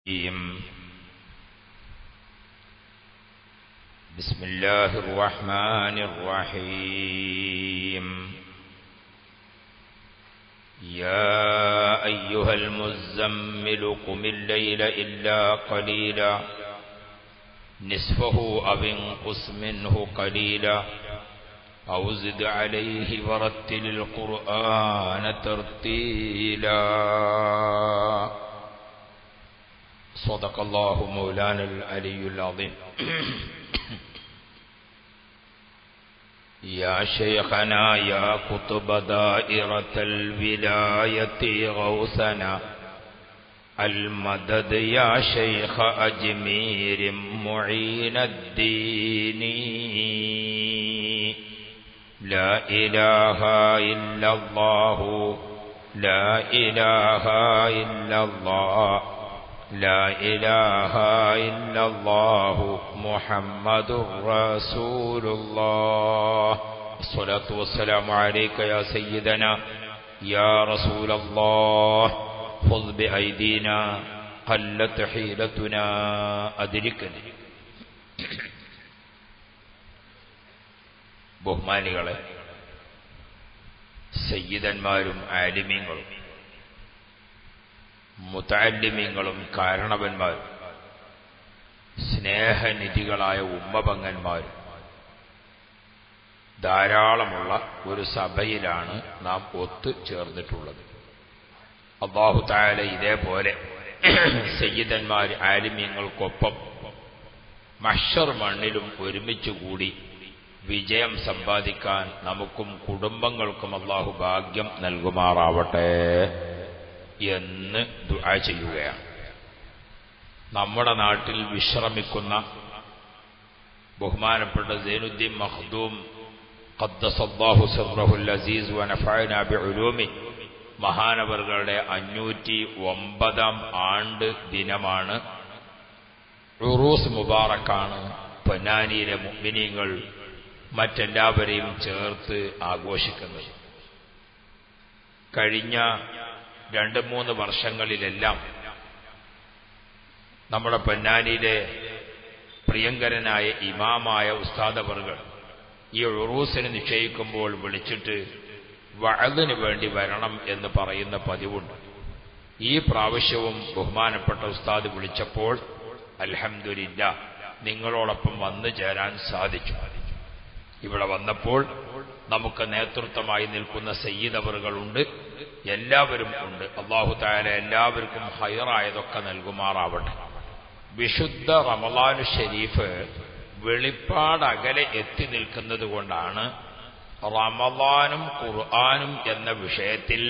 بسم الله الرحمن الرحيم يا أيها المزمل قم الليل إلا قليلا نصفه أو انقص منه قليلا أو زد عليه ورتل القرآن ترتيلا صدق الله مولانا العلي العظيم يا شيخنا يا قطب دائرة الولاية غوثنا المدد يا شيخ أجمير معين الدين لا إله إلا الله لا إله إلا الله لا إله إلا الله محمد رسول الله الصلاة والسلام عليك يا سيدنا يا رسول الله خذ بأيدينا قلت حيلتنا أدركني ബഹുമാനികളെ, സയ്യിദന്മാരും ആലിമീങ്ങളും മുതഅല്ലിമീങ്ങളും കാരണവന്മാരും സ്നേഹനിധികളായ ഉമ്മപങ്ങന്മാരും ധാരാളമുള്ള ഒരു സഭയിലാണ് നാം ഒത്തുചേർന്നിട്ടുള്ളത്. അല്ലാഹു തആല ഇതേപോലെ സയ്യിദന്മാർ ആലിമീങ്ങൾക്കൊപ്പം മഹ്ശർ മണ്ണിലും ഒരുമിച്ചുകൂടി വിജയം സമ്പാദിക്കാൻ നമുക്കും കുടുംബങ്ങൾക്കും അല്ലാഹു ഭാഗ്യം നൽകുമാറാവട്ടെ എന്ന് ദുആ ചെയ്യുകയാണ്. നമ്മുടെ നാട്ടിൽ വിശ്രമിക്കുന്ന ബഹുമാനപ്പെട്ട സൈനുദ്ദീൻ മഖ്ദൂം ഖദ്ദസല്ലാഹു സിർറഹുൽ അസീസ് വനഫഅനാ ബിഉലൂമി മഹാനവറുകളുടെ 509 ആണ്ട് ദിനമാണ്. ഉറൂസ് മുബാറക്കാണ്. പൊന്നാനിയിലെ മുഅ്മിനീങ്ങൾ മറ്റെല്ലാവരെയും ചേർത്ത് ആഘോഷിക്കുന്നത്. കഴിഞ്ഞ 2-3 വർഷങ്ങളിലെല്ലാം നമ്മുടെ പൊന്നാനിയിലെ പ്രിയങ്കരനായ ഇമാമായ ഉസ്താദ് അവറുകൾ ഈ ഉറൂസിന് നിശ്ചയിക്കുമ്പോൾ വിളിച്ചിട്ട് വഅദിന് വേണ്ടി വരണം എന്ന് പറയുന്ന പതിവുണ്ട്. ഈ പ്രാവശ്യവും ബഹുമാനപ്പെട്ട ഉസ്താദ് വിളിച്ചപ്പോൾ അൽഹംദുലില്ലാഹ് നിങ്ങളോടൊപ്പം വന്നു ചേരാൻ സാധിച്ചു. ഇവിടെ വന്നപ്പോൾ നമുക്ക് നേതൃത്വമായി നിൽക്കുന്ന സയ്യിദ് അവറുകളുണ്ട്, എല്ലാവരും ഉണ്ട്. അല്ലാഹു തആല എല്ലാവർക്കും ഹൈറായതൊക്കെ നൽകുമാറാവട്ടെ. വിശുദ്ധ റമളാനു ഷരീഫ് വെളിപ്പാടകലെ എത്തി നിൽക്കുന്നത് കൊണ്ടാണ് റമളാനും ഖുർആനും എന്ന വിഷയത്തിൽ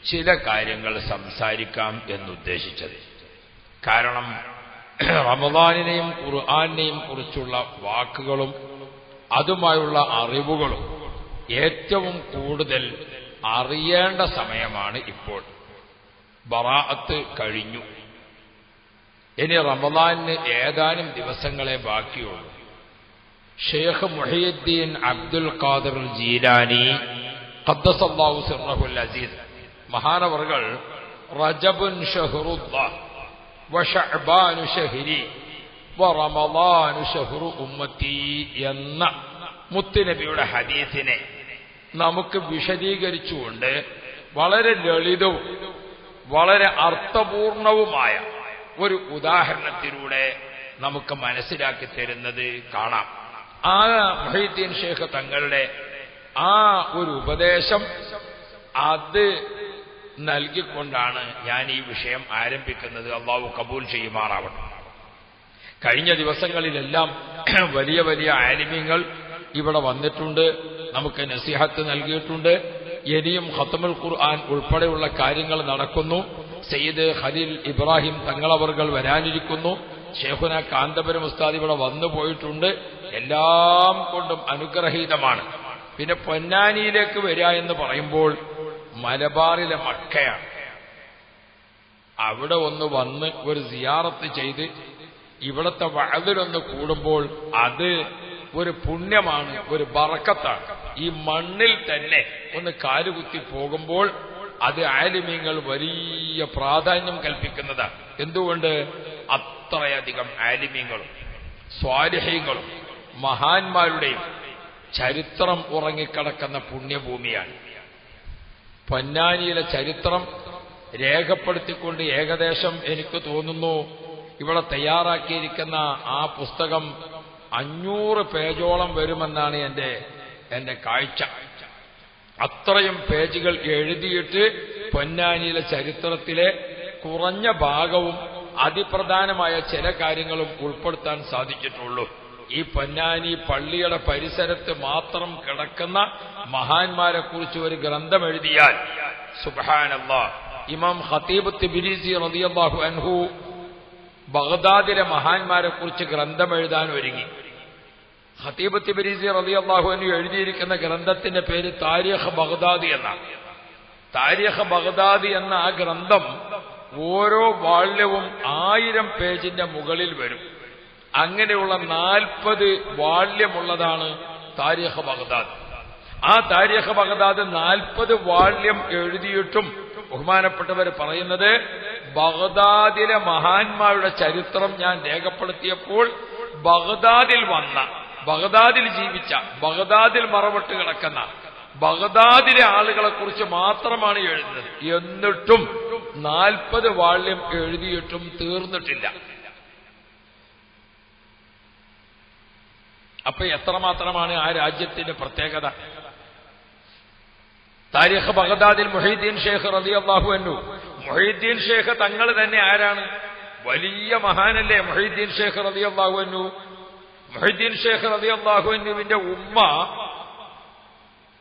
ചില കാര്യങ്ങൾ സംസാരിക്കാം എന്നുദ്ദേശിച്ചത്. കാരണം റമളാനിനെയും ഖുർആനെയും കുറിച്ചുള്ള വാക്കുകളും അതുമായുള്ള അറിവുകളും ഏറ്റവും കൂടുതൽ അറിയേണ്ട സമയമാണ് ഇപ്പോൾ. ബറാഅത്ത് കഴിഞ്ഞു. ഇനി റമളാനിന് ഏതാനും ദിവസങ്ങളെ ബാക്കിയുള്ളൂ. ഷെയ്ഖ് മുഹയ്യിദ്ദീൻ അബ്ദുൽ ഖാദിർ ജീലാനി ഖദ്ദസല്ലാഹു സിർറഹുൽ അസീസ് മഹാനവറുകൾ റജബുൻ ഷഹ്റുല്ലാഹ് വശഅബാനു ഷഹ്രി വറമളാനു ഷഹ്റു ഉമ്മത്തി എന്ന മുത്തുനബിയുടെ ഹദീസിനെ നമുക്ക് വിശദീകരിച്ചുകൊണ്ട് വളരെ ലളിതവും വളരെ അർത്ഥപൂർണവുമായ ഒരു ഉദാഹരണത്തിലൂടെ നമുക്ക് മനസ്സിലാക്കി തരുന്നത് കാണാം. ആ മുഹയ്യിദ്ദീൻ ഷേഖ് തങ്ങളുടെ ആ ഒരു ഉപദേശം അത് നൽകിക്കൊണ്ടാണ് ഞാൻ ഈ വിഷയം ആരംഭിക്കുന്നത്. അല്ലാഹു കബൂൽ ചെയ്യുമാറാവട്ടെ. കഴിഞ്ഞ ദിവസങ്ങളിലെല്ലാം വലിയ വലിയ ആലിമീങ്ങൾ ഇവിടെ വന്നിട്ടുണ്ട്, നമുക്ക് നസീഹത്ത് നൽകിയിട്ടുണ്ട്. ഇനിയും ഖത്മുൽ ഖുർആൻ ഉൾപ്പെടെയുള്ള കാര്യങ്ങൾ നടക്കുന്നു. സയ്യിദ് ഖലീൽ ഇബ്രാഹിം തങ്ങളവറുകൾ വരാനിരിക്കുന്നു. ശൈഖുന കാന്തപുരം ഉസ്താദ് ഇവിടെ വന്നു പോയിട്ടുണ്ട്. എല്ലാം കൊണ്ടും അനുഗ്രഹീതമാണ്. പിന്നെ പൊന്നാനിയിലേക്ക് വരിക എന്ന് പറയുമ്പോൾ മലബാറിലെ മക്കയാണ്. അവിടെ ഒന്ന് വന്ന് ഒരു സിയാറത്ത് ചെയ്ത് ഇവിടത്തെ വഅദിലൊന്ന് കൂടുമ്പോൾ അത് ഒരു പുണ്യമാണ്, ഒരു ബറക്കത്താണ്. ഈ മണ്ണിൽ തന്നെ ഒന്ന് കാലുകുത്തി പോകുമ്പോൾ അത് ആലിമീങ്ങൾ വലിയ പ്രാധാന്യം കൽപ്പിക്കുന്നതാണ്. എന്തുകൊണ്ട്? അത്രയധികം ആലിമീങ്ങളും സ്വാലിഹീങ്ങളും മഹാന്മാരുടെയും ചരിത്രം ഉറങ്ങിക്കിടക്കുന്ന പുണ്യഭൂമിയാണ്. പൊന്നാനിയിലെ ചരിത്രം രേഖപ്പെടുത്തിക്കൊണ്ട് ഏകദേശം എനിക്ക് തോന്നുന്നു ഇവിടെ തയ്യാറാക്കിയിരിക്കുന്ന ആ പുസ്തകം 500 പേജോളം വരുമെന്നാണ് എന്റെ കാഴ്ച. അത്രയും പേജുകൾ എഴുതിയിട്ട് പൊന്നാനിയിലെ ചരിത്രത്തിലെ കുറഞ്ഞ ഭാഗവും അതിപ്രധാനമായ ചില കാര്യങ്ങളും ഉൾപ്പെടുത്താൻ സാധിച്ചിട്ടുള്ളൂ. ഈ പൊന്നാനി പള്ളിയുടെ പരിസരത്ത് മാത്രം കിടക്കുന്ന മഹാന്മാരെ കുറിച്ച് ഒരു ഗ്രന്ഥം എഴുതിയാൽ സുബ്ഹാനല്ലാഹ്, ഇമാം ഖതീബ് തിബ്രിസി റളിയല്ലാഹു അൻഹു ബഗ്ദാദിലെ മഹാന്മാരെ കുറിച്ച് ഗ്രന്ഥം എഴുതാൻ ഒരുങ്ങി. ഖതീബ് തിബ്രിസി റളിയല്ലാഹു അൻഹു എഴുതിയിരിക്കുന്ന ഗ്രന്ഥത്തിന്റെ പേര് താരിഖ് ബഗ്ദാദി എന്നാണ്. താരിഖ് ബഗ്ദാദി എന്ന ആ ഗ്രന്ഥം ഓരോ വാള്യവും 1000 പേജിന്റെ മുകളിൽ വരും. അങ്ങനെയുള്ള 40 വാള്യമുള്ളതാണ് താരിഖ് ബഗ്ദാദ്. ആ താരിഖ് ബഗ്ദാദ് 40 വാള്യം എഴുതിയിട്ടും ബഹുമാനപ്പെട്ടവർ പറയുന്നത്, ബഗ്ദാദിലെ മഹാന്മാരുടെ ചരിത്രം ഞാൻ രേഖപ്പെടുത്തിയപ്പോൾ ബഗ്ദാദിൽ വന്ന, ബഗ്ദാദിൽ ജീവിച്ച, ബഗ്ദാദിൽ മറവിട്ട് കിടക്കുന്ന ബഗ്ദാദിലെ ആളുകളെ കുറിച്ച് മാത്രമാണ് എഴുതുന്നത്. എന്നിട്ടും 40 വാള്യം എഴുതിയിട്ടും തീർന്നിട്ടില്ല. അപ്പൊ എത്രമാത്രമാണ് ആ രാജ്യത്തിന്റെ പ്രത്യേകത? താരിഖ് ബഗ്ദാദിൽ മുഹീദ്ദീൻ ഷേഖ് റളിയല്ലാഹു അൻഹു, മുഹീദ്ദീൻ ഷേഖ് തങ്ങൾ തന്നെ ആരാണ്? വലിയ മഹാനല്ലേ മുഹീദ്ദീൻ ഷേഖ് റളിയല്ലാഹു അൻഹു. മുഹീദ്ദീൻ ഷേഖ് റളിയല്ലാഹു അൻഹുവിന്റെ ഉമ്മ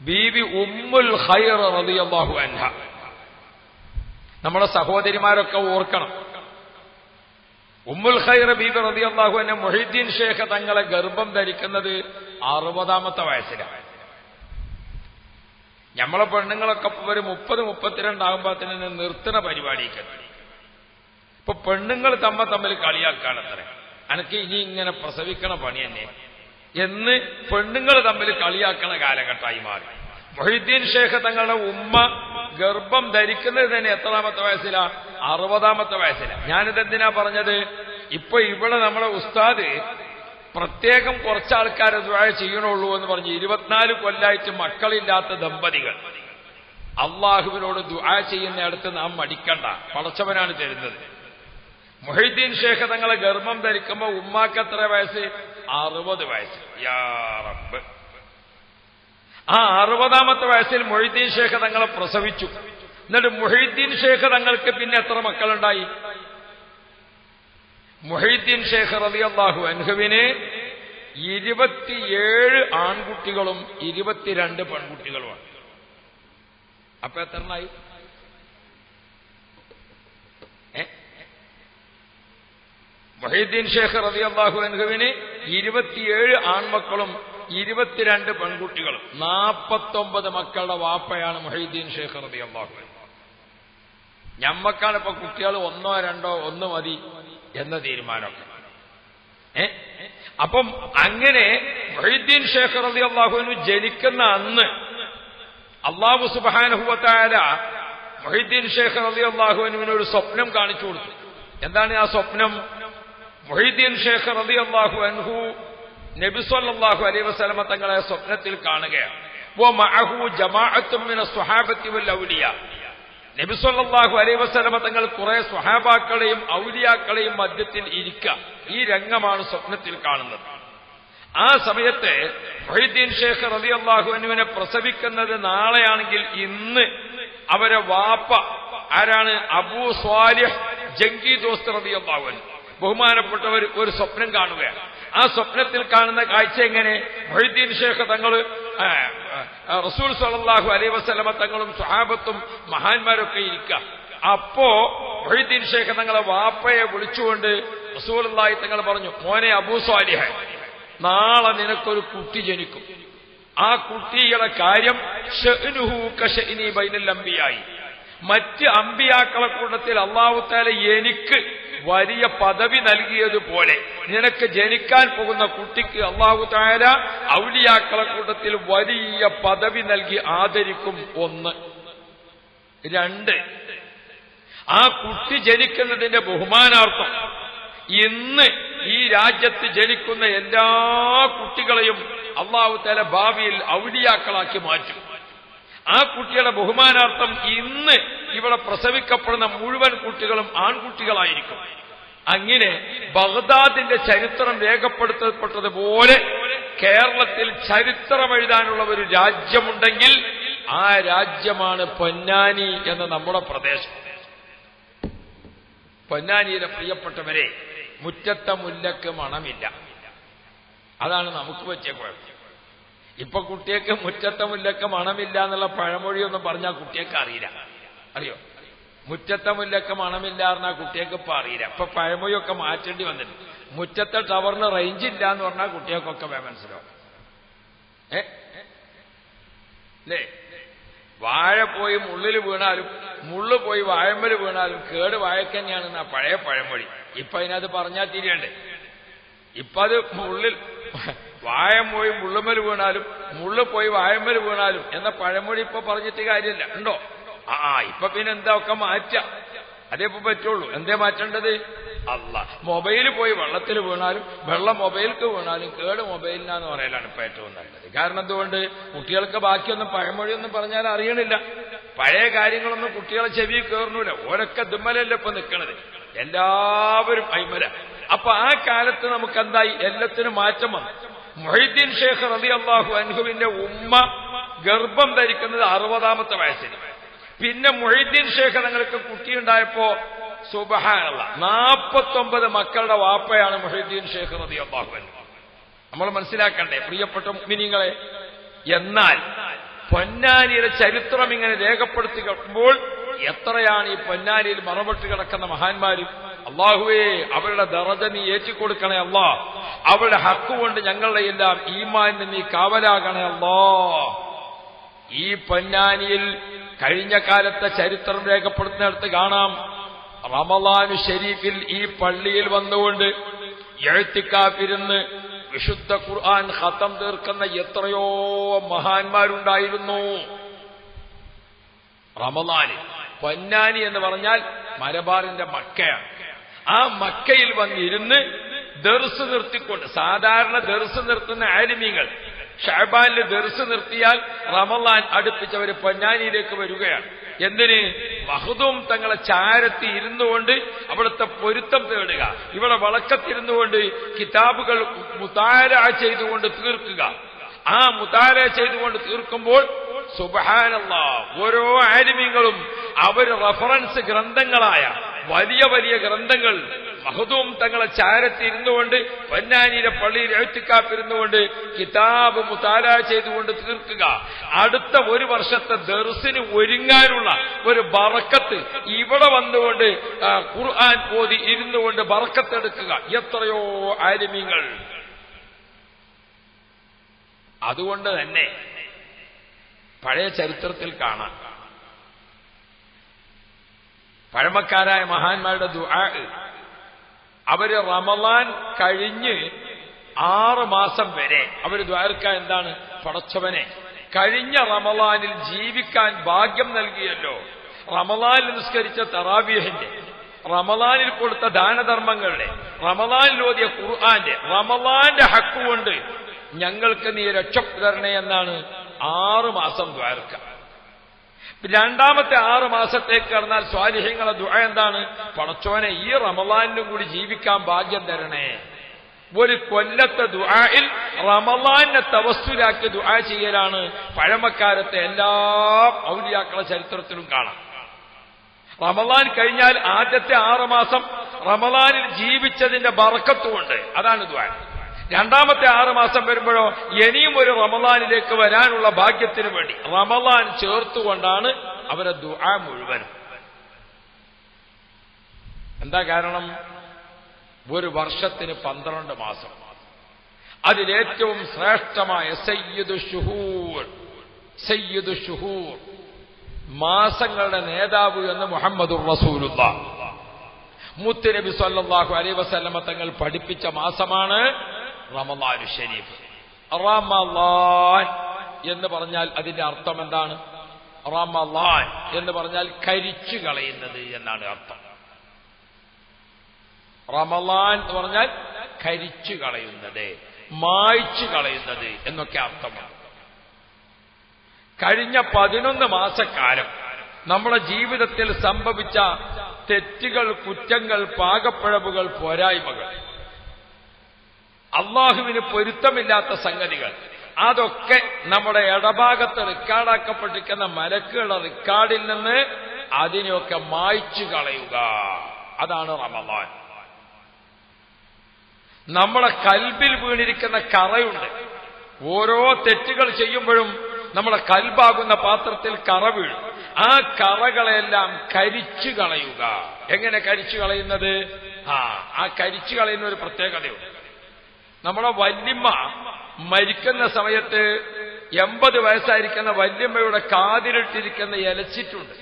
ബീബി ഉമ്മുൽ ഖൈർ റളിയല്ലാഹു അൻഹ. നമ്മുടെ സഹോദരിമാരൊക്കെ ഓർക്കണം, ഉമ്മുൽ ഖൈർ ബീബി റളിയല്ലാഹു അൻഹ മുഹീദ്ദീൻ ഷേഖ് തങ്ങളെ ഗർഭം ധരിക്കുന്നത് 60ാമത്തെ വയസ്സിലാണ്. നമ്മളെ പെണ്ണുങ്ങളൊക്കെ ഒരു 30-32 ആകുമ്പോഴത്തേന് നിർത്തണ പരിപാടിക്ക്. ഇപ്പൊ പെണ്ണുങ്ങൾ തമ്മിൽ കളിയാക്കാണത്രേ, അനക്ക് ഇനി ഇങ്ങനെ പ്രസവിക്കണ പണി തന്നെ എന്ന് പെണ്ണുങ്ങൾ തമ്മിൽ കളിയാക്കണ കാലഘട്ടമായി മാറി. മുഹീദ്ദീൻ ഷേഖ് തങ്ങളുടെ ഉമ്മ ഗർഭം ധരിക്കുന്നത് തന്നെ എത്രാമത്തെ വയസ്സിലാ? 60ാമത്തെ വയസ്സിലാണ്. ഞാനിതെന്തിനാ പറഞ്ഞത്? ഇപ്പൊ ഇവിടെ നമ്മളെ ഉസ്താദ് പ്രത്യേകം കുറച്ചാൾക്കാരെ ദുആ ചെയ്യണുള്ളൂ എന്ന് പറഞ്ഞ് 24 കൊല്ലായിട്ട് മക്കളില്ലാത്ത ദമ്പതികൾ അള്ളാഹുവിനോട് ദുആ ചെയ്യുന്നിടത്ത് നാം മടിക്കണ്ട, പടച്ചവനാണ് തരുന്നത്. മുഹീദ്ദീൻ ഷേഖ് തങ്ങളെ ഗർഭം ധരിക്കുമ്പോ ഉമ്മാക്ക് എത്ര വയസ്സ്? 60 വയസ്സ്. യാ റബ്ബ്. ആ 60ാമത്തെ വയസ്സിൽ മുഹീദ്ദീൻ ഷേഖ് തങ്ങളെ പ്രസവിച്ചു. എന്നിട്ട് മുഹീദ്ദീൻ ഷേഖ് തങ്ങൾക്ക് പിന്നെ എത്ര മക്കളുണ്ടായി? മുഹീദ്ദീൻ ഷേഖ് റളിയല്ലാഹു അൻഹുവിന് 27 ആൺകുട്ടികളും 22 പെൺകുട്ടികളുമാണ്. അപ്പൊ എത്രണ്ണായി? മുഹീദ്ദീൻ ഷേഖ് റളിയല്ലാഹു അൻഹുവിന് 27 ആൺമക്കളും 22 പെൺകുട്ടികളും, 49 മക്കളുടെ വാപ്പയാണ് മുഹീദ്ദീൻ ഷേഖ് റളിയല്ലാഹു അൻഹു. ഞമ്മക്കാണ് ഇപ്പൊ കുട്ടികൾ 1 2 1 മതി എന്ന തീരുമാനമൊക്കെ. അപ്പം അങ്ങനെ മുഹീദ്ദീൻ ഷേഖ് റളിയല്ലാഹു അൻഹു ജനിക്കുന്ന അന്ന് അല്ലാഹു സുബ്ഹാനഹു വ തആല മുഹീദ്ദീൻ ഷേഖ് റളിയല്ലാഹു അൻഹുവിന് ഒരു സ്വപ്നം കാണിച്ചു കൊടുത്തു. എന്താണ് ആ സ്വപ്നം? മുഹീദ്ദീൻ ഷേഖ് റളിയല്ലാഹു അൻഹു നബി സല്ലല്ലാഹു അലൈഹി വസല്ലമ തങ്ങളെ സ്വപ്നത്തിൽ കാണുകയാണ്. വമഅഹു ജമാഅത്തും മിനസ് സ്വഹാബത്തി വൽ ഔലിയാ. നബി സല്ലല്ലാഹു അലൈഹി വസല്ലമ തങ്ങൾ കുറെ സ്വഹാബാക്കളെയും ഔലിയാക്കളെയും മധ്യത്തിൽ ഇരിക്കുക. ഈ രംഗമാണ് സ്വപ്നത്തിൽ കാണുന്നത്. ആ സമയത്ത് മുഹീദ്ദീൻ ഷേഖ് റളിയല്ലാഹു അൻഹുവിനെ പ്രസവിക്കുന്നത് നാളെയാണെങ്കിൽ ഇന്ന് അവരെ വാപ്പ ആരാണ്? അബൂ സ്വാലിഹ് ജംഗി ദോസ്ത് റളിയല്ലാഹു അൻഹു ബഹുമാനപ്പെട്ടവർ ഒരു സ്വപ്നം കാണുകയാണ്. ആ സ്വപ്നത്തിൽ കാണുന്ന കാഴ്ച എങ്ങനെ? മുഹീദ്ദീൻ ഷേഖ് തങ്ങൾ, റസൂൽ സ്വല്ലല്ലാഹു അലൈഹി വസല്ലമ തങ്ങളും സ്വഹാബത്തും മഹാന്മാരൊക്കെ ഇരിക്കുക. അപ്പോ മുഹീദ്ദീൻ ഷേഖ് തങ്ങളെ വാപ്പയെ വിളിച്ചുകൊണ്ട് റസൂലുള്ളാഹി തങ്ങൾ പറഞ്ഞു, മോനെ അബൂ സ്വാലിഹ്, നാളെ നിനക്കൊരു കുട്ടി ജനിക്കും. ആ കുട്ടിയുടെ കാര്യം ശഅ്നുഹു കശഅ്നി ബൈനൽ അംബിയായി. മറ്റ് അമ്പിയാക്കളെ കൂട്ടത്തിൽ അല്ലാഹു തആല എനിക്ക് വലിയ പദവി നൽകിയതുപോലെ നിനക്ക് ജനിക്കാൻ പോകുന്ന കുട്ടിക്ക് അല്ലാഹു തആല ഔലിയാക്കളെ കൂട്ടത്തിൽ വലിയ പദവി നൽകി ആദരിക്കും. 1. 2, ആ കുട്ടി ജനിക്കുന്നതിന്റെ ബഹുമാനാർത്ഥം ഇന്ന് ഈ രാജ്യത്ത് ജനിക്കുന്ന എല്ലാ കുട്ടികളെയും അല്ലാഹു തആല ഭാവിയിൽ ഔലിയാക്കളാക്കി മാറ്റും. ആ കുട്ടിയുടെ ബഹുമാനാർത്ഥം ഇന്ന് ഇവിടെ പ്രസവിക്കപ്പെടുന്ന മുഴുവൻ കുട്ടികളും ആൺകുട്ടികളായിരിക്കും. അങ്ങനെ ബഗ്ദാദിന്റെ ചരിത്രം രേഖപ്പെടുത്തപ്പെട്ടതുപോലെ കേരളത്തിൽ ചരിത്രം എഴുതാനുള്ള ഒരു രാജ്യമുണ്ടെങ്കിൽ ആ രാജ്യമാണ് പൊന്നാനി എന്ന നമ്മുടെ പ്രദേശം. പൊന്നാനിയിലെ പ്രിയപ്പെട്ടവരെ, മുറ്റത്തെ മുല്ലക്ക് മണമില്ല. അതാണ് നമുക്ക് പറ്റിയ കുഴപ്പം. ഇപ്പൊ കുട്ടിയൊക്കെ മുറ്റത്തെ മുല്ലക്ക് മണമില്ല എന്നുള്ള പഴമൊഴിയൊന്നും പറഞ്ഞാൽ കുട്ടിയൊക്കെ അറിയില്ല. അറിയോ? മുറ്റത്തെ മുല്ലക്ക് മണമില്ല പറഞ്ഞാൽ കുട്ടിയൊക്കെ ഇപ്പൊ അറിയില്ല. ഇപ്പൊ പഴമൊഴിയൊക്കെ മാറ്റേണ്ടി വന്നിട്ട് മുറ്റത്തെ ടവറിന് റേഞ്ച് ഇല്ല എന്ന് പറഞ്ഞാൽ കുട്ടികൾക്കൊക്കെ മനസ്സിലാവും. അല്ലേ? വാഴ പോയി മുള്ളിൽ വീണാലും മുള്ളു പോയി വാഴമ്മൽ വീണാലും കേട് വാഴക്കന്നെയാണെന്നാ പഴയ പഴമൊഴി. ഇപ്പൊ അതിനകത്ത് പറഞ്ഞാൽ തിരിയണ്ടേ? ഇപ്പൊ അത് മുള്ളിൽ വാഴ പോയി മുള്ളുമ്മൽ വീണാലും മുള്ളു പോയി വാഴമ്മൽ വീണാലും എന്ന പഴമൊഴി ഇപ്പൊ പറഞ്ഞിട്ട് കാര്യമില്ല. ഉണ്ടോ? ഇപ്പൊ പിന്നെ എന്താ ഒക്കെ മാറ്റാം. അതേ ഇപ്പൊ പറ്റുള്ളൂ. എന്തേ മാറ്റേണ്ടത്? മൊബൈൽ പോയി വെള്ളത്തിൽ വീണാലും വെള്ളം മൊബൈലിക്ക് വീണാലും കേട് മൊബൈലിനാന്ന് പറയലാണ് ഇപ്പൊ ഏറ്റവും നല്ലത്. കാരണം എന്തുകൊണ്ട്? കുട്ടികൾക്ക് ബാക്കിയൊന്നും പഴമൊഴിയൊന്നും പറഞ്ഞാൽ അറിയണില്ല. പഴയ കാര്യങ്ങളൊന്നും കുട്ടികളെ ചെവി കയറണില്ല. ഓരൊക്കെ ദുമ്മലല്ല ഇപ്പൊ നിൽക്കണത്. എല്ലാവരും അയ്മല. അപ്പൊ ആ കാലത്ത് നമുക്ക് എന്തായി? എല്ലാത്തിനും മാറ്റം വന്നു. മുഹൈദ്ദീൻ ഷേഖ് റളിയല്ലാഹു അൻഹുവിന്റെ ഉമ്മ ഗർഭം ധരിക്കുന്നത് 60-ാമത്തെ വയസ്സിൽ. പിന്നെ മുഹൈദ്ദീൻ ഷേഖ് തങ്ങൾക്ക് കുട്ടിയുണ്ടായപ്പോ സുബ്ഹാനല്ലാഹ് 49 മക്കളുടെ വാപ്പയാണ് മുഹൈദ്ദീൻ ഷേഖ് റളിയല്ലാഹു അൻഹു. നമ്മൾ മനസ്സിലാക്കണ്ടേ പ്രിയപ്പെട്ട മുഅ്മിനീങ്ങളെ? എന്നാൽ പൊന്നാനിയുടെ ചരിത്രം ഇങ്ങനെ രേഖപ്പെടുത്തിക്കുമ്പോൾ എത്രയാണ് ഈ പൊന്നാനിയിൽ മറപെട്ട് കിടക്കുന്ന മഹാന്മാര്. അല്ലാഹുവേ, അവരുടെ ദറജ നീ ഏറ്റിക്കൊടുക്കണേ അല്ലാ. അവരുടെ ഹക്ക് കൊണ്ട് ഞങ്ങളുടെ എല്ലാം ഈമാനിന് നീ കാവലാകണേ അല്ലാ. ഈ പൊന്നാനിയിൽ കഴിഞ്ഞ കാലത്തെ ചരിത്രം രേഖപ്പെടുത്തുന്നിടത്ത് കാണാം, റമളാൻ ഷരീഫിൽ ഈ പള്ളിയിൽ വന്നുകൊണ്ട് ഇഅ്തികാഫിരുന്ന് വിശുദ്ധ ഖുർആൻ ഖതം തീർക്കുന്ന എത്രയോ മഹാന്മാരുണ്ടായിരുന്നു. റമളാനിൽ പൊന്നാനി എന്ന് പറഞ്ഞാൽ മലബാറിന്റെ മക്കയാണ്. ആ മക്കയിൽ വന്നിരുന്ന് ദർസ് നിർത്തിക്കൊണ്ട്, സാധാരണ ദർസ് നിർത്തുന്ന ആലിമീങ്ങൾ ഷഅബാനിൽ ദർസ് നിർത്തിയാൽ റമളാൻ അടുപ്പിച്ചവര് പൊന്നാനിയിലേക്ക് വരികയാണ്. എന്തിന്? മഹ്ദൂം തങ്ങളെ ചാരത്തി ഇരുന്നുകൊണ്ട് അവിടുത്തെ പൊരുത്തം തേടുക, ഇവിടെ വളക്കത്തിരുന്നുകൊണ്ട് കിതാബുകൾ മുതാര ചെയ്തുകൊണ്ട് തീർക്കുക. ആ മുതാര ചെയ്തുകൊണ്ട് തീർക്കുമ്പോൾ സുബ്ഹാനല്ലാഹ്, ഓരോ ആലിമീങ്ങളും അവർ റഫറൻസ് ഗ്രന്ഥങ്ങളായ വലിയ വലിയ ഗ്രന്ഥങ്ങൾ മഹ്ദൂം തങ്ങളെ ചാരത്തി ഇരുന്നുകൊണ്ട് പൊന്നാനിയിലെ പള്ളിയിൽ ഇഅ്തികാഫിരുന്നുകൊണ്ട് കിതാബ് മുതാല ചെയ്തുകൊണ്ട് തീർക്കുക. അടുത്ത ഒരു വർഷത്തെ ദർസിന് ഒരുങ്ങാനുള്ള ഒരു ബറക്കത്ത് ഇവിടെ വന്നുകൊണ്ട് ഖുർആൻ ഓതി ഇരുന്നുകൊണ്ട് ബറക്കത്തെടുക്കുക. എത്രയോ ആലിമീങ്ങൾ. അതുകൊണ്ട് തന്നെ പഴയ ചരിത്രത്തിൽ കാണാം, പഴമക്കാരായ മഹാന്മാരുടെ ദുആ. അവര് റമളാൻ കഴിഞ്ഞ് 6 മാസം വരെ അവര് ദുആർക്ക എന്താണ്? പടച്ചവനെ, കഴിഞ്ഞ റമളാനിൽ ജീവിക്കാൻ ഭാഗ്യം നൽകിയല്ലോ. റമളാനിൽ നിസ്കരിച്ച തറാവീഹിന്റെ, റമളാനിൽ കൊടുത്ത ദാനധർമ്മങ്ങളുടെ, റമളാനിൽ ഓതിയ ഖുർആന്റെ, റമളാന്റെ ഹക്ക് കൊണ്ട് ഞങ്ങൾക്ക് നീ രക്ഷപ്പെടണേ എന്നാണ് 6 മാസം ദുആർക്ക. രണ്ടാമത്തെ 6 മാസത്തേക്ക് കടന്നാൽ സ്വാലിഹീങ്ങളുടെ ദുആ എന്താണ്? പടച്ചോനെ, ഈ റമളാനിലും കൂടി ജീവിക്കാൻ ഭാഗ്യം തരണേ. ഒരു കൊല്ലത്തെ ദുആയിൽ റമളാനെ തവസ്സുലാക്കി ദുആ ചെയ്യലാണ് പഴമക്കാലത്തെ എല്ലാ ഔലിയാക്കളുടെ ചരിത്രത്തിലും കാണാം. റമളാൻ കഴിഞ്ഞാൽ ആദ്യത്തെ 6 മാസം റമളാനിൽ ജീവിച്ചതിന്റെ ബറക്കത്തുകൊണ്ട്, അതാണ് ദുആ. രണ്ടാമത്തെ 6 മാസം വരുമ്പോഴോ ഇനിയും ഒരു റമളാനിലേക്ക് വരാനുള്ള ഭാഗ്യത്തിന് വേണ്ടി റമളാൻ ചേർത്തുകൊണ്ടാണ് അവരെ ദുആ മുഴുവനും. എന്താ കാരണം? ഒരു വർഷത്തിന് 12 മാസം. അതിലേറ്റവും ശ്രേഷ്ഠമായ സയ്യിദു ശുഹൂർ, മാസങ്ങളുടെ നേതാവ് എന്ന് മുഹമ്മദുർ റസൂലുള്ളാഹ് മുത്തുനബി സ്വല്ലല്ലാഹു അലൈഹി വസല്ലമ തങ്ങൾ പഠിപ്പിച്ച മാസമാണ് റമളാൻ ഷരീഫ്. റമളാൻ എന്ന് പറഞ്ഞാൽ അതിന്റെ അർത്ഥം എന്താണ്? റമളാൻ എന്ന് പറഞ്ഞാൽ കരിച്ചു കളയുന്നത് എന്നാണ് അർത്ഥം. റമളാൻ എന്ന് പറഞ്ഞാൽ കരിച്ചു കളയുന്നത്, മായ്ച്ചു കളയുന്നത് എന്നൊക്കെ അർത്ഥമാണ്. കഴിഞ്ഞ 11 മാസക്കാലം നമ്മുടെ ജീവിതത്തിൽ സംഭവിച്ച തെറ്റുകൾ, കുറ്റങ്ങൾ, പാകപ്പിഴവുകൾ, പോരായ്മകൾ, അള്ളാഹുവിന് പൊരുത്തമില്ലാത്ത സംഗതികൾ, അതൊക്കെ നമ്മുടെ ഇടഭാഗത്ത് റെക്കോർഡാക്കപ്പെട്ടിരിക്കുന്ന മലക്കുകളുടെ റെക്കോർഡിൽ നിന്ന് അതിനെയൊക്കെ മായ്ച്ചു കളയുക. അതാണ് റമളാൻ. നമ്മളെ കൽബിൽ വീണിരിക്കുന്ന കറയുണ്ട്. ഓരോ തെറ്റുകൾ ചെയ്യുമ്പോഴും നമ്മളെ കൽബാകുന്ന പാത്രത്തിൽ കറ വീഴും. ആ കറകളെല്ലാം കരിച്ചു കളയുക. എങ്ങനെ കരിച്ചു കളയുന്നത്? ആ കരിച്ചു കളയുന്ന ഒരു പ്രത്യേകതയുണ്ട്. നമ്മളെ വല്യമ്മ മരിക്കുന്ന സമയത്ത് 80 വയസ്സായിരിക്കുന്ന വല്യമ്മയുടെ കാതിലിട്ടിരിക്കുന്ന ഇലച്ചിട്ടുണ്ട്.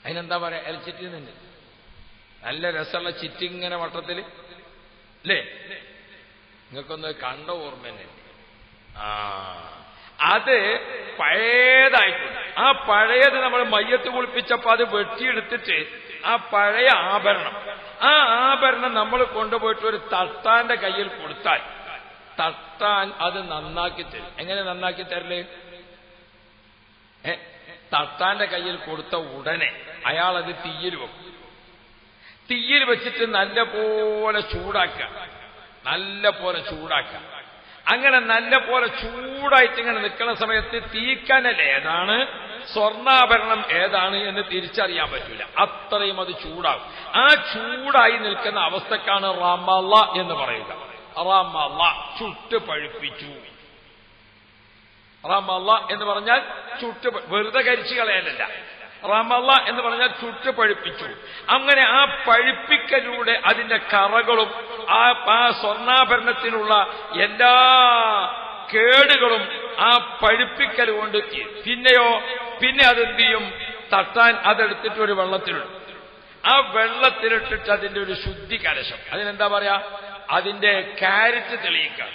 അതിനെന്താ പറയാ? ഇലച്ചിട്ടുണ്ട്. നല്ല രസമുള്ള ചിറ്റിങ്ങനെ വട്ടത്തിൽ അല്ലേ? നിങ്ങൾക്കൊന്ന് കണ്ട ഓർമ്മ തന്നെ. അത് പഴയതായിട്ടുണ്ട്. ആ പഴയത് നമ്മൾ മയ്യത്ത് കുളിപ്പിച്ചപ്പോൾ അത് വെട്ടിയെടുത്തിട്ട് ആ പഴയ ആഭരണം നമ്മൾ കൊണ്ടുപോയിട്ട് ഒരു തട്ടാന്റെ കയ്യിൽ കൊടുത്താൽ തട്ടാൻ അത് നന്നാക്കി തരും. എങ്ങനെ നന്നാക്കി തരല്? തട്ടാന്റെ കയ്യിൽ കൊടുത്ത ഉടനെ അയാൾ അത് തീയിൽ വെക്കും. തീയിൽ വെച്ചിട്ട് നല്ല പോലെ ചൂടാക്കുക. അങ്ങനെ നല്ല പോലെ ചൂടായിട്ട് ഇങ്ങനെ നിൽക്കുന്ന സമയത്ത് തീക്കനൽ ഏതാണ്, സ്വർണ്ണാഭരണം ഏതാണ് എന്ന് തിരിച്ചറിയാൻ പറ്റൂല. അത്രയും അത് ചൂടാകും. ആ ചൂടായി നിൽക്കുന്ന അവസ്ഥക്കാണ് റമള എന്ന് പറയുക. റമള ചുട്ട് പഴുപ്പിച്ചു. റമള എന്ന് പറഞ്ഞാൽ ചുട്ട്, വെറുതെ കരിച്ചു കളയാനല്ല. റമള എന്ന് പറഞ്ഞാൽ ചുട്ട് പഴുപ്പിച്ചു. അങ്ങനെ ആ പഴുപ്പിക്കലൂടെ അതിന്റെ കറകളും ആ സ്വർണ്ണാഭരണത്തിനുള്ള എല്ലാ കേടുകളും ആ പഴുപ്പിക്കൽ കൊണ്ട് പിന്നെ അതെന്ത് ചെയ്യും? തട്ടാൻ അതെടുത്തിട്ട് ഒരു വെള്ളത്തിലിടും. ആ വെള്ളത്തിലിട്ടിട്ട് അതിന്റെ ഒരു ശുദ്ധി കലശം, അതിനെന്താ പറയാ, അതിന്റെ ക്യാരറ്റ് തെളിയിക്കുക.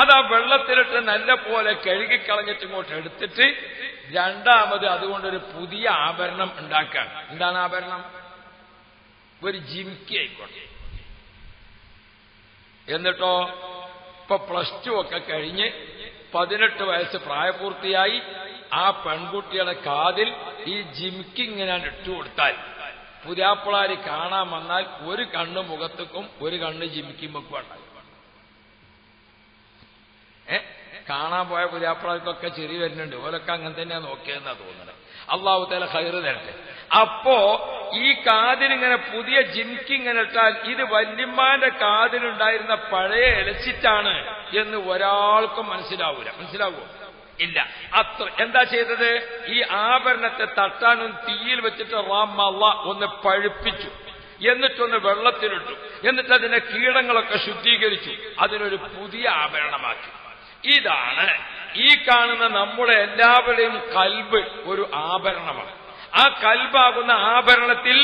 അത് ആ വെള്ളത്തിലിട്ട് നല്ല പോലെ കഴുകിക്കളഞ്ഞിട്ട് ഇങ്ങോട്ട് എടുത്തിട്ട് രണ്ടാമത് അതുകൊണ്ടൊരു പുതിയ ആഭരണം ഉണ്ടാക്കാൻ. എന്താണ് ആഭരണം? ഒരു ജിംകി ആയിക്കോട്ടെ. എന്നിട്ടോ ഇപ്പൊ +2 ഒക്കെ കഴിഞ്ഞ് 18 വയസ്സ് പ്രായപൂർത്തിയായി ആ പെൺകുട്ടിയുടെ കാതിൽ ഈ ജിംകി ഇങ്ങനെ ഇട്ടുകൊടുത്താൽ പുതിയാപ്പിളാരി കാണാൻ വന്നാൽ ഒരു കണ്ണ് മുഖത്തേക്കും ഒരു കണ്ണ് ജിംകിമ്മക്കും ഉണ്ടാകും. കാണാൻ പോയ പുതിയാപ്പിളാർക്കൊക്കെ ചെറിയ വരുന്നുണ്ട്. ഓരൊക്കെ അങ്ങനെ തന്നെയാണ് നോക്കിയതെന്നാ തോന്നുന്നത്. അള്ളാഹു തആല ഖൈറ് തരട്ടെ. അപ്പോ ഈ കാതിലിങ്ങനെ പുതിയ ജിംകി ഇങ്ങനെ ഇട്ടാൽ ഇത് വല്യമ്മാന്റെ കാതിലുണ്ടായിരുന്ന പഴയ ഇലച്ചിട്ടാണ് എന്ന് ഒരാൾക്കും മനസ്സിലാവുമോ? ഇല്ല. എന്താ ചെയ്തത്? ഈ ആഭരണത്തെ തട്ടാനും തീയിൽ വെച്ചിട്ട് റമള ഒന്ന് പഴുപ്പിച്ചു, എന്നിട്ടൊന്ന് വെള്ളത്തിലിട്ടു, എന്നിട്ട് അതിന്റെ കീടങ്ങളൊക്കെ ശുദ്ധീകരിച്ചു, അതിനൊരു പുതിയ ആഭരണമാക്കി. ഇതാണ് ഈ കാണുന്ന നമ്മുടെ എല്ലാവരുടെയും കൽബ് ഒരു ആഭരണമാണ്. ആ കൽബാകുന്ന ആഭരണത്തിൽ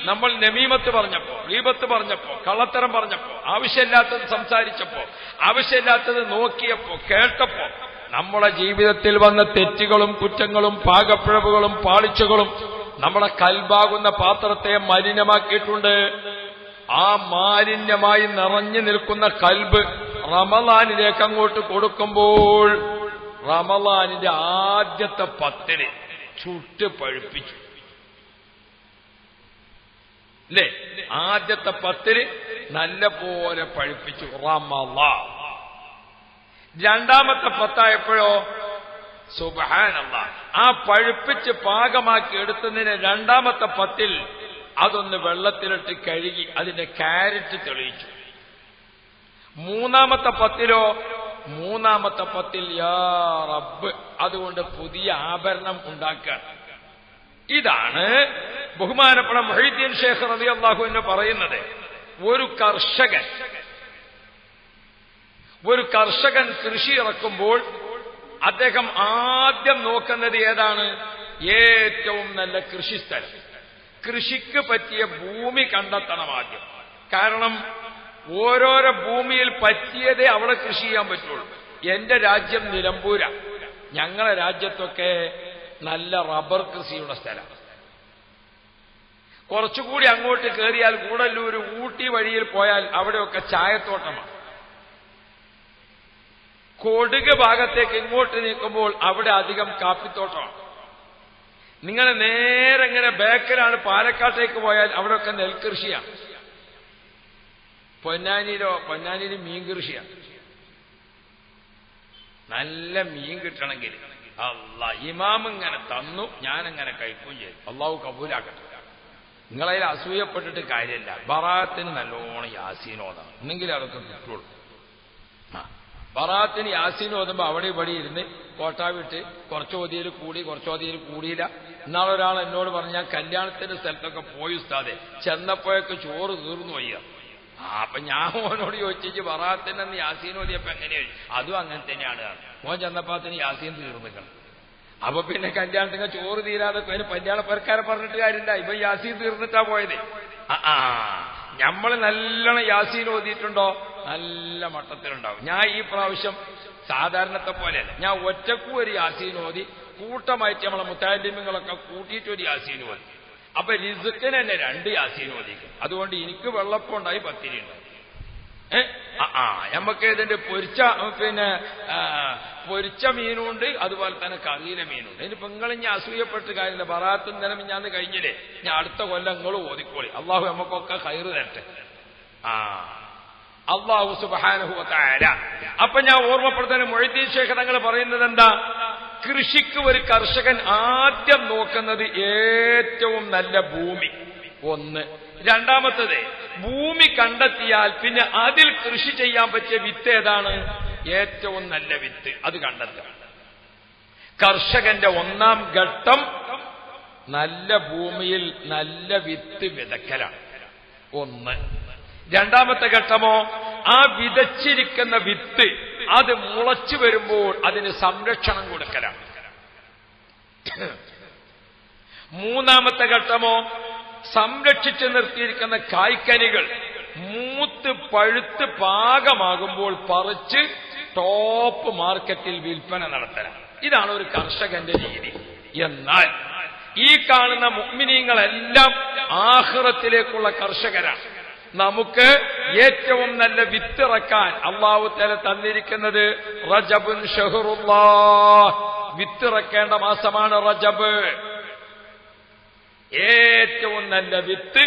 നമ്മൾ നമീമത്ത് പറഞ്ഞപ്പോ, ഗീബത്ത് പറഞ്ഞപ്പോ, കള്ളത്തരം പറഞ്ഞപ്പോ, ആവശ്യമില്ലാത്തത് സംസാരിച്ചപ്പോ, ആവശ്യമില്ലാത്തത് നോക്കിയപ്പോ, കേട്ടപ്പോ നമ്മുടെ ജീവിതത്തിൽ വന്ന തെറ്റുകളും കുറ്റങ്ങളും പാകപ്പിഴവുകളും പാളിച്ചകളും നമ്മുടെ കൽബാകുന്ന പാത്രത്തെ മലിനമാക്കിയിട്ടുണ്ട്. ആ മാലിന്യമായി നിറഞ്ഞു നിൽക്കുന്ന കൽബ് റമളാനിലേക്ക് അങ്ങോട്ട് കൊടുക്കുമ്പോൾ റമളാനിന്റെ ആദ്യത്തെ 10 ചുട്ട് പഴുപ്പിച്ചു അല്ലേ? ആദ്യത്തെ 10 നല്ല പോലെ പഴുപ്പിച്ചു റമളാൻ. രണ്ടാമത്തെ 10 ആയപ്പോഴോ സുബ്ഹാനല്ലാഹ്, ആ പഴുപ്പിച്ച് പാകമാക്കി എടുത്തതിന് രണ്ടാമത്തെ 10 അതൊന്ന് വെള്ളത്തിലിട്ട് കഴുകി അതിന്റെ ക്യാരറ്റ് തെളിയിച്ചു. മൂന്നാമത്തെ 10 യാ റബ്ബ് അതുകൊണ്ട് പുതിയ ആഭരണം ഉണ്ടാക്കാൻ. ഇതാണ് ബഹുമാനപ്പെട്ട മുഹീദ്ദീൻ ശൈഖ് റളിയല്ലാഹു അൻഹു പറയുന്നത്. ഒരു കർഷകൻ കൃഷി ഇറക്കുമ്പോൾ അദ്ദേഹം ആദ്യം നോക്കുന്നത് ഏതാണ്? ഏറ്റവും നല്ല കൃഷിസ്ഥലം, കൃഷിക്ക് പറ്റിയ ഭൂമി കണ്ടെത്തണം ആദ്യം. കാരണം ഓരോരോ ഭൂമിയിൽ പറ്റിയതേ അവിടെ കൃഷി ചെയ്യാൻ പറ്റുള്ളൂ. എന്റെ രാജ്യം നിലമ്പൂരാ. ഞങ്ങളെ രാജ്യത്തൊക്കെ നല്ല റബ്ബർ കൃഷിയുള്ള സ്ഥലം. കുറച്ചുകൂടി അങ്ങോട്ട് കയറിയാൽ കൂടല്ലൂർ ഊട്ടി വഴിയിൽ പോയാൽ അവിടെയൊക്കെ ചായത്തോട്ടമാണ്. കൊടുക് ഭാഗത്തേക്ക് ഇങ്ങോട്ട് നീക്കുമ്പോൾ അവിടെ അധികം കാപ്പിത്തോട്ടമാണ്. നിങ്ങൾ നേരെ ഇങ്ങനെ ബേക്കലാണ് പാലക്കാട്ടേക്ക് പോയാൽ അവിടെയൊക്കെ നെൽകൃഷിയാണ്. പൊന്നാനിയിൽ മീൻ കൃഷിയാണ്. നല്ല മീൻ കിട്ടണമെങ്കിൽ ഇമാം ഇങ്ങനെ തന്നു, ഞാനങ്ങനെ കഴിക്കുകയും ചെയ്തു. അള്ളാഹു കബൂലാക്കട്ടെ. നിങ്ങളതിൽ അസൂയപ്പെട്ടിട്ട് കാര്യമില്ല. ബറാത്തിന് നല്ലോണം യാസീനോദാണ്, എന്നെങ്കിലും അതൊക്കെ കിട്ടുള്ളൂ. ബറാത്തിന് യാസീനോദുമ്പോൾ അവിടെ ഇവിടെ ഇരുന്ന് കോട്ടാ വിട്ട് കുറച്ചോതിയിൽ കൂടി കുറച്ചോതിയിൽ കൂടിയില്ല. ഇന്നാളൊരാൾ എന്നോട് പറഞ്ഞു, ഞാൻ കല്യാണത്തിന്റെ സ്ഥലത്തൊക്കെ പോയി ഉസ്താദെ, ചെന്നപ്പോഴൊക്കെ ചോറ് തീർന്നു വയ്യ. അപ്പൊ ഞാൻ ഓനോട് ചോദിച്ചു, ബറാത്തിന് അന്ന് യാസീനോദിയപ്പോ എങ്ങനെയായി? അതും അങ്ങനെ തന്നെയാണ്. ഓൻ ചെന്നപ്പാത്തിന് യാസീൻ തീർന്നിക്കണം. അപ്പൊ പിന്നെ കല്യാണത്തിന് ചോറ് തീരാതെ അതിന് കല്യാണ പേർക്കാരെ പറഞ്ഞിട്ട് കാര്യമില്ല. ഇപ്പൊ യാസീൻ തീർന്നിട്ടാ പോയത്. നമ്മള് നല്ലോണം യാസീൻ ഓതിയിട്ടുണ്ടോ? നല്ല മട്ടത്തിലുണ്ടാവും. ഞാൻ ഈ പ്രാവശ്യം സാധാരണത്തെ പോലെയല്ല, ഞാൻ ഒറ്റക്കും ഒരു യാസീൻ ഓതി, കൂട്ടമായിട്ട് നമ്മളെ മുത്താലിമ്യങ്ങളൊക്കെ കൂട്ടിയിട്ട് ഒരു യാസീൻ ഓതി. അപ്പൊ റിസ്ക്കിന് തന്നെ 2 യാസീൻ ഓതിക്കും. അതുകൊണ്ട് എനിക്ക് വെള്ളപ്പം ഉണ്ടായി, പത്തിരി ഉണ്ടായി. നമുക്ക് ഇതിന്റെ പൊരിച്ച മീനുണ്ട്, അതുപോലെ തന്നെ കറിയിലെ മീനുണ്ട്. ഇനിയിപ്പോ നിങ്ങൾ ഇനി അസൂയപ്പെട്ട് കാര്യമില്ല. ബറാത്തും നിലം ഞാന്ന് കഴിഞ്ഞില്ലേ, ഞാൻ അടുത്ത കൊല്ലം നിങ്ങൾ ഓതിക്കോളി. അള്ളാഹു നമുക്കൊക്കെ ഖൈറ് തരട്ടെ. അള്ളാഹു സുബ്ഹാനഹു വ തആല. അപ്പൊ ഞാൻ ഓർമ്മപ്പെടുത്തുന്ന മുഈദ്ദീൻ ശൈഖ് തങ്ങൾ പറയുന്നത് എന്താ? കൃഷിക്ക് ഒരു കർഷകൻ ആദ്യം നോക്കുന്നത് ഏറ്റവും നല്ല ഭൂമി ഒന്ന്. രണ്ടാമത്തത്, ഭൂമി കണ്ടെത്തിയാൽ പിന്നെ അതിൽ കൃഷി ചെയ്യാൻ പറ്റിയ വിത്ത് ഏതാണ്? ഏറ്റവും നല്ല വിത്ത് അത് കണ്ടെത്തുക. കർഷകന്റെ ഒന്നാം ഘട്ടം നല്ല ഭൂമിയിൽ നല്ല വിത്ത് വിതക്കലാണ് ഒന്ന്. രണ്ടാമത്തെ ഘട്ടമോ, ആ വിതച്ചിരിക്കുന്ന വിത്ത് അത് മുളച്ചു വരുമ്പോൾ അതിന് സംരക്ഷണം കൊടുക്കലാണ്. മൂന്നാമത്തെ ഘട്ടമോ, സംരക്ഷിച്ചു നിർത്തിയിരിക്കുന്ന കായ്ക്കനികൾ മൂത്ത് പഴുത്ത് പാകമാകുമ്പോൾ പറിച്ച് ടോപ്പ് മാർക്കറ്റിൽ വിൽപ്പന നടത്തലാണ്. ഇതാണ് ഒരു കർഷകന്റെ രീതി. എന്നാൽ ഈ കാണുന്ന മുഅ്മിനീങ്ങളെല്ലാം ആഖിറത്തിലേക്കുള്ള കർഷകരാണ്. നമുക്ക് ഏറ്റവും നല്ല വിത്തിറക്കാൻ അല്ലാഹു തആല തന്നിരിക്കുന്നത് റജബുൻ ഷഹ്റുല്ലാഹ്, വിത്തിറക്കേണ്ട മാസമാണ് റജബ്. ഏറ്റവും നല്ല വിത്ത്,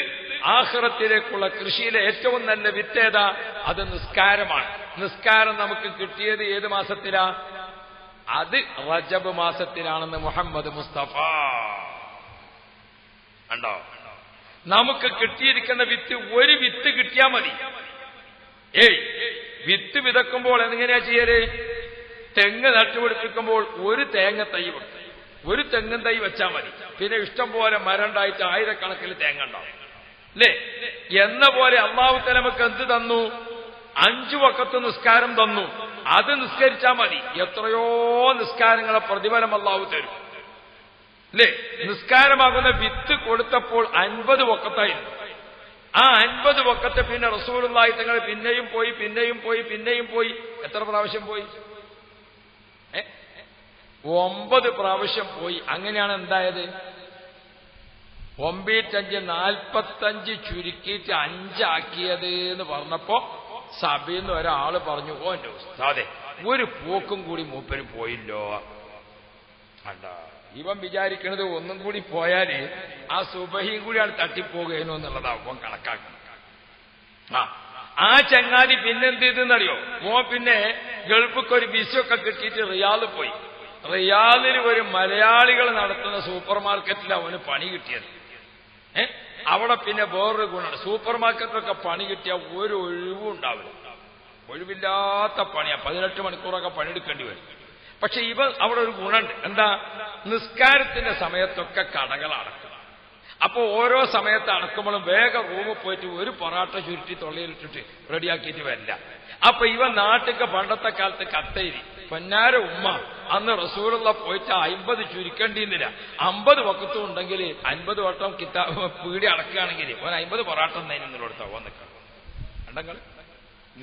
ആഖിറത്തിലേക്കുള്ള കൃഷിയിലെ ഏറ്റവും നല്ല വിത്ത് ഏതാ? അത് നിസ്കാരമാണ്. നിസ്കാരം നമുക്ക് കിട്ടിയത് ഏത് മാസത്തിലാ? അത് റജബ് മാസത്തിലാണെന്ന് മുഹമ്മദ് മുസ്തഫ. കണ്ടോ? നമുക്ക് കിട്ടിയിരിക്കുന്ന വിത്ത് ഒരു വിത്ത് കിട്ടിയാൽ മതി. വിത്ത് വിതക്കുമ്പോൾ എങ്ങനെയാ ചെയ്യല്? തെങ്ങ് നട്ടുപിടിപ്പിക്കുമ്പോൾ ഒരു തേങ്ങ തൈ വെക്കും, ഒരു തെങ്ങും തൈ വെച്ചാൽ മതി. പിന്നെ ഇഷ്ടം പോലെ മരണ്ടായിട്ട് ആയിരക്കണക്കിന് തേങ്ങ ഉണ്ടാവും, അല്ലേ? എന്ന പോലെ അല്ലാഹു തആല നമുക്ക് എന്ത് തന്നു? 5 വഖത്ത് നിസ്കാരം തന്നു. അത് നിസ്കരിച്ചാൽ മതി. എത്രയോ നിസ്കാരങ്ങളെ പ്രതിഫലം അല്ലാഹു തരും, അല്ലേ? നിസ്കാരമാകുന്ന വിത്ത് കൊടുത്തപ്പോൾ 50 വഖത്തായിരുന്നു. ആ 50 വഖത്ത് പിന്നെ റസൂലുള്ളാഹി തങ്ങൾ പിന്നെയും പോയി പിന്നെയും പോയി പിന്നെയും പോയി. എത്ര പ്രാവശ്യം പോയി? 9 പ്രാവശ്യം പോയി. അങ്ങനെയാണ് എന്തായത്? 9×5 45 ചുരുക്കിയിട്ട് 5 ആക്കിയത് എന്ന് പറഞ്ഞപ്പോ സഭയിൽ ഒരാള് പറഞ്ഞു, ഓ എന്റെ ഉസ്താദേ, ഒരു പോക്കും കൂടി മൂപ്പര് പോയില്ലോ. അണ്ട, ഇവൻ വിചാരിക്കണത് ഒന്നും കൂടി പോയാല് ആ സുബഹിയും കൂടിയാണ് തട്ടിപ്പോകുകയെന്നോ എന്നുള്ളതാവും കണക്കാക്കണം. ആ ചങ്ങാതി പിന്നെന്ത് ചെയ്തെന്നറിയോ? പിന്നെ ഗൾഫിക്ക് ഒരു വിസയൊക്കെ കിട്ടിയിട്ട് റിയാദ് പോയി. റിയാദിൽ ഒരു മലയാളികൾ നടത്തുന്ന സൂപ്പർ മാർക്കറ്റിൽ അവന് പണി കിട്ടിയത്. അവിടെ പിന്നെ വേറൊരു ഗുണമാണ്, സൂപ്പർ മാർക്കറ്റിലൊക്കെ പണി കിട്ടിയാൽ ഒരു ഒഴിവും ഉണ്ടാവില്ല. ഒഴിവില്ലാത്ത പണിയാ, 18 മണിക്കൂറൊക്കെ പണിയെടുക്കേണ്ടി വരും. പക്ഷെ ഇവ അവിടെ ഒരു ഗുണമുണ്ട്. എന്താ? നിസ്കാരത്തിന്റെ സമയത്തൊക്കെ കടകൾ അടക്കും. അപ്പൊ ഓരോ സമയത്ത് അടക്കുമ്പോഴും വേഗം റൂമിൽ പോയിട്ട് ഒരു പൊറാട്ട ചുരുട്ടി തൊള്ളയിലിട്ടിട്ട് റെഡിയാക്കിയിട്ട് വരില്ല. അപ്പൊ ഇവ നാട്ടിക്ക് പണ്ടത്തെ കാലത്ത് കത്തേരി പൊന്നാര ഉമ്മ അന്ന് റസൂലുള്ള പോയിട്ട് 50 ചുരുക്കേണ്ടിയിരുന്നില്ല. 50 വക്കത്തും ഉണ്ടെങ്കിൽ 50 വട്ടം പീടി അടക്കുകയാണെങ്കിൽ ഓൻ 50 പൊറാട്ട എന്നതിനൊന്നും കൊടുത്താ വന്നിക്കാം. കണ്ടങ്ങൾ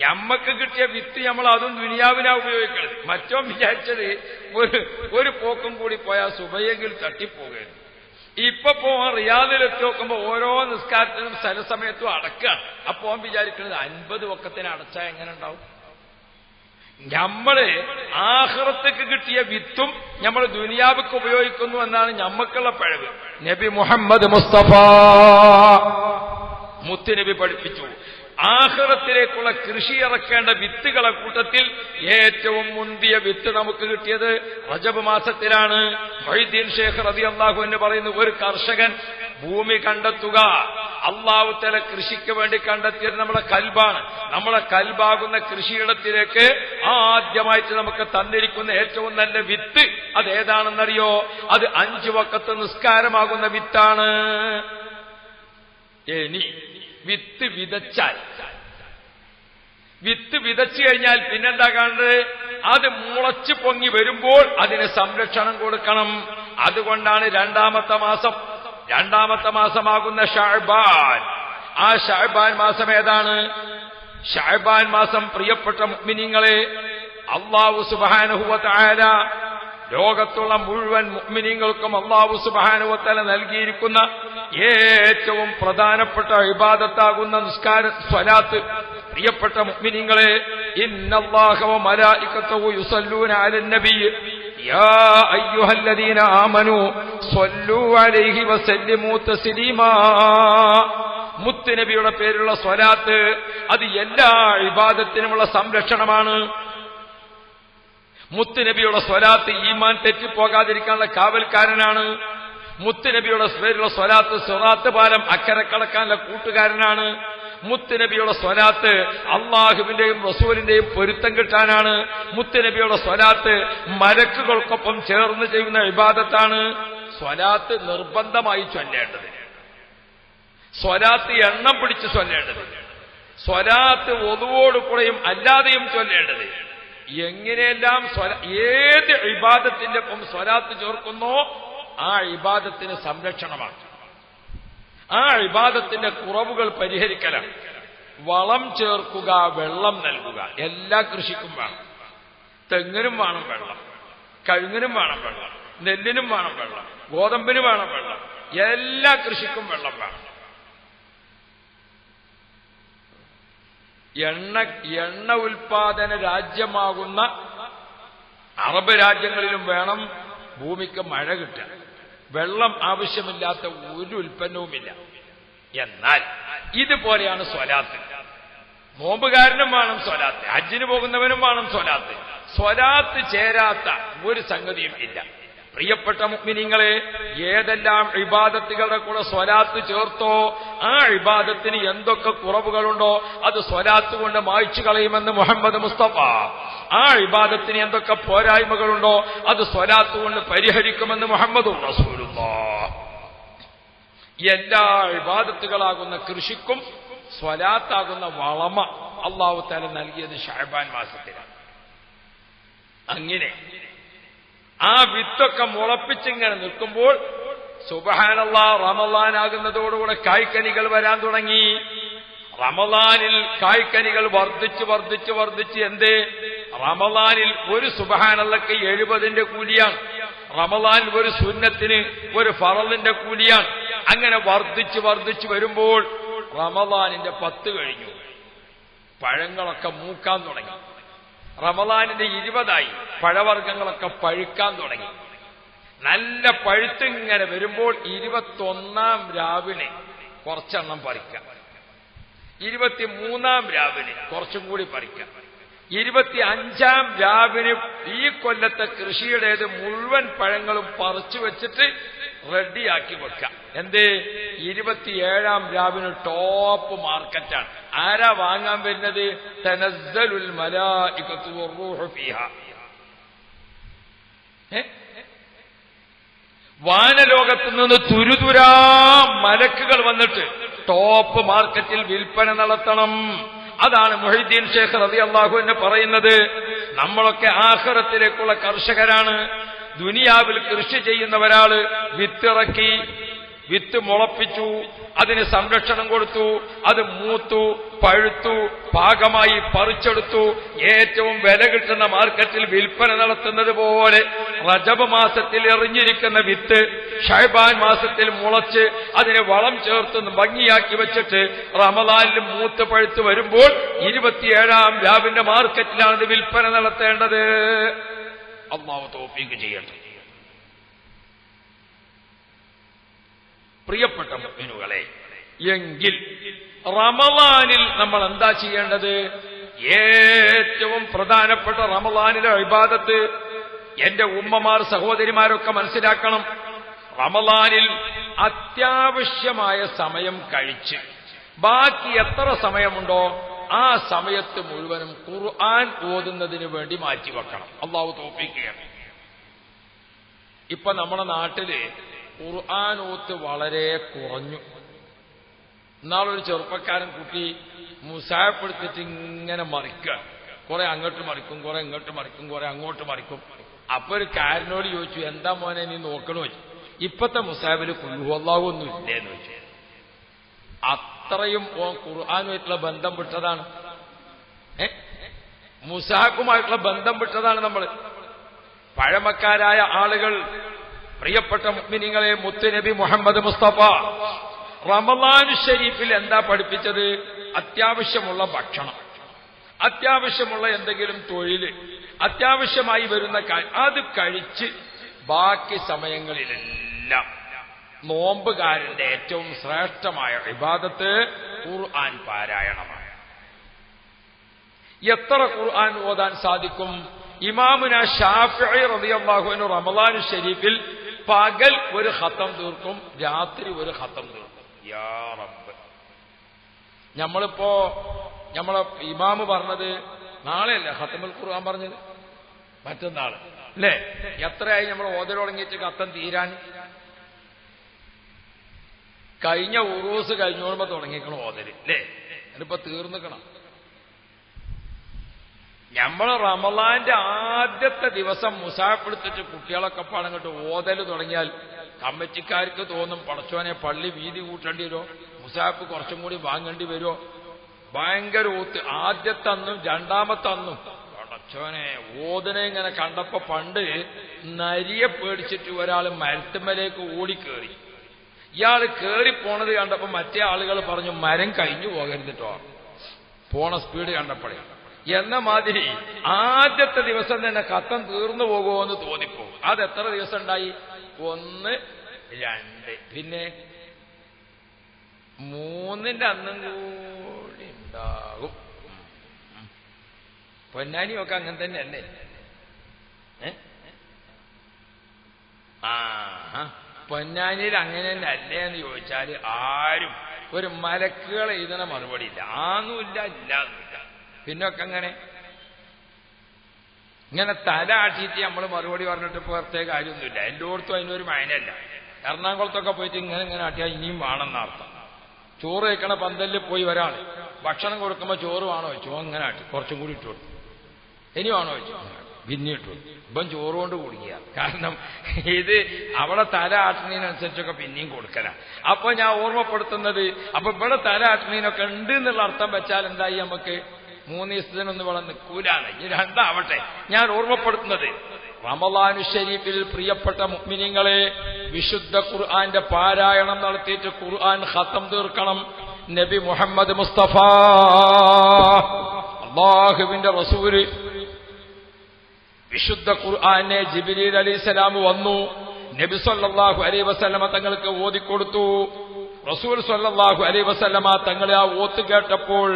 ഞമ്മക്ക് കിട്ടിയ വിത്ത് നമ്മൾ അതും ദുനിയാവിനാ ഉപയോഗിക്കുന്നത്. മറ്റോ വിചാരിച്ചത് ഒരു പോക്കും കൂടി പോയാൽ സുബയെങ്കിൽ തട്ടിപ്പോകുകയാണ്. ഇപ്പൊ പോവാൻ റിയാദിലെത്തി നോക്കുമ്പോ ഓരോ നിസ്കാരത്തിനും സ്ഥലസമയത്തും അടക്കാണ്. അപ്പോ വിചാരിക്കുന്നത് 50 വക്കത്തിന് അടച്ചാൽ എങ്ങനെ ഉണ്ടാവും? നമ്മള് ആഖിറത്തേക്ക് കിട്ടിയ വിത്തും നമ്മൾ ദുനിയാവിക്ക് ഉപയോഗിക്കുന്നു എന്നാണ് ഞമ്മക്കുള്ള പിഴവ്. നബി മുഹമ്മദ് മുസ്തഫ മുത്തുനബി പഠിപ്പിച്ചു, ആഖിറത്തിലേക്കുള്ള കൃഷി ഇറക്കേണ്ട വിത്തുകളെ കൂട്ടത്തിൽ ഏറ്റവും മുന്തിയ വിത്ത് നമുക്ക് കിട്ടിയത് റജബ് മാസത്തിലാണ്. മൊഹീദ്ദീൻ ഷേഖ് റളിയല്ലാഹു അൻഹു പറയുന്നു, ഒരു കർഷകൻ ഭൂമി കണ്ടെത്തുക, അല്ലാഹു തആല കൃഷിക്ക് വേണ്ടി കണ്ടെത്തിയത് നമ്മളെ കൽബാണ്. നമ്മളെ കൽബാകുന്ന കൃഷിയിടത്തിലേക്ക് ആദ്യമായിട്ട് നമുക്ക് തന്നിരിക്കുന്ന ഏറ്റവും നല്ല വിത്ത് അതേതാണെന്നറിയോ? അത് 5 വഖത്ത് നിസ്കാരമാകുന്ന വിത്താണ്. ഇനി വിത്ത് വിതച്ചു കഴിഞ്ഞാൽ പിന്നെന്താ കാണുന്നത്? അത് മുളച്ചു പൊങ്ങി വരുമ്പോൾ അതിന് സംരക്ഷണം കൊടുക്കണം. അതുകൊണ്ടാണ് രണ്ടാമത്തെ മാസമാകുന്ന ശഅബാൻ. ആ ശഅബാൻ മാസം ഏതാണ്? ശഅബാൻ മാസം പ്രിയപ്പെട്ട മുഅ്മിനീങ്ങളെ, അല്ലാഹു സുബ്ഹാനഹു വ തആല ലോകത്തുള്ള മുഴുവൻ മുഅ്മിനീങ്ങൾക്കും അല്ലാഹു സുബ്ഹാനഹു വ തആല നൽകിയിരിക്കുന്ന ഏറ്റവും പ്രധാനപ്പെട്ട ഇബാദത്താകുന്ന നിസ്കാരം, സ്വലാത്ത്. പ്രിയപ്പെട്ട മുഅ്മിനീങ്ങളെ, ഇന്നല്ലാഹ വ മലായികതഹു യുസല്ലൂന അലൻ നബിയ്യ് യാ അയ്യുഹല്ലദീന ആമനൂ സ്വല്ലൂ അലൈഹി വസല്ലിമൂ തസ്ലീമാ. മുത്തുനബിയുടെ പേരുള്ള സ്വലാത്ത് അത് എല്ലാ ഇബാദത്തിനുമുള്ള സംരക്ഷണമാണ്. മുത്തുനബിയുടെ സ്വലാത്ത് ഈമാൻ തെറ്റിപ്പോകാതിരിക്കാനുള്ള കാവൽക്കാരനാണ്. മുത്തുനബിയുടെ പേരുള്ള സ്വലാത്ത് സിറാത്ത് പാലം അക്കരെ കടക്കാനുള്ള കൂട്ടുകാരനാണ്. മുത്തുനബിയുടെ സ്വലാത്ത് അള്ളാഹുവിന്റെയും റസൂലിന്റെയും പൊരുത്തം കിട്ടാനാണ്. മുത്തുനബിയുടെ സ്വലാത്ത് മലക്കുകൾക്കൊപ്പം ചേർന്ന് ചെയ്യുന്ന ഇബാദത്താണ്. സ്വലാത്ത് നിർബന്ധമായി ചൊല്ലേണ്ടത്, സ്വലാത്ത് എണ്ണം പിടിച്ച് ചൊല്ലേണ്ടത്, സ്വലാത്ത് ഒതുവോടുകൂടെയും അല്ലാതെയും ചൊല്ലേണ്ടത്. എങ്ങനെയെല്ലാം ഏത് ഇബാദത്തിന്റെ ഒപ്പം സ്വലാത്ത് ചേർക്കുന്നോ ആ ഇബാദത്തിന് സംരക്ഷണമാണ്. ആ ഇബാദത്തിന്റെ കുറവുകൾ പരിഹരിക്കലാണ്. വളം ചേർക്കുക, വെള്ളം നൽകുക. എല്ലാ കൃഷിക്കും വേണം. തെങ്ങിനും വേണം വെള്ളം, കഴുങ്ങിനും വേണം വെള്ളം, നെല്ലിനും വേണം വെള്ളം, ഗോതമ്പിനും വേണം വെള്ളം. എല്ലാ കൃഷിക്കും വെള്ളം വേണം. എണ്ണ ഉൽപാദന രാജ്യമാകുന്ന അറബ് രാജ്യങ്ങളിലും വേണം ഭൂമിക്ക് മഴ കിട്ടാൻ. വെള്ളം ആവശ്യമില്ലാത്ത ഒരു ഉൽപ്പന്നവുമില്ല. എന്നാൽ ഇതുപോലെയാണ് സ്വലാത്ത്. നോമ്പുകാരനും വേണം സ്വലാത്ത്, ഹജ്ജിന് പോകുന്നവനും വേണം സ്വലാത്ത്. സ്വലാത്ത് ചേരാത്ത ഒരു സംഗതിയും ഇല്ല. പ്രിയപ്പെട്ട മുഅ്മിനീങ്ങളെ, ഏതെല്ലാം ഇബാദത്തുകളുടെ കൂടെ സ്വലാത്ത് ചേർത്തോ ആ ഇബാദത്തിന് എന്തൊക്കെ കുറവുകളുണ്ടോ അത് സ്വലാത്ത് കൊണ്ട് മായ്ച്ചു കളയുമെന്ന് മുഹമ്മദ് മുസ്തഫ. ആ ഇബാദത്തിന് എന്തൊക്കെ പോരായ്മകളുണ്ടോ അത് സ്വലാത്ത് കൊണ്ട് പരിഹരിക്കുമെന്ന് മുഹമ്മദുർ റസൂലുള്ളാഹ്. എല്ലാ ഇബാദത്തുകളാകുന്ന കൃഷിക്കും സ്വലാത്താകുന്ന വളമ അല്ലാഹു തആല നൽകിയത് ശഅബാൻ മാസത്തിലാണ്. അങ്ങനെ ആ വിത്തൊക്കെ മുളപ്പിച്ചിങ്ങനെ നിൽക്കുമ്പോൾ സുബ്ഹാനല്ലാഹ്, റമളാനാകുന്നതോടുകൂടെ കായ്ക്കനികൾ വരാൻ തുടങ്ങി. റമളാനിൽ കായ്ക്കനികൾ വർദ്ധിച്ച് എന്തേ? റമളാനിൽ ഒരു സുബ്ഹാനല്ലാഹ്ക്ക് 70ന്റെ കൂലിയാണ്. റമളാനിൽ ഒരു സുന്നത്തിന് ഒരു ഫറളിന്റെ കൂലിയാണ്. അങ്ങനെ വർദ്ധിച്ച് വരുമ്പോൾ റമളാനിന്റെ 10 കഴിഞ്ഞു. പഴങ്ങളൊക്കെ മൂക്കാൻ തുടങ്ങി. റമളാനിന്റെ 20ആയി. പഴവർഗ്ഗങ്ങളൊക്കെ പഴുക്കാൻ തുടങ്ങി. നല്ല പഴുത്തിങ്ങനെ വരുമ്പോൾ 21-ാം രാവിനെ കുറച്ചെണ്ണം പറിക്കാം, 23-ാം രാവിന് കുറച്ചും കൂടി പറിക്കാം, 25-ാം രാവിന് ഈ കൊല്ലത്തെ കൃഷിയുടേത് മുഴുവൻ പഴങ്ങളും പറിച്ചു വെച്ചിട്ട് റെഡിയാക്കി വെക്കാം. എന്തേ? 27-ാം രാവിന് ടോപ്പ് മാർക്കറ്റാണ്. ആരാ വാങ്ങാൻ വരുന്നത്? തനസ്സലുൽ മലായികത്തു വറൂഹു ഫീഹാ. വാനലോകത്തു നിന്ന് തുരുതുരാ മലക്കുകൾ വന്നിട്ട് ടോപ്പ് മാർക്കറ്റിൽ വിൽപ്പന നടത്തണം. അതാണ് മുഹീദ്ദീൻ ഷേഖ് റളിയല്ലാഹു അൻഹു പറയുന്നത്. നമ്മളൊക്കെ ആഖിറത്തിലേക്കുള്ള കർഷകരാണ്. ദുനിയാവിൽ കൃഷി ചെയ്യുന്ന ഒരാള് വിത്തിറക്കി വിത്ത് മുളപ്പിച്ചു, അതിന് സംരക്ഷണം കൊടുത്തു, അത് മൂത്തു പഴുത്തു പാകമായി പറിച്ചെടുത്തു. ഏറ്റവും വില കിട്ടുന്ന മാർക്കറ്റിൽ വിൽപ്പന നടത്തുന്നത് പോലെ റജബ് മാസത്തിൽ എറിഞ്ഞിരിക്കുന്ന വിത്ത് ഷഅബാൻ മാസത്തിൽ മുളച്ച് അതിനെ വളം ചേർത്ത് ഭംഗിയാക്കി വെച്ചിട്ട് റമദാനിൽ മൂത്ത് പഴുത്ത് വരുമ്പോൾ 27-ാം രാവിന്റെ മാർക്കറ്റിലാണ് ഇത് വിൽപ്പന നടത്തേണ്ടത്. അല്ലാഹു തൗഫീഖ് ചെയ്യട്ടെ. പ്രിയപ്പെട്ട മുഅ്മിനുകളെ, എങ്കിൽ റമദാനിൽ നമ്മൾ എന്താ ചെയ്യേണ്ടത്? ഏറ്റവും പ്രധാനപ്പെട്ട റമദാനിലെ ഇബാദത്ത് എന്റെ ഉമ്മമാർ സഹോദരിമാരൊക്കെ മനസ്സിലാക്കണം. റമദാനിൽ അത്യാവശ്യമായ സമയം കഴിച്ച് ബാക്കി എത്ര സമയമുണ്ടോ ആ സമയത്ത് മുഴുവനും ഖുർആൻ ഓതുന്നതിന് വേണ്ടി മാറ്റിവെക്കണം. അല്ലാഹു തൗഫീഖ് ചെയ്യട്ടെ. ഇപ്പൊ നമ്മുടെ നാട്ടില് ഖുർആൻ ഓത്ത് വളരെ കുറഞ്ഞു. ഇന്നാളൊരു ചെറുപ്പക്കാരൻ കുട്ടി മുസാഫ് എടുത്തിട്ട് ഇങ്ങനെ മറിക്കുക, കുറെ അങ്ങോട്ട് മറിക്കും, കുറെ ഇങ്ങോട്ട് മറിക്കും, കുറെ അങ്ങോട്ട് മറിക്കും. അപ്പൊ ഒരു കാരനോട് ചോദിച്ചു, എന്താ മോനെ നീ നോക്കണോ ചോദിച്ചു. ഇപ്പത്തെ മുസാഫിൽ ഖുൽ ഹുവല്ലാഹു ഒന്നും ഇല്ലേന്ന് ചോദിച്ചു. അത്രയും ഖുർആനുമായിട്ടുള്ള ബന്ധം വിട്ടതാണ്, മുസാഫുമായിട്ടുള്ള ബന്ധം വിട്ടതാണ് നമ്മൾ. പഴമക്കാരായ ആളുകൾ, പ്രിയപ്പെട്ട മുഅ്മിനീങ്ങളെ, മുത്തുനബി മുഹമ്മദ് മുസ്തഫ റമളാൻ ഷരീഫിൽ എന്താ പഠിപ്പിച്ചത്? അത്യാവശ്യമുള്ള ഭക്ഷണം, അത്യാവശ്യമുള്ള എന്തെങ്കിലും തൊഴില്, അത്യാവശ്യമായി വരുന്ന കാര്യം അത് കഴിച്ച് ബാക്കി സമയങ്ങളിലെല്ലാം നോമ്പുകാരന്റെ ഏറ്റവും ശ്രേഷ്ഠമായ ഇബാദത്ത് ഖുർആൻ പാരായണമാണ്. എത്ര ഖുർആൻ ഓതാൻ സാധിക്കും? ഇമാമുന ശാഫിഈ റളിയല്ലാഹു അൻഹു റമളാൻ ഷരീഫിൽ പകൽ ഒരു ഖത്തം തീർക്കും, രാത്രി ഒരു ഖത്തം തീർക്കും. യാ റബ്ബ്, നമ്മളെ ഇമാമ് പറഞ്ഞത് നാളെയല്ലേ ഖത്തമുൽ ഖുർആൻ പറഞ്ഞത്? മറ്റന്നാള് അല്ലേ? എത്രയായി നമ്മൾ ഓതൽ തുടങ്ങിയിട്ട് ഖത്തം തീരാൻ? കഴിഞ്ഞ ഉറൂസ് കഴിഞ്ഞോളുമ്പോ തുടങ്ങിക്കണം ഓതല് അല്ലേ? അതിപ്പോ തീർന്നിക്കണം. നമ്മൾ റമളാന്റെ ആദ്യത്തെ ദിവസം മുസാഫ് എടുത്തിട്ട് കുട്ടികളൊക്കെ പാടങ്ങോട്ട് ഓതല് തുടങ്ങിയാൽ കമ്മിറ്റിക്കാർക്ക് തോന്നും, പടച്ചോനെ പള്ളി വീതി കൂട്ടേണ്ടി വരുമോ, മുസാഫ് കുറച്ചും കൂടി വാങ്ങേണ്ടി വരുമോ, ഭയങ്കര ഓത്ത്. ആദ്യത്തെ അന്നും രണ്ടാമത്തെ അന്നും പടച്ചോനെ ഓതനെ ഇങ്ങനെ കണ്ടപ്പോ പണ്ട് നരിയെ പേടിച്ചിട്ട് ഒരാൾ മരത്തുമ്മലേക്ക് ഓടിക്കേറി. ഇയാള് കേറിപ്പോണത് കണ്ടപ്പോ മറ്റേ ആളുകൾ പറഞ്ഞു, മരം കഴിഞ്ഞു പോകരുതിട്ടോ, പോണ സ്പീഡ് കണ്ടപ്പോഴേ. എന്ന മാതിരി ആദ്യത്തെ ദിവസം തന്നെ ഖത്തം തീർന്നു പോകുമോ എന്ന് തോന്നിപ്പോകും. അത് എത്ര ദിവസം ഉണ്ടായി? 1, 2, പിന്നെ 3ന്റെ അന്നും കൂടി ഉണ്ടാകും. പൊന്നാനിയൊക്കെ അങ്ങനെ തന്നെ അല്ലേ? പൊന്നാനിയിൽ അങ്ങനെ തന്നെ അല്ലേ എന്ന് ചോദിച്ചാൽ ആരും ഒരു മലക്കുകൾ എഴുതണ മറുപടി ഇല്ല. ആന്നുമില്ല, ഇല്ലാന്നുമില്ല. പിന്നൊക്കെ അങ്ങനെ ഇങ്ങനെ തല ആട്ടിയിട്ട് നമ്മൾ മറുപടി പറഞ്ഞിട്ട് പ്രത്യേക കാര്യമൊന്നുമില്ല. എല്ലായിടത്തും അതിനൊരു മൈനല്ല. എറണാകുളത്തൊക്കെ പോയിട്ട് ഇങ്ങനെ ആട്ടിയാൽ ഇനിയും വേണമെന്നർത്ഥം. ചോറ് കഴിക്കണ പന്തലിൽ പോയി ഒരാൾ ഭക്ഷണം കൊടുക്കുമ്പോൾ ചോറ് വേണോ വെച്ചോ, അങ്ങനെ ആട്ടി കുറച്ചും കൂടി ഇട്ടു കൊടുത്തു. ഇനി വേണോ വെച്ചോ, പിന്നെ ഇട്ടു കൊടുത്തു. ഇപ്പം ചോറ് കൊണ്ട് കുടുങ്ങിയ കാരണം ഇത് അവിടെ തല ആട്ടുന്നതിനനുസരിച്ചൊക്കെ പിന്നെയും കൊടുക്കലാണ്. അപ്പൊ ഞാൻ ഓർമ്മപ്പെടുത്തുന്നത്, അപ്പൊ ഇവിടെ തല ആട്ടുന്നതിനൊക്കെ ഉണ്ട് എന്നുള്ള അർത്ഥം വെച്ചാൽ എന്തായി, നമുക്ക് 3 ദിവസത്തിനൊന്നും ഇവിടെ നിൽക്കൂലാണ്. ഇനി 2 ആവട്ടെ. ഞാൻ ഓർമ്മപ്പെടുത്തുന്നത്, റമളാൻ ഷരീഫിൽ പ്രിയപ്പെട്ട മുഅ്മിനീങ്ങളെ, വിശുദ്ധ ഖുർആന്റെ പാരായണം നടത്തിയിട്ട് ഖുർആൻ ഖത്തം തീർക്കണം. നബി മുഹമ്മദ് മുസ്തഫ അല്ലാഹുവിന്റെ റസൂല് വിശുദ്ധ ഖുർആനെ ജിബ്രീൽ അലൈഹിസ്സലാം വന്നു നബി സല്ലല്ലാഹു അലൈഹി വസല്ലമ തങ്ങൾക്ക് ഓതിക്കൊടുത്തു. റസൂൽ സല്ലല്ലാഹു അലൈഹി വസല്ലമ തങ്ങളെ ആ ഓത്ത് കേട്ടപ്പോൾ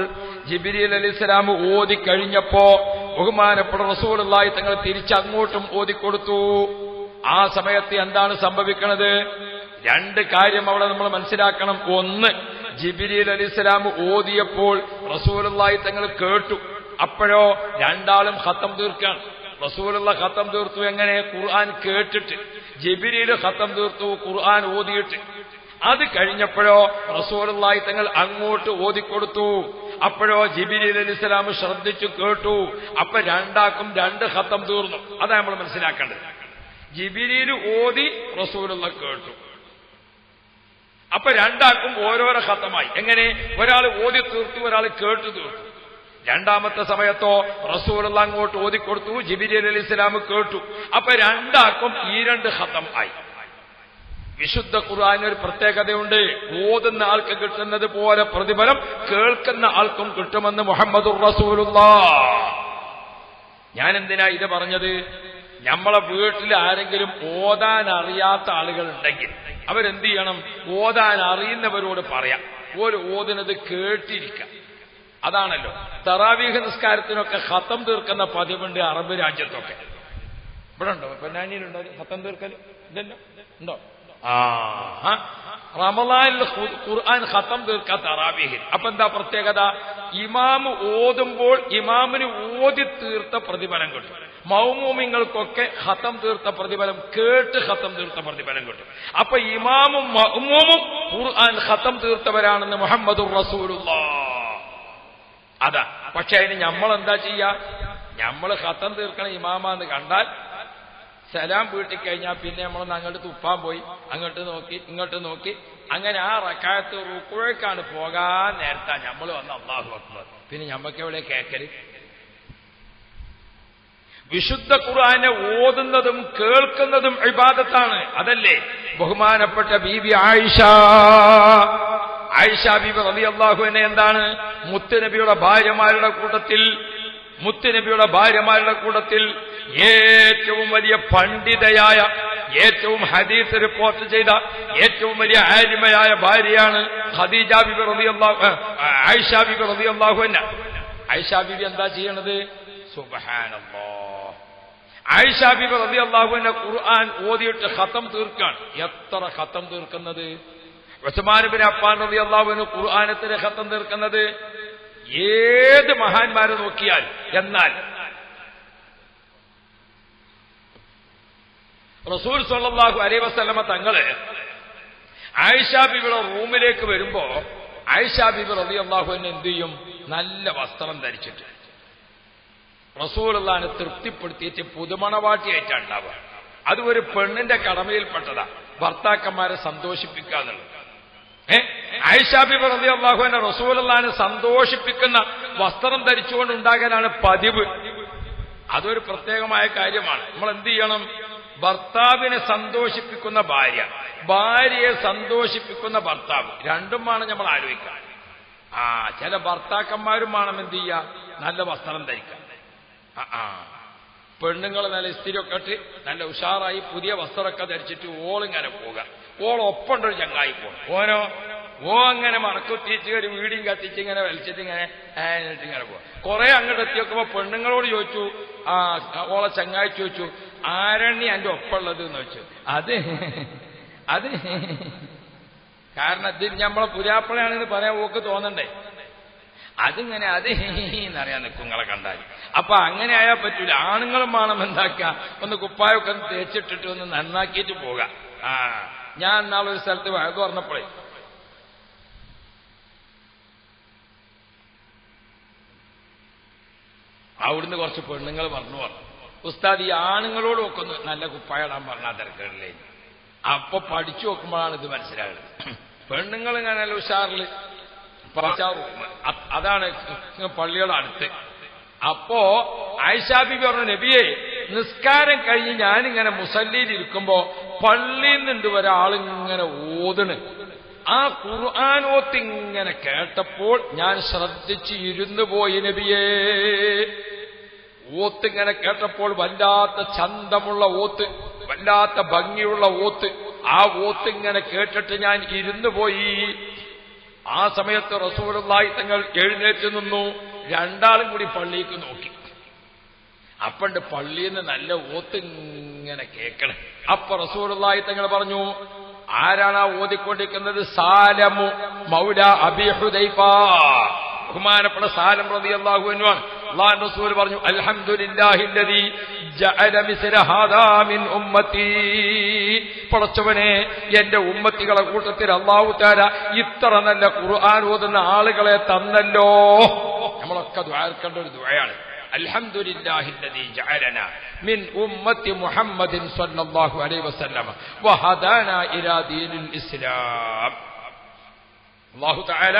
ജിബ്രീൽ അലൈഹിസ്സലാം ഓതി കഴിഞ്ഞപ്പോ ബഹുമാനപ്പെട്ട റസൂലുള്ളാഹി തങ്ങൾ തിരിച്ചങ്ങോട്ടും ഓതിക്കൊടുത്തു. ആ സമയത്ത് എന്താണ് സംഭവിക്കുന്നത്? 2 കാര്യം അവിടെ നമ്മൾ മനസ്സിലാക്കണം. ഒന്ന്, ജിബ്രീൽ അലൈഹിസ്സലാം ഓതിയപ്പോൾ റസൂലുള്ളാഹി തങ്ങൾ കേട്ടു. അപ്പോഴോ രണ്ടാളും ഖത്തം തീർക്കാണ്. റസൂലുള്ള ഖത്തം തീർത്തു എങ്ങനെ? ഖുർആൻ കേട്ടിട്ട്. ജിബ്രീൽ ഖത്തം തീർത്തു ഖുർആൻ ഓതിയിട്ട്. അത് കഴിഞ്ഞപ്പോഴോ റസൂലുള്ളാഹി തങ്ങൾ അങ്ങോട്ട് ഓതിക്കൊടുത്തു. അപ്പോഴോ ജിബ്രീൽ അലൈഹിസ്സലാം ശ്രദ്ധിച്ചു കേട്ടു. അപ്പൊ രണ്ടാക്കും 2 ഖത്തം തീർന്നു. അതാ നമ്മൾ മനസ്സിലാക്കേണ്ടത്. ജിബ്രീൽ ഓതി, റസൂലുള്ള കേട്ടു. അപ്പൊ രണ്ടാക്കും ഓരോരോ ഖത്തമായി. എങ്ങനെ? ഒരാൾ ഓതി തീർത്തു, ഒരാൾ കേട്ടു തീർത്തു. രണ്ടാമത്തെ സമയത്തോ റസൂലുള്ളാഹി അങ്ങോട്ട് ഓതിക്കൊടുത്തു, ജിബ്രീൽ അലൈഹിസ്സലാം കേട്ടു. അപ്പൊ രണ്ടാക്കും ഈ 2 ഖത്തം ആയി. വിശുദ്ധ ഖുർആനിന് ഒരു പ്രത്യേകതയുണ്ട്. ഓതുന്ന ആൾക്ക് കിട്ടുന്നത് പോലെ പ്രതിഫലം കേൾക്കുന്ന ആൾക്കും കിട്ടുമെന്ന് മുഹമ്മദുർ റസൂലുള്ളാഹ്. ഞാൻ എന്തിനാ ഇത് പറഞ്ഞത്? നമ്മളെ വീട്ടിൽ ആരെങ്കിലും ഓതാൻ അറിയാത്ത ആളുകൾ ഉണ്ടെങ്കിൽ അവരെന്ത് ചെയ്യണം? ഓതാൻ അറിയുന്നവരോട് പറയാം, ഒരു ഓതുന്നത് കേട്ടിരിക്കാം. അതാണല്ലോ തറാവീഹ് നിസ്കാരത്തിനൊക്കെ ഖത്തം തീർക്കുന്ന പതിവുണ്ട് അറബ് രാജ്യത്തൊക്കെ. ഇവിടെ ഉണ്ടോ? പൊന്നാനിയിലുണ്ടോ ഖത്തം തീർക്കൽ? ഇല്ലല്ലോ. ഉണ്ടോ? റമളാനിൽ ഖുർആൻ ഖത്തം തീർക്കാൻ തറാവീഹിൽ. അപ്പൊ എന്താ പ്രത്യേകത? ഇമാമ് ഓതുമ്പോൾ ഇമാമിന് ഓതി തീർത്ത പ്രതിഫലം കിട്ടും. മൗമൂമിങ്ങൾക്കൊക്കെ ഖത്തം തീർത്ത പ്രതിഫലം, കേട്ട് ഖത്തം തീർത്ത പ്രതിഫലം കിട്ടും. അപ്പൊ ഇമാമും മഅ്മൂമും ഖുർആൻ ഖത്തം തീർത്തവരാണെന്ന് മുഹമ്മദുർ റസൂലുള്ളാഹ്. അതാ. പക്ഷെ അതിന് നമ്മളെന്താ ചെയ്യാ? നമ്മൾ ഖത്തം തീർക്കണ ഇമാമാന്ന് കണ്ടാൽ സലാം വീട്ടിക്കഴിഞ്ഞാൽ പിന്നെ നമ്മളൊന്ന് അങ്ങോട്ട് തുപ്പാൻ പോയി, അങ്ങോട്ട് നോക്കി ഇങ്ങോട്ട് നോക്കി, അങ്ങനെ ആ റക്അത്ത് റുക്കൂഅേക്കാണ് പോകാൻ നേരത്താ നമ്മൾ വന്ന് അല്ലാഹു അക്ബർ. പിന്നെ ഞമ്മക്ക് എവിടെ കേക്കല്? വിശുദ്ധ ഖുർആനെ ഓതുന്നതും കേൾക്കുന്നതും ഇബാദത്താണ്. അതല്ലേ ബഹുമാനപ്പെട്ട ബീബി ആയിഷ ബീബി റളിയല്ലാഹു അൻഹ എന്താണ്? മുത്തുനബിയുടെ ഭാര്യമാരുടെ കൂട്ടത്തിൽ ഏറ്റവും വലിയ പണ്ഡിതയായ, ഏറ്റവും ഹദീസ് റിപ്പോർട്ട് ചെയ്ത ഏറ്റവും വലിയ ആലിമയായ ഭാര്യയാണ് ഖദീജ ബീബി റളിയല്ലാഹു ആയിഷ ബീബി റളിയല്ലാഹു അൻഹ. ആയിഷ ബീബി എന്താ ചെയ്യണത്? സുബ്ഹാനല്ലാഹ്. ആയിഷ ബീബി റളിയല്ലാഹു അൻഹ ഖുർആൻ ഓതിയിട്ട് ഖത്തം തീർക്കാണ്. എത്ര ഖത്തം തീർക്കുന്നത്? ഉസ്മാൻ ഇബ്നു അഫ്ഫാൻ റളിയല്ലാഹു അൻഹു ഖുർആനത്തിലെ ഖത്തം തീർക്കുന്നത് ഏത് മഹാന്മാരെ നോക്കിയാൽ. എന്നാൽ റസൂൽ സ്വല്ലല്ലാഹു അലൈഹി വസല്ലമ തങ്ങള് ആയിഷ ബീബിയുടെ റൂമിലേക്ക് വരുമ്പോ ആയിഷ ബീബി റളിയല്ലാഹു അൻഹ എന്ത് ചെയ്യും? നല്ല വസ്ത്രം ധരിച്ചിട്ട് റസൂലുള്ളാഹിനെ തൃപ്തിപ്പെടുത്തിയിട്ട് പുതുമണവാട്ടിയായിട്ടാണ് ഉണ്ടാവുക. അത് ഒരു പെണ്ണിന്റെ കടമയിൽപ്പെട്ടതാ, ഭർത്താക്കന്മാരെ സന്തോഷിപ്പിക്കുക എന്നുള്ളത്. ആയിഷ ബീബി റളിയല്ലാഹു അൻഹ റസൂലുള്ളാഹിനെ സന്തോഷിപ്പിക്കുന്ന വസ്ത്രം ധരിച്ചുകൊണ്ട് ഉണ്ടാകാനാണ് പതിവ്. അതൊരു പ്രത്യേകമായ കാര്യമാണ്. നമ്മൾ എന്ത് ചെയ്യണം? ഭർത്താവിനെ സന്തോഷിപ്പിക്കുന്ന ഭാര്യ, ഭാര്യയെ സന്തോഷിപ്പിക്കുന്ന ഭർത്താവ്, രണ്ടും വേണം നമ്മൾ ആലോചിക്കാൻ. ചില ഭർത്താക്കന്മാരും വേണം എന്ത് ചെയ്യുക? നല്ല വസ്ത്രം ധരിക്കാൻ. പെണ്ണുങ്ങൾ നല്ല ഇസ്തിരിയൊക്കെ ഇട്ട് നല്ല ഉഷാറായി പുതിയ വസ്ത്രമൊക്കെ ധരിച്ചിട്ട് ഓളിങ്ങനെ പോവുക. ഓളൊപ്പണ്ടൊരു ചങ്ങായി പോകും. അങ്ങനെ മറക്കുത്തിച്ച് ഒരു വീടിയും കത്തിച്ച് ഇങ്ങനെ വലിച്ചിട്ട് ഇങ്ങനെ പോവാ. കുറെ അങ്ങോട്ട് എത്തി നോക്കുമ്പോ പെണ്ണുങ്ങളോട് ചോദിച്ചു, ഓളെ ചങ്ങായി ചോദിച്ചു, ആരാണ് എന്റെ ഒപ്പമുള്ളത് എന്ന് വെച്ചു. അത് കാരണം ഇത് നമ്മളെ പുരാപ്പളയാണെന്ന് പറയാൻ ഓക്ക് തോന്നണ്ടേ. അതിങ്ങനെ എന്നറിയാൻ നിൽക്കും നിങ്ങളെ കണ്ടാൽ. അപ്പൊ അങ്ങനെ ആയാൽ പറ്റൂല. ആണുങ്ങളും വേണം എന്താക്കുക, ഒന്ന് കുപ്പായൊക്കെ ഒന്ന് തേച്ചിട്ടിട്ട് ഒന്ന് നന്നാക്കിയിട്ട് പോകാം. ഞാൻ എന്നാളൊരു സ്ഥലത്ത് വഴക്ക് പറഞ്ഞപ്പോഴേ അവിടുന്ന് കുറച്ച് പെണ്ണുങ്ങൾ പറഞ്ഞു, ഉസ്താദ് ഈ ആണുങ്ങളോടും ഒക്കെ ഒന്ന് നല്ല കുപ്പായിടാൻ പറഞ്ഞാൽ തിരക്കേടില്ലേ. അപ്പൊ പഠിച്ചു നോക്കുമ്പോഴാണ് ഇത് മനസ്സിലാകുന്നത്. പെണ്ണുങ്ങൾ ഇങ്ങനെ നല്ല ഉഷാറിൽ അതാണ് പള്ളിയുടെ അടുത്ത്. അപ്പോ ആയിഷ ബീബി പറഞ്ഞു, നബിയെ നിസ്കാരം കഴിഞ്ഞ് ഞാനിങ്ങനെ മുസല്ലിയിൽ ഇരിക്കുമ്പോ പള്ളിയിൽ നിന്നുണ്ട് ഒരാളിങ്ങനെ ഓതണ്. ആ ഖുർആനോത്തിങ്ങനെ കേട്ടപ്പോൾ ഞാൻ ശ്രദ്ധിച്ച് ഇരുന്നു പോയി നബിയേ. ഓത്തിങ്ങനെ കേട്ടപ്പോൾ വല്ലാത്ത ചന്തമുള്ള ഓത്ത്, വല്ലാത്ത ഭംഗിയുള്ള ഓത്ത്. ആ ഓത്തിങ്ങനെ കേട്ടിട്ട് ഞാൻ ഇരുന്നു പോയി. ആ സമയത്ത് റസൂലുള്ളാഹി തങ്ങൾ എഴുന്നേറ്റ് നിന്നു. രണ്ടാളും കൂടി പള്ളിക്ക് നോക്കി. അപ്പണ്ട് പള്ളിയിൽ നിന്ന് നല്ല ഓത്ത് ഇങ്ങനെ കേൾക്കണം. അപ്പൊ റസൂലുള്ളാഹി തങ്ങൾ പറഞ്ഞു, ആരാണ് ഓതിക്കൊണ്ടിരിക്കുന്നത്? സാലമു മൗല അബീ ഹുദൈഫ, ബഹുമാനപ്പെട്ട സാലം റളിയല്ലാഹു അൻഹു. അല്ലാഹുവിന്റെ റസൂൽ പറഞ്ഞു, അൽഹംദുലില്ലാഹില്ലദീ ജഅല മിസ്ല ഹാദാ മിൻ ഉമ്മത്തി. പടച്ചവനെ, എന്റെ ഉമ്മത്തികളെ കൂട്ടത്തിൽ അല്ലാഹു തആല ഇത്ര നല്ല ഖുർആൻ ഓതുന്ന ആളുകളെ തന്നല്ലോ. നമ്മളൊക്കെ ദുആർക്കേണ്ട ഒരു ദുആയാണ്. അൽഹംദുലില്ലാഹില്ലദീ ജഅലനാ മിൻ ഉമ്മത്തി മുഹമ്മദിൻ സ്വല്ലല്ലാഹു അലൈഹി വസല്ലം വഹദാനാ ഇലാ ദീനിൽ ഇസ്ലാം. അല്ലാഹു തആല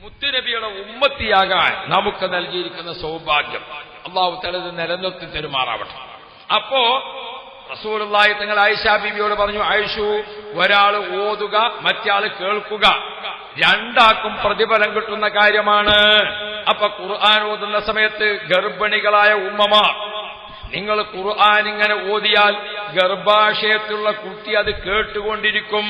മുത്തുനബിയുടെ ഉമ്മത്തിയാകാൻ നമുക്ക് നൽകിയിരിക്കുന്ന സൗഭാഗ്യം അല്ലാഹു തആല ഇത് നിലനിർത്തി തരുമാറാവട്ടെ. അപ്പോ റസൂലുള്ളാഹി തങ്ങൾ ആയിഷാ ബീവിയോട് പറഞ്ഞു, ആയിഷു, ഒരാൾ ഓതുക, മറ്റയാൾ കേൾക്കുക, രണ്ടാക്കും പ്രതിഫലം കിട്ടുന്ന കാര്യമാണ്. അപ്പൊ ഖുർആൻ ഓതുന്ന സമയത്ത് ഗർഭിണികളായ ഉമ്മമാർ, നിങ്ങൾ ഖുർആൻ ഇങ്ങനെ ഓതിയാൽ ഗർഭാശയത്തിലുള്ള കുട്ടി അത് കേട്ടുകൊണ്ടിരിക്കും.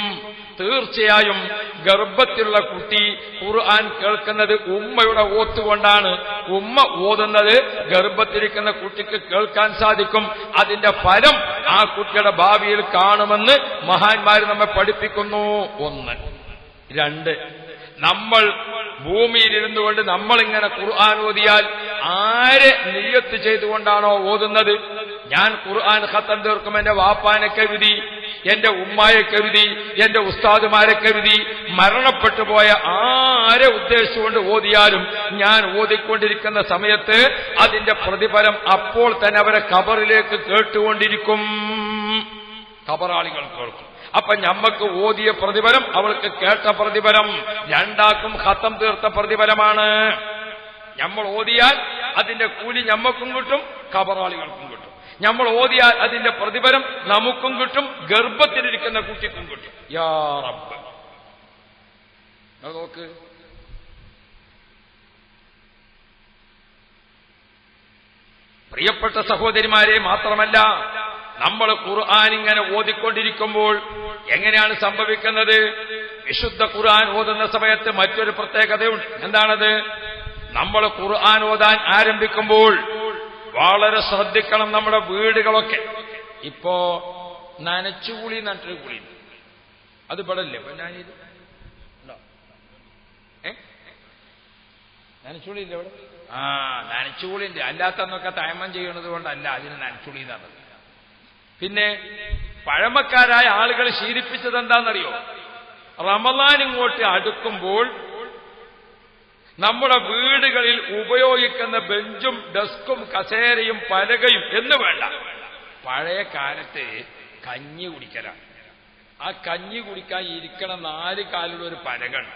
തീർച്ചയായും ഗർഭത്തിലുള്ള കുട്ടി ഖുർആൻ കേൾക്കുന്നത് ഉമ്മയുടെ ഓത്തുകൊണ്ടാണ്. ഉമ്മ ഓതുന്നത് ഗർഭത്തിരിക്കുന്ന കുട്ടിക്ക് കേൾക്കാൻ സാധിക്കും. അതിന്റെ ഫലം ആ കുട്ടിയുടെ ഭാവിയിൽ കാണുമെന്ന് മഹാന്മാർ നമ്മെ പഠിപ്പിക്കുന്നു. 1. 2, നമ്മൾ ഭൂമിയിലിരുന്നു കൊണ്ട് നമ്മളിങ്ങനെ ഖുർആൻ ഓതിയാൽ ആരെ നിയ്യത്ത് ചെയ്തുകൊണ്ടാണോ ഓതുന്നത്, ഞാൻ ഖുർആൻ ഖത്തം തീർക്കും, എന്റെ വാപ്പാനെ കരുതി, എന്റെ ഉമ്മായെ കരുതി, എന്റെ ഉസ്താദുമാരെ കരുതി, മരണപ്പെട്ടു പോയ ആരെ ഉദ്ദേശിച്ചുകൊണ്ട് ഓതിയാലും ഞാൻ ഓതിക്കൊണ്ടിരിക്കുന്ന സമയത്ത് അതിന്റെ പ്രതിഫലം അപ്പോൾ തന്നെ അവരെ ഖബറിലേക്ക് കേട്ടുകൊണ്ടിരിക്കും. ഖബറാളികൾ കേൾക്കും. അപ്പൊ ഞമ്മക്ക് ഓതിയ പ്രതിഫലം അവൾക്ക് കേട്ട പ്രതിഫലം, രണ്ടാക്കും ഖത്തം തീർത്ത പ്രതിഫലമാണ്. നമ്മൾ ഓതിയാൽ അതിന്റെ കൂലി ഞമ്മക്കും കിട്ടും, ഖബറാളികൾക്കും കിട്ടും. നമ്മൾ ഓതിയാൽ അതിന്റെ പ്രതിഫലം നമുക്കും കിട്ടും, ഗർഭത്തിലിരിക്കുന്ന കുട്ടിക്കും കിട്ടും. യാ റബ്ബ്, നോക്ക്, പ്രിയപ്പെട്ട സഹോദരിമാരെ, മാത്രമല്ല നമ്മൾ ഖുർആൻ ഇങ്ങനെ ഓതിക്കൊണ്ടിരിക്കുമ്പോൾ എങ്ങനെയാണ് സംഭവിക്കുന്നത്? വിശുദ്ധ ഖുർആൻ ഓതുന്ന സമയത്ത് മറ്റൊരു പ്രത്യേകതയുണ്ട്. എന്താണത്? നമ്മൾ ഖുർആൻ ഓതാൻ ആരംഭിക്കുമ്പോൾ വളരെ ശ്രദ്ധിക്കണം. നമ്മുടെ വീടുകളൊക്കെ ഇപ്പോ നനച്ചുകുളി നട്ടൊരു കുളി, അത് പെടല്ലേ? നനച്ചുകുളിയില്ല ഇവിടെ? നനച്ചുകുളിന്റെ അല്ലാത്തന്നൊക്കെ തയമം ചെയ്യണത് കൊണ്ടല്ല അതിന് നനച്ചുകുളി എന്നാണ്. പിന്നെ പഴമക്കാരായ ആളുകൾ ശീലിപ്പിച്ചത് എന്താണെന്നറിയോ? റമളാൻ ഇങ്ങോട്ട് അടുക്കുമ്പോൾ നമ്മുടെ വീടുകളിൽ ഉപയോഗിക്കുന്ന ബെഞ്ചും ഡെസ്കും കസേരയും പലകയും എന്ന് വേണ്ട, പഴയ കാലത്ത് കഞ്ഞി കുടിക്കലാണ്. ആ കഞ്ഞി കുടിക്കാൻ ഇരിക്കണ 4 കാലുള്ള ഒരു പലകണ്,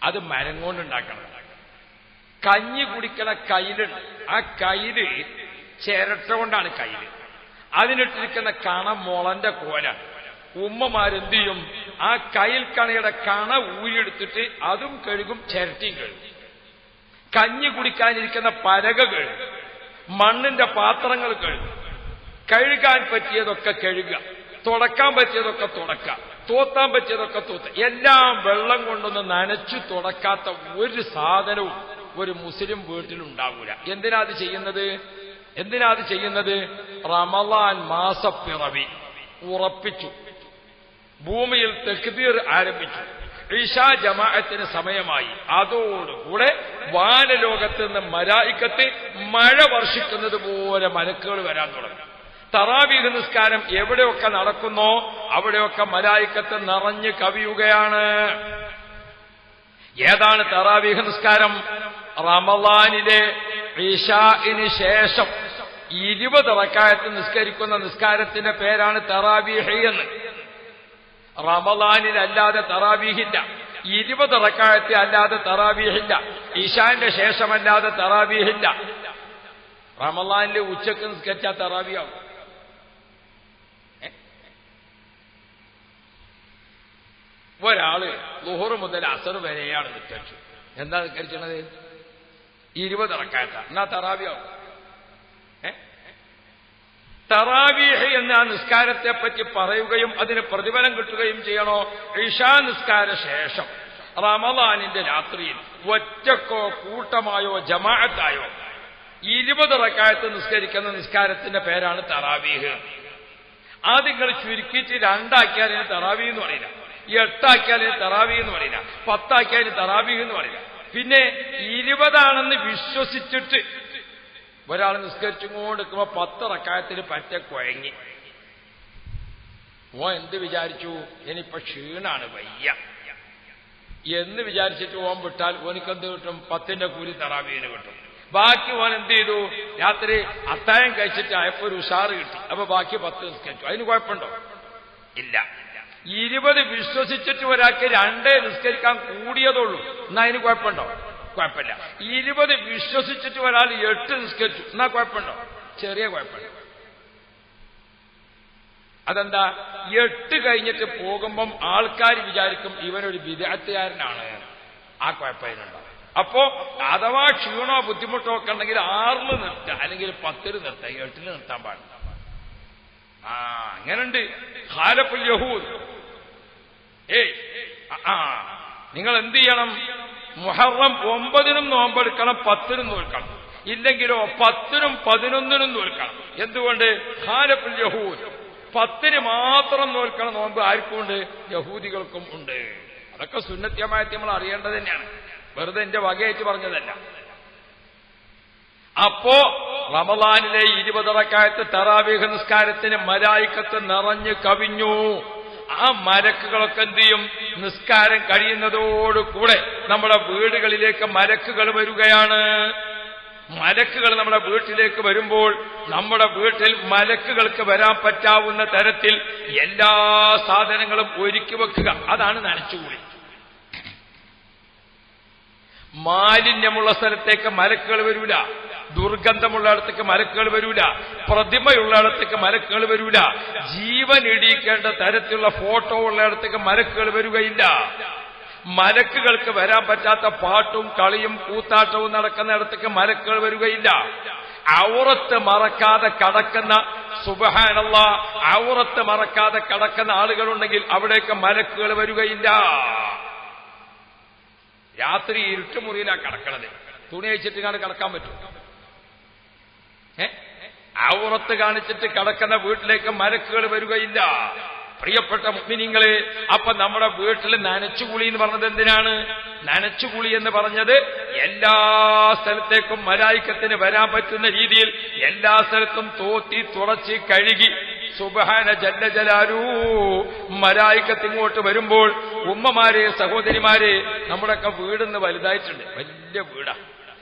അത് മരം കൊണ്ടുണ്ടാക്കണം. കഞ്ഞി കുടിക്കണ കയ്യിലുണ്ട്, ആ കയ്യില് ചിരട്ട കൊണ്ടാണ് കയ്യില്. അതിനിട്ടിരിക്കുന്ന കണ മുളന്റെ കോലാണ്. ഉമ്മമാരെന്ത് ചെയ്യും? ആ കയ്യിൽ കണയുടെ കണ ഊരിയെടുത്തിട്ട് അതും കഴുകും, ചിരട്ടിയും കഴുകും. കഞ്ഞി കുടിക്കാനിരിക്കുന്ന പലക കഴുകും, മണ്ണിന്റെ പാത്രങ്ങൾ കഴുകും. കഴുകാൻ പറ്റിയതൊക്കെ കഴുകുക, തുടക്കാൻ പറ്റിയതൊക്കെ തുടക്കുക, തോത്താൻ പറ്റിയതൊക്കെ തോത്ത. എല്ലാം വെള്ളം കൊണ്ടൊന്ന് നനച്ചു തുടക്കാത്ത ഒരു സാധനവും ഒരു മുസ്ലിം വീട്ടിലുണ്ടാവൂല. എന്തിനാ അത് ചെയ്യുന്നത്? റമളാൻ മാസപ്പിറവി ഉറപ്പിച്ചു, ഭൂമിയിൽ തക്ബീർ ആരംഭിച്ചു, ഇശാ ജമാഅത്തിന് സമയമായി. അതോടുകൂടെ വാനലോകത്ത് നിന്ന് മലായിക്കത്ത് മഴ വർഷിക്കുന്നത് പോലെ മലക്കുകൾ വരാൻ തുടങ്ങി. തറാവീഹ് നിസ്കാരം എവിടെയൊക്കെ നടക്കുന്നോ അവിടെയൊക്കെ മലായിക്കത്ത് നിറഞ്ഞു കവിയുകയാണ്. ഏതാണ് തറാവീഹ് നിസ്കാരം? റമളാനിലെ ഇശാഇന് ശേഷം 20 റക്അത്ത് നിസ്കരിക്കുന്ന നിസ്കാരത്തിന്റെ പേരാണ് തറാവീഹ് എന്ന്. റമളാനിലല്ലാതെ തറാവീഹില്ല, 20 റക്അത്ത് അല്ലാതെ തറാവീഹില്ല, ഇശാന്റെ ശേഷമല്ലാതെ തറാവീഹില്ല. റമളാനിലെ ഉച്ചക്ക് നിസ്കരിച്ചാൽ തറാവീഹാകും. ഒരാള് ളുഹർ മുതൽ അസർ വരെയാണ് നിസ്കരിച്ചു. എന്താ നിസ്കരിച്ചത്? 20 റക്അത്ത്. എന്നാ തറാവീഹാകും. തറാവീഹ് എന്ന ആ നിസ്കാരത്തെ പറ്റി പറയുകയും അതിന് പ്രതിഫലം കിട്ടുകയും ചെയ്യണോ? ഇശാ നിസ്കാര ശേഷം റമളാനിന്റെ രാത്രിയിൽ ഒറ്റക്കോ കൂട്ടമായോ ജമാഅത്തായോ 20 റക്അത്ത് നിസ്കരിക്കുന്ന നിസ്കാരത്തിന്റെ പേരാണ് തറാവീഹ്. അത് നിങ്ങൾ ചുരുക്കിയിട്ട് 2 ആക്കിയാൽ ഇതിന് തറാവീഹ് എന്ന് പറയില്ല, 8 ആക്കിയാൽ ഇതിന് തറാവീഹ് എന്ന് പറയില്ല, 10 ആക്കിയാൽ ഇതിന് തറാവീഹ് എന്ന് പറയില്ല. പിന്നെ 20 ആണെന്ന് വിശ്വസിച്ചിട്ട് ഒരാൾ നിസ്കരിച്ചുകൊണ്ടിരിക്കുമ്പോ 10 റക്അത്തിൽ പറ്റ കുഴങ്ങി. എന്ത് വിചാരിച്ചു? ഇനിയിപ്പോ ക്ഷീണാണ്, വയ്യ എന്ന് വിചാരിച്ചിട്ട് വിട്ടാൽ ഓനിക്കെന്ത് കിട്ടും? 10ന്റെ കൂലി തറാവീഹിന് കിട്ടും. ബാക്കി എന്ത് ചെയ്തു? രാത്രി അത്താഴം കഴിച്ചിട്ട് ആയപ്പോ ഒരു ഉഷാറ് കിട്ടി, അപ്പൊ ബാക്കി 10 നിസ്കരിച്ചു. അതിന് കുഴപ്പമുണ്ടോ? ഇല്ല. 20 വിശ്വസിച്ചിട്ട് ഒരാൾക്ക് 2 നിസ്കരിക്കാൻ കൂടിയതുള്ളൂ. എന്നാ അതിന് കുഴപ്പമുണ്ടോ? കുഴപ്പമില്ല. 20 വിശ്വസിച്ചിട്ട് ഒരാൾ 8 നിസ്കരിച്ചു, എന്നാ കുഴപ്പമുണ്ടോ? ചെറിയ കുഴപ്പമില്ല. അതെന്താ? 8 കഴിഞ്ഞിട്ട് പോകുമ്പം ആൾക്കാർ വിചാരിക്കും ഇവനൊരു ബിദ്അത്തുകാരനാണ്. ആ കുഴപ്പമുണ്ടാവും. അപ്പോ അഥവാ ക്ഷീണോ ബുദ്ധിമുട്ടോ ഒക്കെ ഉണ്ടെങ്കിൽ 6 നിർത്തുക, അല്ലെങ്കിൽ 10 നിർത്തുക, 8 നിർത്താൻ പാടില്ല. അങ്ങനുണ്ട് ഖാലഫുൽ യഹൂദ്. നിങ്ങൾ എന്ത് ചെയ്യണം? മുഹറം 9-നും നോമ്പെടുക്കണം, 10-നും നോൽക്കണം. ഇല്ലെങ്കിലോ 10-നും 11-നും നോൽക്കണം. എന്തുകൊണ്ട്? ഖാലഫുൽ യഹൂദ്. 10-ന് മാത്രം നോൽക്കണം നോമ്പ് ആർക്കും ഉണ്ട്? യഹൂദികൾക്കും ഉണ്ട്. അതൊക്കെ സുന്നത്യമായിട്ട് നമ്മൾ അറിയേണ്ടത് തന്നെയാണ്, വെറുതെ എന്റെ വകയായിട്ട് പറഞ്ഞതല്ല. അപ്പോ റമളാനിലെ 20 റക്അത്ത് തറാവീഹ് നിസ്കാരത്തിന് മലായിക്കത്ത് നിറഞ്ഞു കവിഞ്ഞു. ആ മലക്കുകളൊക്കെ എന്ത് ചെയ്യും? നിസ്കാരം കഴിയുന്നതോടുകൂടെ നമ്മുടെ വീടുകളിലേക്ക് മലക്കുകൾ വരികയാണ്. മലക്കുകൾ നമ്മുടെ വീട്ടിലേക്ക് വരുമ്പോൾ നമ്മുടെ വീട്ടിൽ മലക്കുകൾക്ക് വരാൻ പറ്റാവുന്ന തരത്തിൽ എല്ലാ സാധനങ്ങളും ഒരുക്കി വെക്കുക. അതാണ് നനച്ചുകൂടി. മാലിന്യമുള്ള സ്ഥലത്തേക്ക് മലക്കുകൾ വരൂല, ദുർഗന്ധമുള്ള ഇടത്തേക്ക് മലക്കുകൾ വരൂല, പ്രതിമയുള്ള ഇടത്തേക്ക് മലക്കുകൾ വരൂല, ജീവൻ ഇടിയിക്കേണ്ട തരത്തിലുള്ള ഫോട്ടോ ഉള്ള ഇടത്തേക്ക് മലക്കുകൾ വരികയില്ല. മലക്കുകൾക്ക് വരാൻ പറ്റാത്ത പാട്ടും കളിയും കൂത്താട്ടവും നടക്കുന്ന ഇടത്തേക്ക് മലക്കുകൾ വരികയില്ല. ഔറത്ത് മറക്കാതെ കടക്കുന്ന, സുബ്ഹാനല്ലാഹ്, ഔറത്ത് മറക്കാതെ കടക്കുന്ന ആളുകളുണ്ടെങ്കിൽ അവിടേക്ക് മലക്കുകൾ വരികയില്ല. രാത്രി ഇരുട്ടുമുറിയിലാണ് കിടക്കണത്. തുണി അഴിച്ചിട്ട് കിടക്കാൻ പറ്റും? ഔറത്ത് കാണിച്ചിട്ട് കിടക്കുന്ന വീട്ടിലേക്ക് മലക്കുകൾ വരികയില്ല. പ്രിയപ്പെട്ട മുഅ്മിനീങ്ങളെ, അപ്പൊ നമ്മുടെ വീട്ടിൽ നനച്ചുകുളി എന്ന് പറഞ്ഞത് എന്തിനാണ്? നനച്ചുകുളി എന്ന് പറഞ്ഞത് എല്ലാ സ്ഥലത്തേക്കും മലായിക്കത്തിന് വരാൻ പറ്റുന്ന രീതിയിൽ എല്ലാ സ്ഥലത്തും തോത്തി തുടച്ച് കഴുകി, സുബ്ഹാന ജല്ല ജലാലു, മലായിക്കത്ത് ഇങ്ങോട്ട് വരുമ്പോൾ ഉമ്മമാരെ, സഹോദരിമാരെ, നമ്മുടെയൊക്കെ വീടിന്ന് വലുതായിട്ടുണ്ട്. വലിയ വീടാ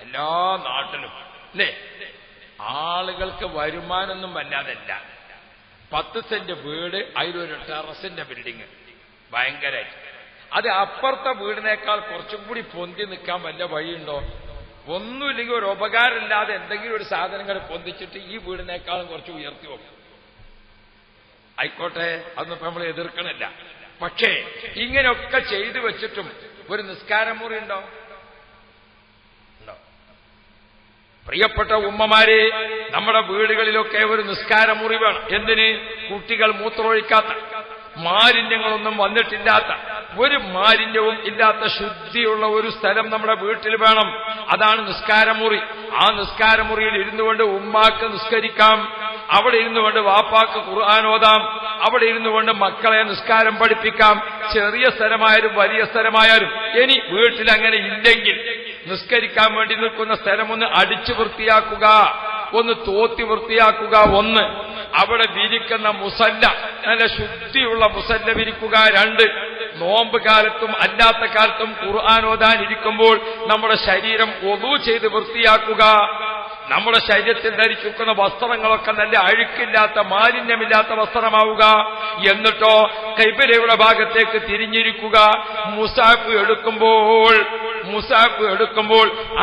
എല്ലാ നാട്ടിലും, അല്ലേ? ആളുകൾക്ക് വരുമാനമൊന്നും വല്ലാതല്ല. 10 സെന്റ് വീട്, അതിലൊരു ടെറസിന്റെ ബിൽഡിങ്, ഭയങ്കരമായിട്ട്. അത് അപ്പുറത്തെ വീടിനേക്കാൾ കുറച്ചും കൂടി പൊന്തി നിൽക്കാൻ വല്ല വഴിയുണ്ടോ? ഒന്നുമില്ലെങ്കിൽ ഒരു ഉപകാരമില്ലാതെ എന്തെങ്കിലും ഒരു സാധനങ്ങൾ പൊന്തിച്ചിട്ട് ഈ വീടിനേക്കാളും കുറച്ച് ഉയർത്തി വെക്കും. ആയിക്കോട്ടെ, അതൊന്നും നമ്മൾ എതിർക്കണില്ല. പക്ഷേ ഇങ്ങനെയൊക്കെ ചെയ്തു വെച്ചിട്ടും ഒരു നിസ്കാരമുറി ഉണ്ടോ? പ്രിയപ്പെട്ട ഉമ്മമാരെ, നമ്മുടെ വീടുകളിലൊക്കെ ഒരു നിസ്കാരമുറി വേണം. എന്തിന്? കുട്ടികൾ മൂത്രമൊഴിക്കാത്ത, മാലിന്യങ്ങളൊന്നും വന്നിട്ടില്ലാത്ത, ഒരു മാലിന്യവും ഇല്ലാത്ത ശുദ്ധിയുള്ള ഒരു സ്ഥലം നമ്മുടെ വീട്ടിൽ വേണം. അതാണ് നിസ്കാരമുറി. ആ നിസ്കാരമുറിയിൽ ഇരുന്നു കൊണ്ട് ഉമ്മാക്ക് നിസ്കരിക്കാം, അവിടെ ഇരുന്നു കൊണ്ട് വാപ്പാക്ക് ഖുർആൻ ഓതാം, അവിടെ ഇരുന്നു കൊണ്ട് മക്കളെ നിസ്കാരം പഠിപ്പിക്കാം. ചെറിയ സ്ഥലമായാലും വലിയ സ്ഥലമായാലും. ഇനി വീട്ടിൽ അങ്ങനെ ഇല്ലെങ്കിൽ നിസ്കരിക്കാൻ വേണ്ടി നിൽക്കുന്ന സ്ഥലം ഒന്ന് അടിച്ചു വൃത്തിയാക്കുക, ഒന്ന് തോത്തി വൃത്തിയാക്കുക. ഒന്ന്, അവിടെ വിരിക്കുന്ന മുസല്ല, നല്ല ശുദ്ധിയുള്ള മുസല്ല വിരിക്കുക. 2, നോമ്പ് കാലത്തും അല്ലാത്ത കാലത്തും ഖുർആൻ ഓതാൻ ഇരിക്കുമ്പോൾ നമ്മുടെ ശരീരം ഒളു ചെയ്ത് വൃത്തിയാക്കുക. നമ്മുടെ ശരീരത്തിൽ ധരിക്കുന്ന വസ്ത്രങ്ങളൊക്കെ നല്ല അഴുക്കില്ലാത്ത, മാലിന്യമില്ലാത്ത വസ്ത്രമാവുക. എന്നിട്ടോ ഖിബ്ലയുടെ ഭാഗത്തേക്ക് തിരിഞ്ഞിരിക്കുക. മുസാഫ് എടുക്കുമ്പോൾ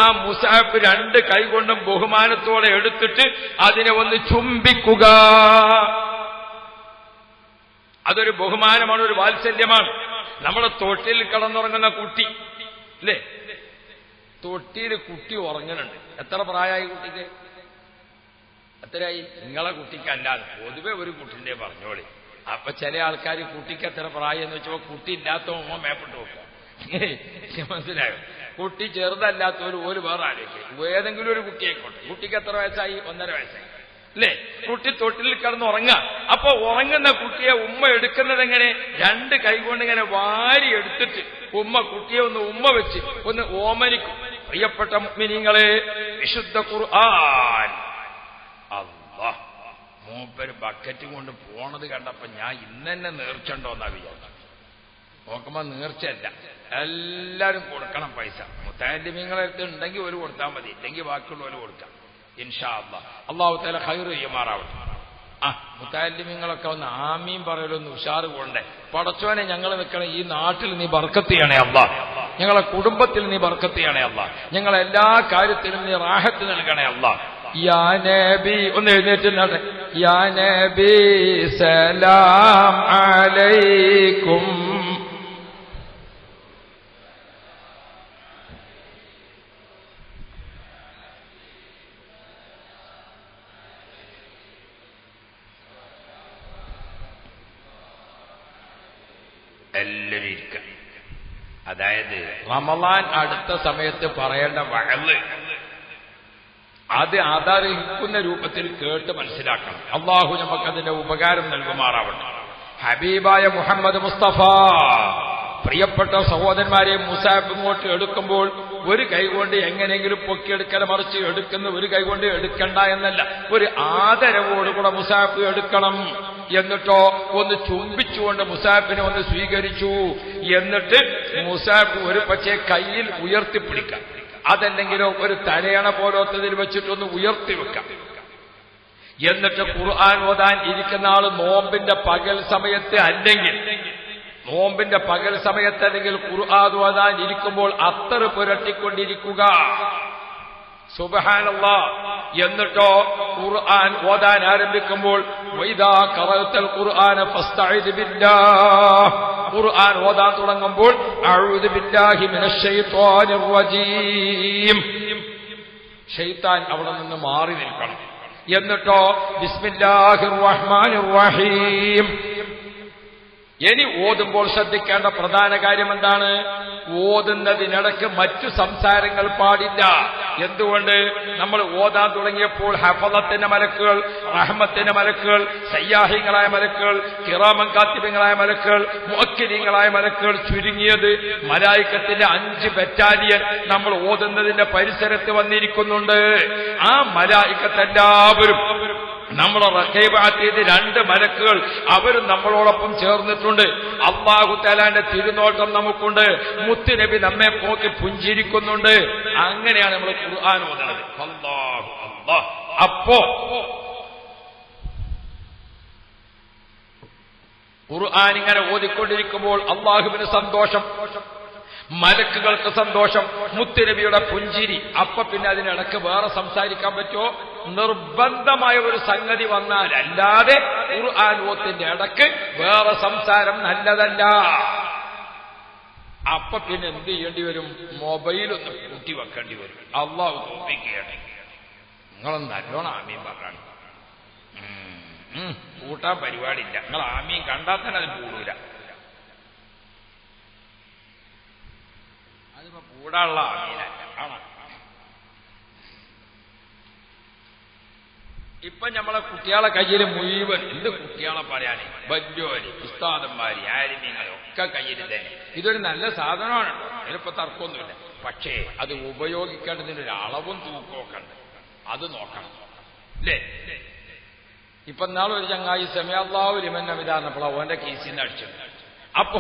ആ മുസാഫ് 2 കൈകൊണ്ടും ബഹുമാനത്തോടെ എടുത്തിട്ട് അതിനെ ഒന്ന് ചുംബിക്കുക. അതൊരു ബഹുമാനമാണ്, ഒരു വാത്സല്യമാണ്. നമ്മുടെ തൊട്ടിൽ കിടന്നുറങ്ങുന്ന കുട്ടി, അല്ലേ? തൊട്ടിയിൽ കുട്ടി ഉറങ്ങുന്നുണ്ട്. എത്ര പ്രായമായി കുട്ടിക്ക്? എത്രയായി? നിങ്ങളെ കുട്ടിക്കല്ലാതെ പൊതുവെ ഒരു കുട്ടിന്റെ പറഞ്ഞോളി. അപ്പൊ ചില ആൾക്കാർ കുട്ടിക്ക് എത്ര പ്രായം എന്ന് വെച്ചപ്പോ കുട്ടി ഇല്ലാത്ത ഉമ്മ മേപ്പിട്ട് വെക്കുക. മനസ്സിലായോ? കുട്ടി ചെറുതല്ലാത്തവർ ഒരു വേറെ ആലോചിക്കും. ഏതെങ്കിലും ഒരു കുട്ടിയായിക്കോട്ടെ. കുട്ടിക്ക് എത്ര വയസ്സായി? 1.5 വയസ്സായി, അല്ലേ? കുട്ടി തൊട്ടിൽ കിടന്ന് ഉറങ്ങുക. അപ്പൊ ഉറങ്ങുന്ന കുട്ടിയെ ഉമ്മ എടുക്കുന്നത് എങ്ങനെ? 2 കൈകൊണ്ട് ഇങ്ങനെ വാരി എടുത്തിട്ട് കുട്ടിയെ ഒന്ന് ഉമ്മ വെച്ച് ഒന്ന് ഓമനിക്കും. പ്രിയപ്പെട്ട മുഅ്മിനീങ്ങളെ, വിശുദ്ധ ഖുർആൻ, അല്ലാഹ്, മൂപ്പര് ബക്കറ്റും കൊണ്ട് പോണത് കണ്ടപ്പോ ഞാൻ ഇന്നെന്നെ നേർച്ചുണ്ടോന്നാ വിചാരിച്ചു. നോക്കുമ്പോ നേർച്ചയല്ല, എല്ലാരും കൊടുക്കണം പൈസ. മുത്തഅല്ലിമീങ്ങളെ അടുത്ത് ഉണ്ടെങ്കിൽ ഒരു കൊടുത്താൽ മതി, ഇല്ലെങ്കിൽ ബാക്കിയുള്ളവർ കൊടുക്കാം. ഇൻഷാ അല്ലാഹ്. അല്ലാഹു തആല ഖൈർ ചെയ്യുമാറാവട്ടെ. മുത്തല്ലിമീങ്ങളൊക്കെ ഒന്ന് ആമീൻ പറയലൊന്ന് ഉഷാറ് കൊണ്ടേ. പടച്ചോനെ, ഞങ്ങൾ നിൽക്കണ ഈ നാട്ടിൽ നീ ബർക്കത്ത് ചെയ്യണേ അല്ലാ, ഞങ്ങളെ കുടുംബത്തിൽ നീ ബർക്കത്ത് ചെയ്യണേ അല്ലാ, ഞങ്ങളെല്ലാ കാര്യത്തിലും നീ റാഹത്ത് നൽകണേ അല്ലാ. യാ നബി, ഒന്ന് എഴുന്നേറ്റ് നട. യാ നബി സലാം അലൈക്കും. എല്ലാവരും ഇരിക്കണം. അതായത് റമളാൻ അടുത്ത സമയത്ത് പറയേണ്ട വഅള് അത് അതർഹിക്കുന്ന രൂപത്തിൽ കേട്ട് മനസ്സിലാക്കണം. അള്ളാഹു നമുക്കതിന്റെ ഉപകാരം നൽകുമാറാവട്ടെ. ഹബീബായ മുഹമ്മദ് മുസ്തഫ, പ്രിയപ്പെട്ട സഹോദരന്മാരെ, മുസാഫ് ഇങ്ങോട്ട് എടുക്കുമ്പോൾ ഒരു കൈകൊണ്ട് എങ്ങനെയെങ്കിലും പൊക്കിയെടുക്കല, മറിച്ച് എടുക്കുന്ന ഒരു കൈകൊണ്ട് എടുക്കണ്ട എന്നല്ല, ഒരു ആദരവോടുകൂടെ മുസാഫ് എടുക്കണം. എന്നിട്ടോ ഒന്ന് ചുംബിച്ചുകൊണ്ട് മുസാഫിനെ ഒന്ന് സ്വീകരിച്ചു. എന്നിട്ട് മുസാഫ് ഒരു പക്ഷേ കയ്യിൽ ഉയർത്തിപ്പിടിക്കാം, അതല്ലെങ്കിലോ ഒരു തലയണ പോലത്തതിൽ വെച്ചിട്ടൊന്ന് ഉയർത്തി വെക്കാം. എന്നിട്ട് ഖുർആൻ ഓതാൻ ഇരിക്കുന്ന ആള് നോമ്പിന്റെ പകൽ സമയത്ത് അല്ലെങ്കിൽ ഖുർആൻ ഓതാൻ ഇരിക്കുമ്പോൾ അത്തറ് പുരട്ടിക്കൊണ്ടിരിക്കുക. സുബ്ഹാനല്ലാഹ്. എന്നിട്ടോ ഖുർആൻ ഓതാൻ ആരംഭിക്കുമ്പോൾ വൈദാ ഖറഅതൽ ഖുർആന ഫസ്തഇദ് ബില്ലാഹ്, ഖുർആൻ ഓതാൻ തുടങ്ങുമ്പോൾ അഊദു ബില്ലാഹി മിനശ് ശൈത്വാനിർ റജീം, ശൈത്താൻ അവിടെ നിന്ന് മാറി നിൽക്കണം. എന്നിട്ടോ ബിസ്മില്ലാഹിർ റഹ്മാനിർ റഹീം. ഇനി ഓതുമ്പോൾ ശ്രദ്ധിക്കേണ്ട പ്രധാന കാര്യം എന്താണ്? ഓതുന്നതിനിടയ്ക്ക് മറ്റു സംസാരങ്ങൾ പാടില്ല. എന്തുകൊണ്ട്? നമ്മൾ ഓതാൻ തുടങ്ങിയപ്പോൾ ഹഫളത്തിന്റെ മലക്കുകൾ, റഹ്മത്തിന്റെ മലക്കുകൾ, സയ്യാഹിങ്ങളായ മലക്കുകൾ, കിറാമൻ കാത്തിബിങ്ങളായ മലക്കുകൾ, മുഅക്കിരീങ്ങളായ മലക്കുകൾ, ചുരുങ്ങിയത് മലായിക്കത്തിന്റെ 5 ബറ്റാലിയൻ നമ്മൾ ഓതുന്നതിന്റെ പരിസരത്ത് വന്നിരിക്കുന്നുണ്ട്. ആ മലായിക്കത്തെല്ലാവരും നമ്മുടെ റഖീബാത്തിയത് 2 മലക്കുകൾ അവരും നമ്മളോടൊപ്പം ചേർന്നിട്ടുണ്ട്. അല്ലാഹു തആലാന്റെ തിരുനോട്ടം നമുക്കുണ്ട്. മുത്തുനബി നമ്മെ നോക്കി പുഞ്ചിരിക്കുന്നുണ്ട്. അങ്ങനെയാണ് നമ്മൾ ഖുർആൻ ഓതുന്നത്. അല്ലാഹു അല്ലാഹ്. അപ്പോ ഖുർആൻ ഇങ്ങനെ ഓതിക്കൊണ്ടിരിക്കുമ്പോൾ അല്ലാഹുവിന് സന്തോഷം, മലക്കുകൾക്ക് സന്തോഷം, മുത്തുനബിയുടെ പുഞ്ചിരി. അപ്പൊ പിന്നെ അതിനിടക്ക് വേറെ സംസാരിക്കാൻ പറ്റുമോ? നിർബന്ധമായ ഒരു സംഗതി വന്നാൽ അല്ലാതെ ഖുർആൻ ഓത്തിന്റെ ഇടക്ക് വേറെ സംസാരം നല്ലതല്ല. അപ്പൊ പിന്നെ എന്ത് ചെയ്യേണ്ടി വരും? മൊബൈലൊന്ന് കൂട്ടി വെക്കേണ്ടി വരും. അള്ളാഹു തോപ്പിക്കുകയാണ്. നിങ്ങളൊന്ന് നല്ലോണം ആമീൻ പറഞ്ഞാണ്. കൂട്ടാൻ പരിപാടിയില്ല. നിങ്ങൾ ആമീൻ കണ്ടാൽ തന്നെ അത് കൂടൂല. അതിപ്പോ കൂടാനുള്ള ആമീനല്ല ആണ്. ഇപ്പൊ നമ്മളെ കുട്ടികളെ കയ്യിൽ മുഴുവൻ എന്ത് കുട്ടികളെ പറയാനേ, വല്യോര്, ഉസ്താദന്മാര്, ആലിമീങ്ങളെ ഒക്കെ കയ്യിൽ തന്നെ. ഇതൊരു നല്ല സാധനമാണ്, ചിലപ്പോ തർക്കമൊന്നുമില്ല. പക്ഷേ അത് ഉപയോഗിക്കേണ്ടതിനൊരു അളവും തൂക്കമൊക്കെ ഉണ്ട്. അത് നോക്കണം അല്ലേ? ഇപ്പൊ നാളെ ഒരു ചങ്ങായി സമയല്ലാഹു ലിമൻ ഹമിദ പറഞ്ഞപ്പോൾ ഓന്റെ കേസിൽ നിന്ന് അടിച്ചു. അപ്പൊ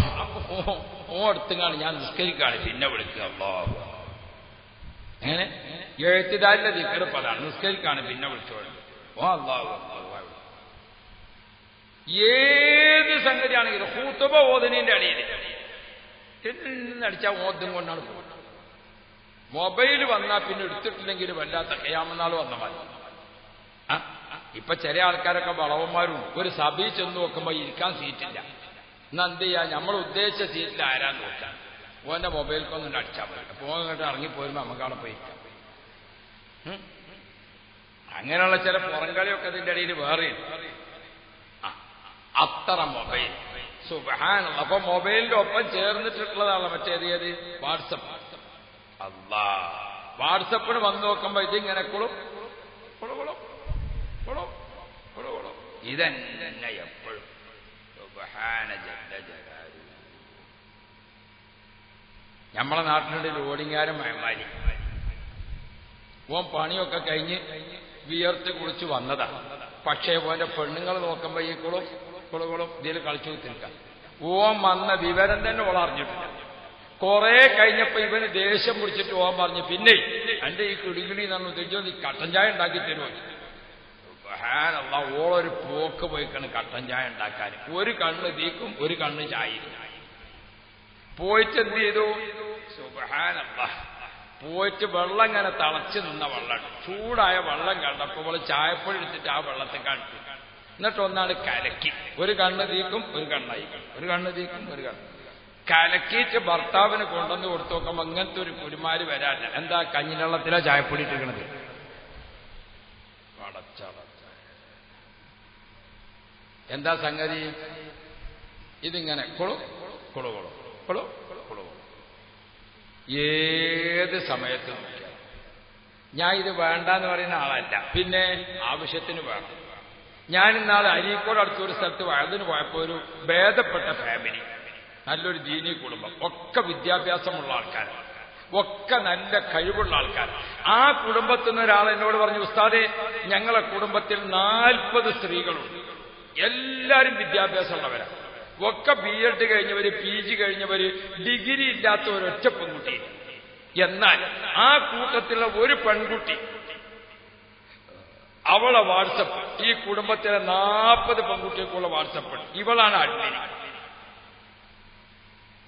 എടുത്തുകാണ് ഞാൻ നിസ്കരിക്കാണ്, പിന്നെ വിളിക്കുക അല്ലാഹു. എങ്ങനെ എഴുത്തിദാലിന്റെ ദിക്ർ പതാണ്, നിസ്കരിക്കാണ് പിന്നെ വിളിച്ചോളൂ. ഓ അല്ലാഹു അല്ലാഹു. ഏത് സംഗതിയാണെങ്കിലും ഖുതുബ ഓതുന്നതിന്റെ അടിയിൽ അടിച്ചാൽ ഓതും കൊണ്ടാണ് പോകുന്നത്. മൊബൈൽ വന്നാൽ പിന്നെ എടുത്തിട്ടില്ലെങ്കിൽ വല്ലാത്ത ഖിയാമത്ത് വന്ന മതി. ഇപ്പൊ ചില ആൾക്കാരൊക്കെ വളവന്മാരും ഒരു സഭയിൽ ചെന്ന് നോക്കുമ്പോ ഇരിക്കാൻ സീറ്റില്ല. എന്നാ എന്ത് ചെയ്യാ? നമ്മൾ ഉദ്ദേശിച്ച സീറ്റിൽ ആരാന്ന് നോക്കാം. ഓന്റെ മൊബൈൽക്കൊന്നും അടിച്ചാൽ മതി. അപ്പൊ അങ്ങോട്ട് ഇറങ്ങിപ്പോരുമ്പോ നമുക്ക് അവിടെ പോയിരിക്കാം. അങ്ങനെയുള്ള ചില പുറംകളിയൊക്കെ അതിന്റെ ഇടയിൽ വേറെ അത്ര മൊബൈൽ. സുബ്ഹാനല്ലാഹ്. അപ്പൊ മൊബൈലിന്റെ ഒപ്പം ചേർന്നിട്ടുള്ളതാണ് മറ്റേത് വാട്സപ്പ്. അല്ലാ, വാട്സപ്പിന് വന്നു നോക്കുമ്പോ ഇതിങ്ങനെ കുളും ഇതന്നെ എപ്പോഴും. നമ്മളെ നാട്ടിലുള്ള ലോഡിങ്ങാരൻ മയമാരി ഓൻ പണിയൊക്കെ കഴിഞ്ഞ് വിയർത്ത് കുളിച്ച് വന്നതാ. പക്ഷേ ഓന്റെ പെണ്ണുങ്ങൾ നോക്കുമ്പോ ഈ കുളുകളും ഇതിൽ കളിച്ചു നിൽക്കാം. ഓൻ വന്ന വിവരം തന്നെ ഓൾ അറിഞ്ഞിട്ടില്ല. കുറെ കഴിഞ്ഞപ്പോ ഇവന് ദേഷ്യം പിടിച്ചിട്ട് ഓൻ പറഞ്ഞു, പിന്നെ എന്റെ ഈ കിളികിളി നന്നു തിരിച്ചോ, നീ കട്ടൻ ചായ ഉണ്ടാക്കി തരുമോ? സുബ്ഹാനല്ലാഹ്, ഓളൊരു പോക്ക് പോയിക്കാണ് കട്ടൻ ചായ ഉണ്ടാക്കാൻ. ഒരു കണ്ണ് തീക്കും, ഒരു കണ്ണ് ചായയും. പോയിട്ട് എന്ത് ചെയ്തു? സുബ്ഹാനല്ലാഹ്, പോയിട്ട് വെള്ളം ഇങ്ങനെ തിളച്ച് നിന്ന വെള്ളം, ചൂടായ വെള്ളം കണ്ടപ്പോൾ അവള് ചായപ്പൊടി എടുത്തിട്ട് ആ വെള്ളത്തിൽ കാണിച്ചു. എന്നിട്ട് ഒന്നാണ് കലക്കി. ഒരു കണ്ണ് തീക്കും, ഒരു കണ്ണായിക്കും, ഒരു കണ്ണ് തീക്കും, ഒരു കണ്ണ് കലക്കിയിട്ട് ഭർത്താവിന് കൊണ്ടുവന്ന് കൊടുത്തു നോക്കുമ്പോ അങ്ങനത്തെ ഒരു കുരുമാര് വരാനില്ല. എന്താ? കഞ്ഞിവെള്ളത്തിലാ ചായപ്പൊടി ഇട്ടിരിക്കണത്. എന്താ സംഗതി? ഇതിങ്ങനെ കൊളു കൊളു കൊളു കൊളു കൊളു ഏത് സമയത്ത് നോക്കിയാൽ. ഞാൻ ഇത് വേണ്ടെന്ന് പറയുന്ന ആളല്ല, പിന്നെ ആവശ്യത്തിന് വേണം. ഞാൻ ഇന്നാളെ അരീക്കോട് അടുത്തൊരു സ്ഥലത്ത് വയതിന് പോയപ്പോൾ ഒരു ഭേദപ്പെട്ട ഫാമിലി, നല്ലൊരു ദീനീ കുടുംബം, ഒക്കെ വിദ്യാഭ്യാസമുള്ള ആൾക്കാർ, ഒക്കെ നല്ല കഴിവുള്ള ആൾക്കാർ. ആ കുടുംബത്തിൽ നിന്ന് ഒരാൾ എന്നോട് പറഞ്ഞു, ഉസ്താദേ, ഞങ്ങളെ കുടുംബത്തിൽ 40 സ്ത്രീകളുണ്ട്, എല്ലാവരും വിദ്യാഭ്യാസമുള്ളവരാണ്, ഒക്കെ BEd കഴിഞ്ഞവര്, PG കഴിഞ്ഞവര്, ഡിഗ്രി ഇല്ലാത്ത ഒരൊറ്റ പെൺകുട്ടി. എന്നാൽ ആ കൂട്ടത്തിലുള്ള ഒരു പെൺകുട്ടി, അവളെ വാട്സപ്പ്, ഈ കുടുംബത്തിലെ 40 പെൺകുട്ടികൾക്കുള്ള വാട്സപ്പ്, ഇവളാണ് അഡ്മിൻ.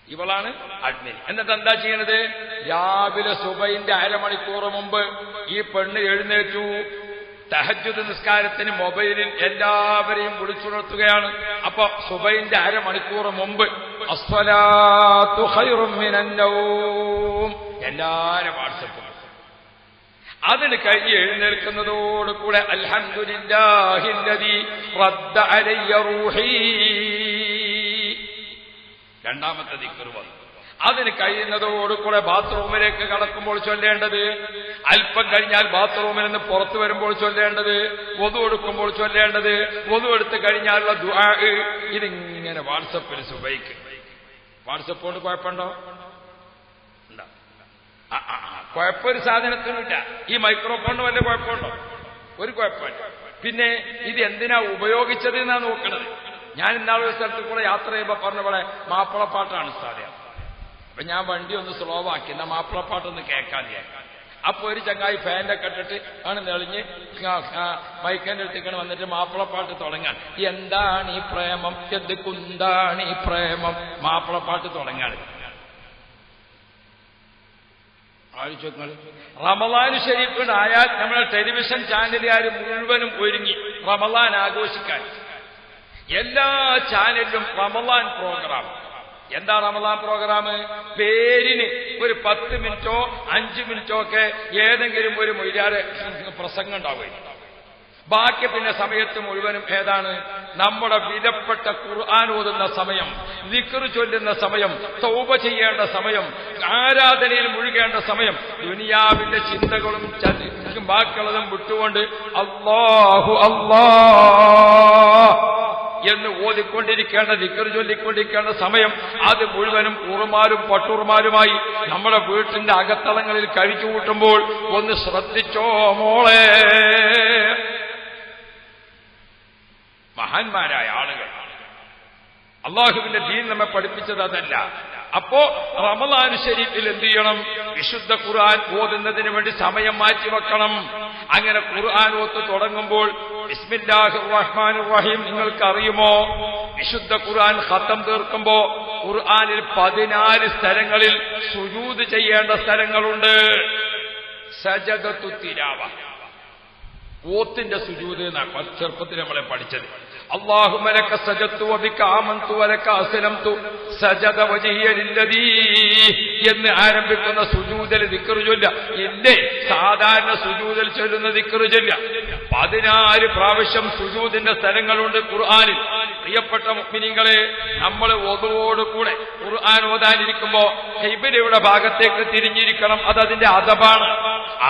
ഇവളാണ് അഡ്മിൻ. എന്നിട്ട് എന്താ ചെയ്യണത്? രാവിലെ സുബഹിന്റെ അരമണിക്കൂർ മുമ്പ് ഈ പെണ്ണ് എഴുന്നേറ്റു, തഹജ്ജുദ് നിസ്കാരത്തിന് മൊബൈലിൽ എല്ലാവരെയും വിളിച്ചുണർത്തുകയാണ്. അപ്പൊ സുബഹിന്റെ അരമണിക്കൂർ മുമ്പ് അസ്സലാത്തു ഖൈറും മിനൻ നൗം എല്ലാവരും വാട്സപ്പ്. അതിന് കഴിഞ്ഞ് എഴുന്നേൽക്കുന്നതോടുകൂടെ അൽഹംദുലില്ലാഹില്ലദീ റദ്ദ അലയ്യ റൂഹി, രണ്ടാമത്തെ ദിക്ർ വന്നു. അതിന് കഴിയുന്നതോടുകൂടെ ബാത്റൂമിലേക്ക് കടക്കുമ്പോൾ ചൊല്ലേണ്ടത്, അല്പം കഴിഞ്ഞാൽ ബാത്റൂമിൽ നിന്ന് പുറത്തു വരുമ്പോൾ ചൊല്ലേണ്ടത്, വദു എടുക്കുമ്പോൾ ചൊല്ലേണ്ടത്, വദു എടുത്ത് കഴിഞ്ഞാലുള്ള ദുആ. ഇതിങ്ങനെ വാട്സപ്പിൽ സുബൈക്ക്. വാട്സപ്പ് കൊണ്ട് കുഴപ്പമുണ്ടോ? കുഴപ്പമൊരു സാധനത്തിനുമില്ല. ഈ മൈക്രോഫോണിന് വല്ല കുഴപ്പമുണ്ടോ? ഒരു കുഴപ്പമില്ല. പിന്നെ ഇത് എന്തിനാ ഉപയോഗിച്ചത് എന്നാ നോക്കണത്. ഞാൻ ഇന്നാളൊരു സ്ഥലത്ത് കൂടെ യാത്ര ചെയ്യുമ്പോൾ പറഞ്ഞവിടെ മാപ്പിളപ്പാട്ടാണ് സാധ്യത. അപ്പൊ ഞാൻ വണ്ടി ഒന്ന് സ്ലോ ആക്കി, എന്നാ മാപ്പിളപ്പാട്ടൊന്ന് കേൾക്കാൻ വിചാരിക്കും. അപ്പൊ ഒരു ചങ്ങായി ഫാൻ്റെ ഒക്കെ ഇട്ടിട്ട് ആണ് നെളിഞ്ഞ് മൈക്കൻ്റെ അടുത്തേക്കാണ് വന്നിട്ട് മാപ്പിളപ്പാട്ട് തുടങ്ങാൻ. എന്താണ് ഈ പ്രേമം, എന്ത് കുന്താണ് ഈ പ്രേമം, മാപ്പിളപ്പാട്ട് തുടങ്ങാണ്. ആലോചിച്ചോങ്ങൾ. റമളാൻ ശരീഫിനായാൽ നമ്മുടെ ടെലിവിഷൻ ചാനലുകാർ മുഴുവനും ഒരുങ്ങി റമളാൻ ആഘോഷിക്കാൻ. എല്ലാ ചാനലിലും റമളാൻ പ്രോഗ്രാം. എന്താ റമളാൻ പ്രോഗ്രാം? പേരിന് ഒരു 10 മിനിറ്റോ 5 മിനിറ്റോ ഒക്കെ ഏതെങ്കിലും ഒരു മൊയ്യാറ് പ്രസംഗം ഉണ്ടാവുകയും, ബാക്കി പിന്നെ സമയത്ത് മുഴുവനും ഏതാണ്? നമ്മുടെ വിലപ്പെട്ട ഖുർആൻ ഓതുന്ന സമയം, ദിക്ർ ചൊല്ലുന്ന സമയം, തൗബ ചെയ്യേണ്ട സമയം, ആരാധനയിൽ മുഴുകേണ്ട സമയം. ദുനിയാവിന്റെ ചിന്തകളും ബാക്കിയുള്ളതും വിട്ടുകൊണ്ട് അല്ലാഹു അല്ലാഹ് എന്ന് ഓതിക്കൊണ്ടിരിക്കേണ്ട, ദിക്ർ ചൊല്ലിക്കൊണ്ടിരിക്കേണ്ട സമയം, അത് മുഴുവനും ഉറുമാരും പട്ടുറുമാരുമായി നമ്മുടെ വീട്ടിന്റെ അകത്തളങ്ങളിൽ കഴിച്ചു കൂട്ടുമ്പോൾ ഒന്ന് ശ്രദ്ധിച്ചോ മോളെ. മഹാന്മാരായ ആളുകൾ, അള്ളാഹുവിന്റെ ദീൻ നമ്മെ പഠിപ്പിച്ചത് അതല്ല. അപ്പോ റമളാൻ ശരീഫിൽ എന്ത് ചെയ്യണം? വിശുദ്ധ ഖുർആൻ ഓതുന്നതിന് വേണ്ടി സമയം മാറ്റിവെക്കണം. അങ്ങനെ ഖുർആൻ ഓത്ത് തുടങ്ങുമ്പോൾ ബിസ്മില്ലാഹിർ റഹ്മാനിർ റഹീം നിങ്ങൾക്കറിയുമോ? വിശുദ്ധ ഖുർആൻ ഖത്തം തീർക്കുമ്പോ ഖുർആനിൽ 14 സ്ഥലങ്ങളിൽ സുജൂദ് ചെയ്യേണ്ട സ്ഥലങ്ങളുണ്ട്. സജദത്തു തിലാവ, ഓത്തിന്റെ സുജൂദ് എന്നാണ് ചെറുപ്പത്തിൽ നമ്മളെ പഠിച്ചത്. അല്ലാഹുമ്മ ലക സജദ്തു വബിക ആമന്തു വലക അസ്ലംതു സജദ വജ്ഹിയ ലില്ലദീ എന്ന് ആരംഭിക്കുന്ന സുജൂദിൽ ദിക്ർ ചൊല്ല. ഇല്ലേ സാധാരണ സുജൂദിൽ ചൊല്ലുന്ന ദിക്ർ ചൊല്ല. 14 പ്രാവശ്യം സുജൂദിന്റെ സ്ഥലങ്ങളുണ്ട് ഖുർആനിൽ. പ്രിയപ്പെട്ട മുഅ്മിനീങ്ങളെ, നമ്മൾ ഓതുവോടുകൂടെ ഖുർആൻ ഓതാനിരിക്കുമ്പോ ഖിബ്ലയുടെ ഭാഗത്തേക്ക് തിരിഞ്ഞിരിക്കണം. അതതിന്റെ അദബാണ്.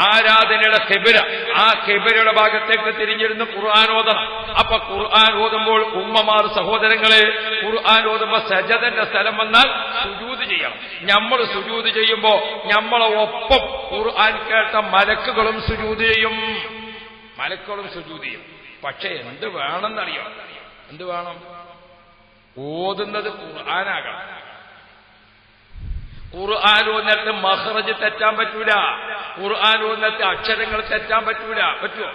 ആരാധനയുടെ ഖിബ്ല, ആ ഖിബ്ലയുടെ ഭാഗത്തേക്ക് തിരിഞ്ഞിരുന്ന് ഖുർആൻ ഓതണം. അപ്പൊ ഖുർആൻ ഓതുമ്പോൾ ഉമ്മമാർ, സഹോദരങ്ങളെ, ഖുർആൻ ഓതുമ്പോൾ സജദന്റെ സ്ഥലം വന്നാൽ സുജൂദ് ചെയ്യണം. നമ്മൾ സുജൂദ് ചെയ്യുമ്പോ നമ്മളെ ഒപ്പം ഖുർആൻ കേട്ട മലക്കുകളും സുജൂദ് ചെയ്യും. മലക്കുകളും സുജൂദ് ചെയ്യും. പക്ഷെ എന്ത് വേണമെന്നറിയോ? എന്ത് വേണം? ഓതുന്നത് ഖുർആനാകണം. ഖുർആൻ ഓതുന്നിടത്ത് മഖ്റജ് തെറ്റാൻ പറ്റൂല. ഖുർആൻ ഓതുന്നിടത്ത് അക്ഷരങ്ങൾ തെറ്റാൻ പറ്റൂല. പറ്റുമോ?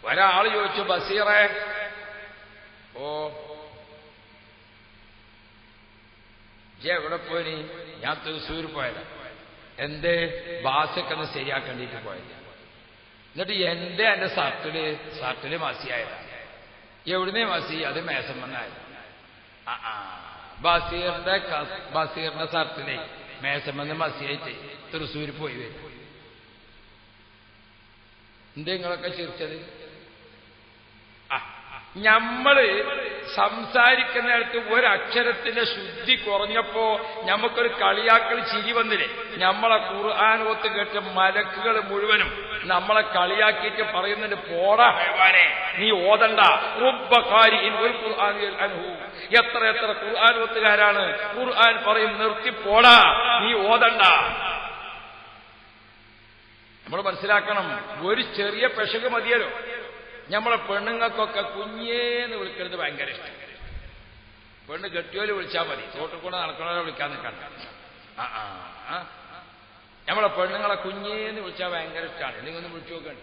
ഒരാൾ ചോദിച്ചു, ബസീറെ, ഓ എവിടെ പോയി? ഞാൻ തൃശ്ശൂർ പോയതാ. എന്റെ ബാസൊക്കെ ഒന്ന് ശരിയാക്കേണ്ടിട്ട് പോയത്. എന്നിട്ട് എന്റെ ഷർട്ടില് മസിയായതാ. എവിടുന്നേ മസി? അത് മേശമ്മന്നായത്. ബസീറിന്റെ ഷർട്ടിലെ മേശമ്മന്ന് മസിയായിട്ട് തൃശ്ശൂർ പോയി വരും. എന്തേ നിങ്ങളൊക്കെ ചിരിച്ചത്? നമ്മള് സംസാരിക്കുന്നിടത്ത് ഒരക്ഷരത്തിന്റെ ശുദ്ധി കുറഞ്ഞപ്പോ നമുക്കൊരു കളിയാക്കൾ ചിരി വന്നില്ലേ? നമ്മളെ ഖുർആൻ ഒത്ത് കേട്ട് മലക്കുകൾ മുഴുവനും നമ്മളെ കളിയാക്കിയിട്ട് പറയുന്നുണ്ട്, പോടാ ഹൈവാനെ, നീ ഓതണ്ട. എത്ര എത്ര ഖുർആൻ ഒത്തുകാരാണ്. ഖുർആൻ പറയും, നിർത്തി പോടാ, നീ ഓതണ്ട. നമ്മൾ മനസ്സിലാക്കണം, ഒരു ചെറിയ പെശക് മതിയല്ലോ. നമ്മളെ പെണ്ണുങ്ങൾക്കൊക്കെ കുഞ്ഞേന്ന് വിളിക്കുന്നത് ഭയങ്കര ഇഷ്ടം. പെണ്ണ് കെട്ടിയോല് വിളിച്ചാൽ മതി, തോട്ടിൽ കൂടെ നടക്കണവരെ വിളിക്കാൻ നിൽക്കണ്ട. നമ്മളെ പെണ്ണുങ്ങളെ കുഞ്ഞേന്ന് വിളിച്ചാൽ ഭയങ്കര ഇഷ്ടമാണ്. അല്ലെങ്കിൽ ഒന്ന് വിളിച്ചു നോക്കണ്ട.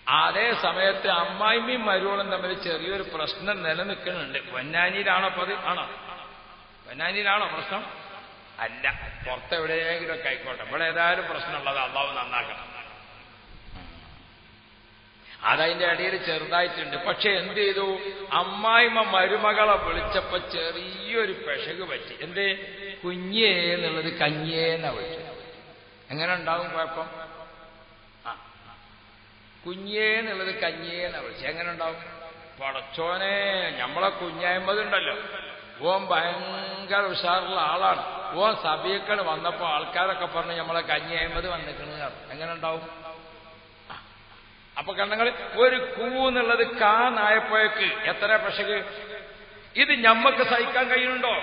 അതേ സമയത്ത് അമ്മായിമ്മയും മരുവളും തമ്മിൽ ചെറിയൊരു പ്രശ്നം നിലനിൽക്കുന്നുണ്ട്. പൊന്നാനിയിലാണോ അപ്പൊ? അത് ആണോ? പൊന്നാനിയിലാണോ പ്രശ്നം? അല്ല, പുറത്തെവിടെയെങ്കിലും ഒക്കെ ആയിക്കോട്ടെ. ഇവിടെ ഏതായാലും പ്രശ്നമുള്ളത് അള്ളാഹു നന്നാക്കണം. അതതിന്റെ ഇടയിൽ ചെറുതായിട്ടുണ്ട്. പക്ഷെ എന്ത് ചെയ്തു? അമ്മായിമ്മ മരുമകളെ വിളിച്ചപ്പോ ചെറിയൊരു പെശക് പറ്റി. എന്തേ? കുഞ്ഞേ എന്നുള്ളത് കഞ്ഞേന്നാ വിളിച്ചത്. എങ്ങനെ ഉണ്ടാവും കുഴപ്പം? കുഞ്ഞേ എന്നുള്ളത് കഞ്ഞേന്നാ വിളിച്ചത്. എങ്ങനെ ഉണ്ടാവും? പടച്ചോനെ, നമ്മളെ കുഞ്ഞായ്മതുണ്ടല്ലോ, ഓൻ ഭയങ്കര ഉഷാറുള്ള ആളാണ്. ഓൻ സഭയൊക്കെ വന്നപ്പോ ആൾക്കാരൊക്കെ പറഞ്ഞു നമ്മളെ കഞ്ഞിയമ്പത് വന്നിട്ടുണ്ട്. എങ്ങനെ ഉണ്ടാവും? അപ്പൊ കണ്ണങ്ങൾ ഒരു കൂന്നുള്ളത് കാന്നായപ്പോഴേക്ക് എത്ര പെശക്! ഇത് ഞമ്മക്ക് സഹിക്കാൻ കഴിയുന്നുണ്ടോ?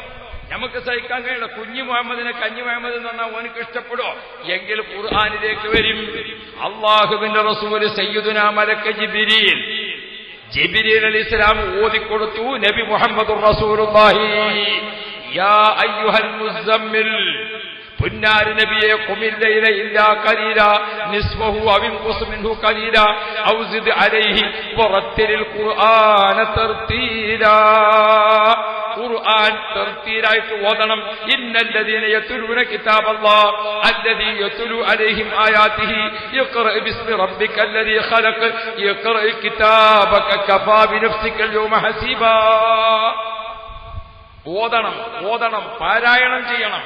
നമുക്ക് സഹിക്കാൻ കഴിയില്ല. കുഞ്ഞു മുഹമ്മദിനെ കഞ്ഞി മുഹമ്മദ് എന്ന് പറഞ്ഞാൽ ഓനക്ക് ഇഷ്ടപ്പെടുമോ? എങ്കിൽ ഖുർആനിലേക്ക് വരും. അള്ളാഹുവിന്റെ റസൂൽ സയ്യിദുനാ മലക്ക് ജിബ്രീൽ അലൈഹിസ്സലാം ഓതിക്കൊടുത്തു. നബി മുഹമ്മദുർ റസൂലുള്ളാഹി യാ അയ്യുഹൽ മുസമ്മിൽ, പുന്നാരി നബിയെ, ഖുമിൽ ലൈല ഇല്ലാ ഖലീല നിസ്ഫഹു അവ ഇൻഖുസ് മിൻഹു ഖലീല ഔ സിദ് അലൈഹി വറത്തിലിൽ ഖുർആന തർതീലാ. ഖുർആൻ തർതീലായിട്ട് ഓതണം. ഇന്നല്ലദീന യത്ലൂന കിതാബല്ലാഹ് അല്ലദീ യത്ലു അലൈഹിം ആയാതിഹി യഖറഅ ബിസ്മി റബ്ബിക്കല്ലദീ ഖലഖ യഖറഅ കിതാബക കഫാ ബിനഫ്സിക യൗമ ഹസീബാ. ഓതണം, പാരായണം ചെയ്യണം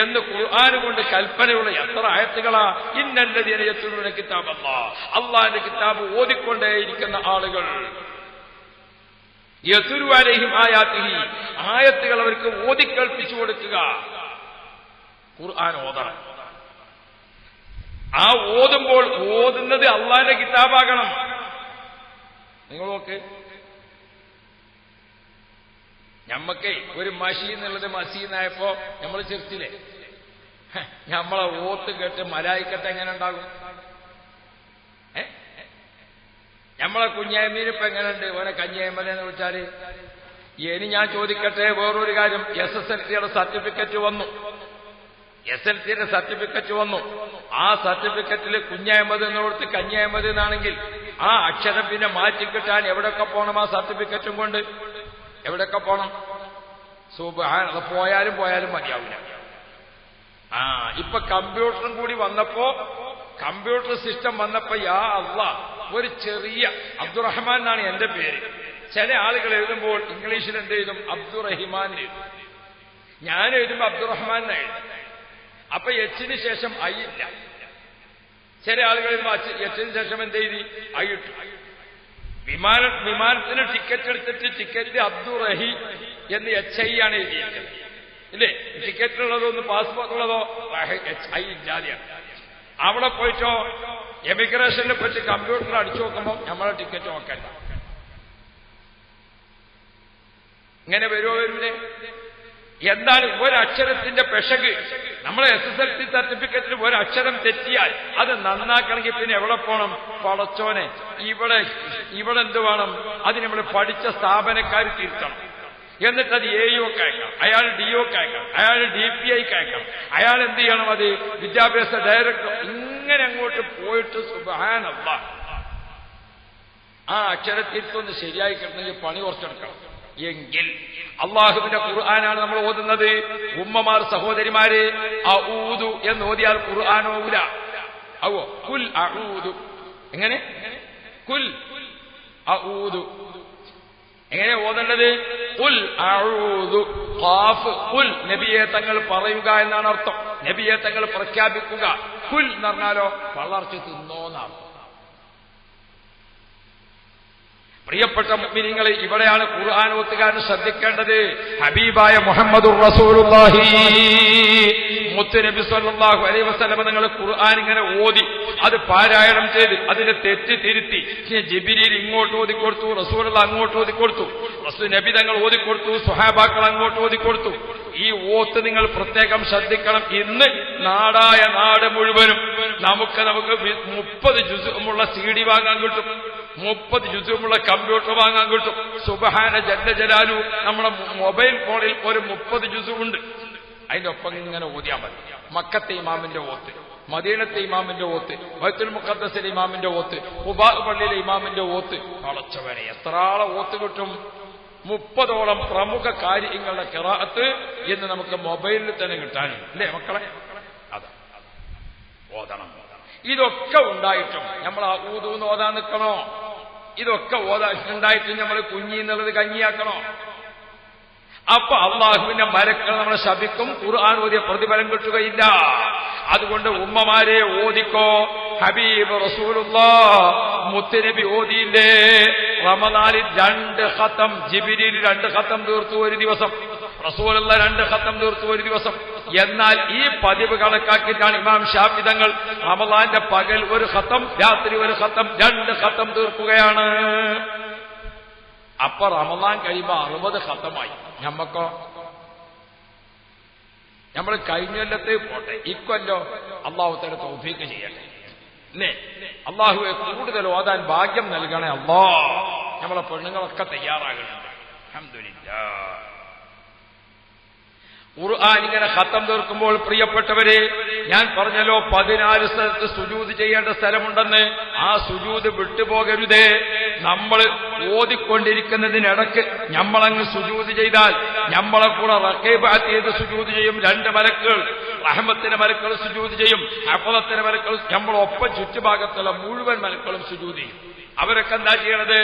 എന്ന് ഖുർആൻ കൊണ്ട് കൽപ്പനയുള്ള എത്ര ആയത്തുകളാ! ഇന്നല്ലദീന യത്ലൂന കിതാബല്ലാഹ്, അല്ലാഹുവിന്റെ കിതാബ് ഓതിക്കൊണ്ടേയിരിക്കുന്ന ആളുകൾ, യത്ലു അലൈഹിം ആയാതിഹി, ആയത്തുകൾ അവർക്ക് ഓതിക്കേൾപ്പിച്ചു കൊടുക്കുക. ഖുർആൻ ഓതണം. ആ ഓതുമ്പോൾ ഓതുന്നത് അള്ളാഹിന്റെ കിതാബാകണം. നിങ്ങൾ നോക്ക്, ഞമ്മക്കേ ഒരു മഷി എന്നുള്ളത് മസീന്നായപ്പോ നമ്മൾ ചിരിച്ചില്ലേ? നമ്മളെ ഓത്ത് കേട്ട് മലായിക്കട്ടെ എങ്ങനെ ഉണ്ടാകും? നമ്മളെ കുഞ്ഞായ്മീനിപ്പോ എങ്ങനെയുണ്ട്? ഓനെ കഞ്ഞായ്മലെന്ന് വിളിച്ചാല്. ഇനി ഞാൻ ചോദിക്കട്ടെ വേറൊരു കാര്യം. SSLCയുടെ സർട്ടിഫിക്കറ്റ് വന്നു. SLCയുടെ സർട്ടിഫിക്കറ്റ് വന്നു. ആ സർട്ടിഫിക്കറ്റിൽ കുഞ്ഞായ്മത് എന്നോടത്ത് കഞ്ഞായ്മത് എന്നാണെങ്കിൽ ആ അക്ഷരം പിന്നെ മാറ്റിക്കിട്ടാൻ എവിടെയൊക്കെ പോകണം? ആ സർട്ടിഫിക്കറ്റും കൊണ്ട് എവിടെയൊക്കെ പോണം? സുബ്ഹാനല്ലാഹ്, പോയാലും മതിയാവില്ല. ഇപ്പൊ കമ്പ്യൂട്ടറും കൂടി വന്നപ്പോ, കമ്പ്യൂട്ടർ സിസ്റ്റം വന്നപ്പോ, യാ അല്ലാഹ്, ഒരു ചെറിയ അബ്ദുറഹ്മാൻ എന്നാണ് എന്റെ പേര്. ചില ആളുകൾ എഴുതുമ്പോൾ ഇംഗ്ലീഷിൽ എന്ത് എഴുതും? അബ്ദുറഹിമാൻ എഴുതും. ഞാൻ എഴുതുമ്പോ അബ്ദുറഹ്മാൻ എന്നാ എഴുതും. അപ്പൊ എച്ചിന് ശേഷം ഐ ഇല്ല. ചില ആളുകൾ എഴുതുമ്പോ എച്ചിന് ശേഷം എന്ത് എഴുതി? ഐ ഇട്ടു. വിമാനത്തിന് ടിക്കറ്റ് എടുത്തിട്ട് ടിക്കറ്റ് അബ്ദുറഹി എന്ന് HI ആണ് എഴുതിയിരിക്കുന്നത്, ഇല്ലേ? ടിക്കറ്റിലുള്ളതോ ഒന്ന് പാസ്പോർട്ടുള്ളതോ HI ഇല്ലാതെയാണ്. അവിടെ പോയിട്ടോ എമിഗ്രേഷനിൽ പറ്റി കമ്പ്യൂട്ടറിൽ അടിച്ചു നോക്കുമ്പോൾ നമ്മളെ ടിക്കറ്റ് നോക്കണ്ട. ഇങ്ങനെ വരൂലേ? എന്താണ് ഒരക്ഷരത്തിന്റെ പെശക്? നമ്മളെ SSLC സർട്ടിഫിക്കറ്റിൽ ഒരക്ഷരം തെറ്റിയാൽ അത് നന്നാക്കണമെങ്കിൽ പിന്നെ എവിടെ പോകണം? പടച്ചോനെ, ഇവിടെ എന്ത് വേണം? അതിന് നമ്മൾ പഠിച്ച സ്ഥാപനക്കാർ തിരുത്തണം. എന്നിട്ട് അത് AEOക്ക് അയക്കണം, അയാൾ DOക്ക് അയക്കണം, അയാൾ DPIക്ക് അയക്കണം, അയാൾ എന്ത് ചെയ്യണം, അത് വിദ്യാഭ്യാസ ഡയറക്ടർ, ഇങ്ങനെ അങ്ങോട്ട് പോയിട്ട് സുബ്ഹാനല്ലാഹ് ആ അക്ഷരത്തിരുത്തൊന്ന് ശരിയായി കിട്ടണമെങ്കിൽ പണി കുറച്ചെടുക്കണം. എങ്കിൽ അള്ളാഹുവിന്റെ ഖുർആനാണ് നമ്മൾ ഓതുന്നത്. ഉമ്മമാർ സഹോദരിമാര് അഊദു എന്ന് ഓതിയാൽ ഖുർആൻ ഓവില്ല. അവോ കുൽ അഊദു, എങ്ങനെ കുൽ അഊദു എങ്ങനെ ഓതേണ്ടത്? കുൽ അഊദു ഖാഫ് കുൽ, നബിയെ തങ്ങൾ പറയുക എന്നാണ് അർത്ഥം. നബിയെ തങ്ങൾ പ്രഖ്യാപിക്കുക. കുൽ എന്ന് പറഞ്ഞാലോ വളർച്ച തിന്നോന്നാണ്. പ്രിയപ്പെട്ട മുഅ്മിനീങ്ങളെ, ഇവിടെയാണ് ഖുർആൻ ഓത്തുകാരൻ ശ്രദ്ധിക്കേണ്ടത്. ഹബീബായ മുഹമ്മദുർ റസൂലുള്ളാഹി മുത്തുനബി സ്വല്ലല്ലാഹു അലൈഹി വസല്ലം നിങ്ങൾ ഖുർആൻ ഇങ്ങനെ ഓതി അത് പാരായണം ചെയ്ത് അതിനെ തെറ്റ് തിരുത്തി ജിബ്രീൽ ഇങ്ങോട്ട് ഓതിക്കൊടുത്തു, റസൂലുള്ളാഹി അങ്ങോട്ട് ഓതിക്കൊടുത്തു, റസൂൽ നബി തങ്ങൾ ഓതിക്കൊടുത്തു, സ്വഹാബാക്കൾ അങ്ങോട്ട് ഓതിക്കൊടുത്തു. ഈ ഓത്ത് നിങ്ങൾ പ്രത്യേകം ശ്രദ്ധിക്കണം. ഇന്ന് നാടായ നാട് മുഴുവനും നമുക്ക് 30 ജുസുമുള്ള CD വാങ്ങാൻ കിട്ടും, 30 ജുസുമുള്ള കമ്പ്യൂട്ടർ വാങ്ങാൻ കിട്ടും. സുബ്ഹാന ജല്ല ജലാലു നമ്മുടെ മൊബൈൽ ഫോണിൽ ഒരു 30 ജുസുണ്ട്. അതിന്റെ ഒപ്പം ഇങ്ങനെ ഓതിയാൽ മതി. മക്കത്തെ ഇമാമിന്റെ ഓത്ത്, മദീനത്തെ ഇമാമിന്റെ ഓത്ത്, ബൈത്തുൽ മുഖദ്ദസിലെ ഇമാമിന്റെ ഓത്ത്, ഖുബാ പള്ളിയിലെ ഇമാമിന്റെ ഓത്ത്, വളച്ചവനെ എത്ര ആളെ ഓത്ത് കിട്ടും? 30ഓളം പ്രമുഖ കാര്യങ്ങളുടെ ഖിറാഅത്ത് ഇന്ന് നമുക്ക് മൊബൈലിൽ തന്നെ കിട്ടാനും അല്ലേ മക്കളെ? അതെ, ഓതണം. ഇതൊക്കെ ഉണ്ടായിട്ടും നമ്മൾ ആ ഊതൂന്ന് ഓതാൻ നിൽക്കണോ? ഇതൊക്കെ ഉണ്ടായിട്ടും നമ്മൾ കുഞ്ഞി എന്നുള്ളത് കഞ്ഞിയാക്കണോ? അപ്പൊ അള്ളാഹുവിന്റെ മലക്കൾ നമ്മളെ ശപിക്കും, ഖുർആൻ ഓതിയ പ്രതിഫലം കിട്ടുകയില്ല. അതുകൊണ്ട് ഉമ്മമാരെ ഓദിക്കോ. ഹബീബ് റസൂലുള്ളാഹ് മുത്തുനബി ഓതിയില്ലേ റമദാനിൽ 2 ഖത്തം, ജിബ്രീൽ 2 ഖത്തം തീർത്തു ഒരു ദിവസം, റസൂലുള്ളാഹി 2 ഖത്തം തീർത്തു ഒരു ദിവസം. എന്നാൽ ഈ പതിവ് കണക്കാക്കിയിട്ടാണ് ഇമാം ശാഫി തങ്ങൾ റമദാന്റെ പകൽ 1 ഖത്തം, രാത്രി 1 ഖത്തം, 2 ഖത്തം തീർക്കുകയാണ്. അപ്പൊ റമദാൻ കഴിയുമ്പോ 60 ഖത്തമായി. നമ്മക്കോ? നമ്മൾ കഴിഞ്ഞ കൊല്ലത്തെ പോട്ടെ, ഇക്കൊല്ലോ അള്ളാഹു തആല തൗഫീഖ് ചെയ്യട്ടെ അല്ലേ? അള്ളാഹുവെ കൂടുതൽ ഓതാൻ ഭാഗ്യം നൽകണേ അല്ലാ. നമ്മളെ പെണ്ണുങ്ങളൊക്കെ തയ്യാറാകുന്നുണ്ട്, അൽഹംദുലില്ലാഹ്. ഖുർആൻ ഇങ്ങനെ ഖത്തം തീർക്കുമ്പോൾ പ്രിയപ്പെട്ടവരെ, ഞാൻ പറഞ്ഞല്ലോ 14 സ്ഥലത്ത് സുജൂദ് ചെയ്യേണ്ട സ്ഥലമുണ്ടെന്ന്. ആ സുജൂദ് വിട്ടുപോകരുതേ. നമ്മൾ ഓതിക്കൊണ്ടിരിക്കുന്നതിനിടക്ക് നമ്മളങ്ങ് സുജൂദ് ചെയ്താൽ നമ്മളെ കൂടെ റഖീബത്ത് ചെയ്ത് സുജൂദ് ചെയ്യും 2 മലക്കുകൾ. റഹ്മത്തിന്റെ മലക്കുകൾ സുജൂദ് ചെയ്യും, ഹഫളത്തിന്റെ മലക്കുകൾ, നമ്മളൊപ്പം ചുറ്റുഭാഗത്തുള്ള മുഴുവൻ മലക്കുകളും സുജൂദ് ചെയ്യും. അവരൊക്കെ എന്താ ചെയ്യണത്?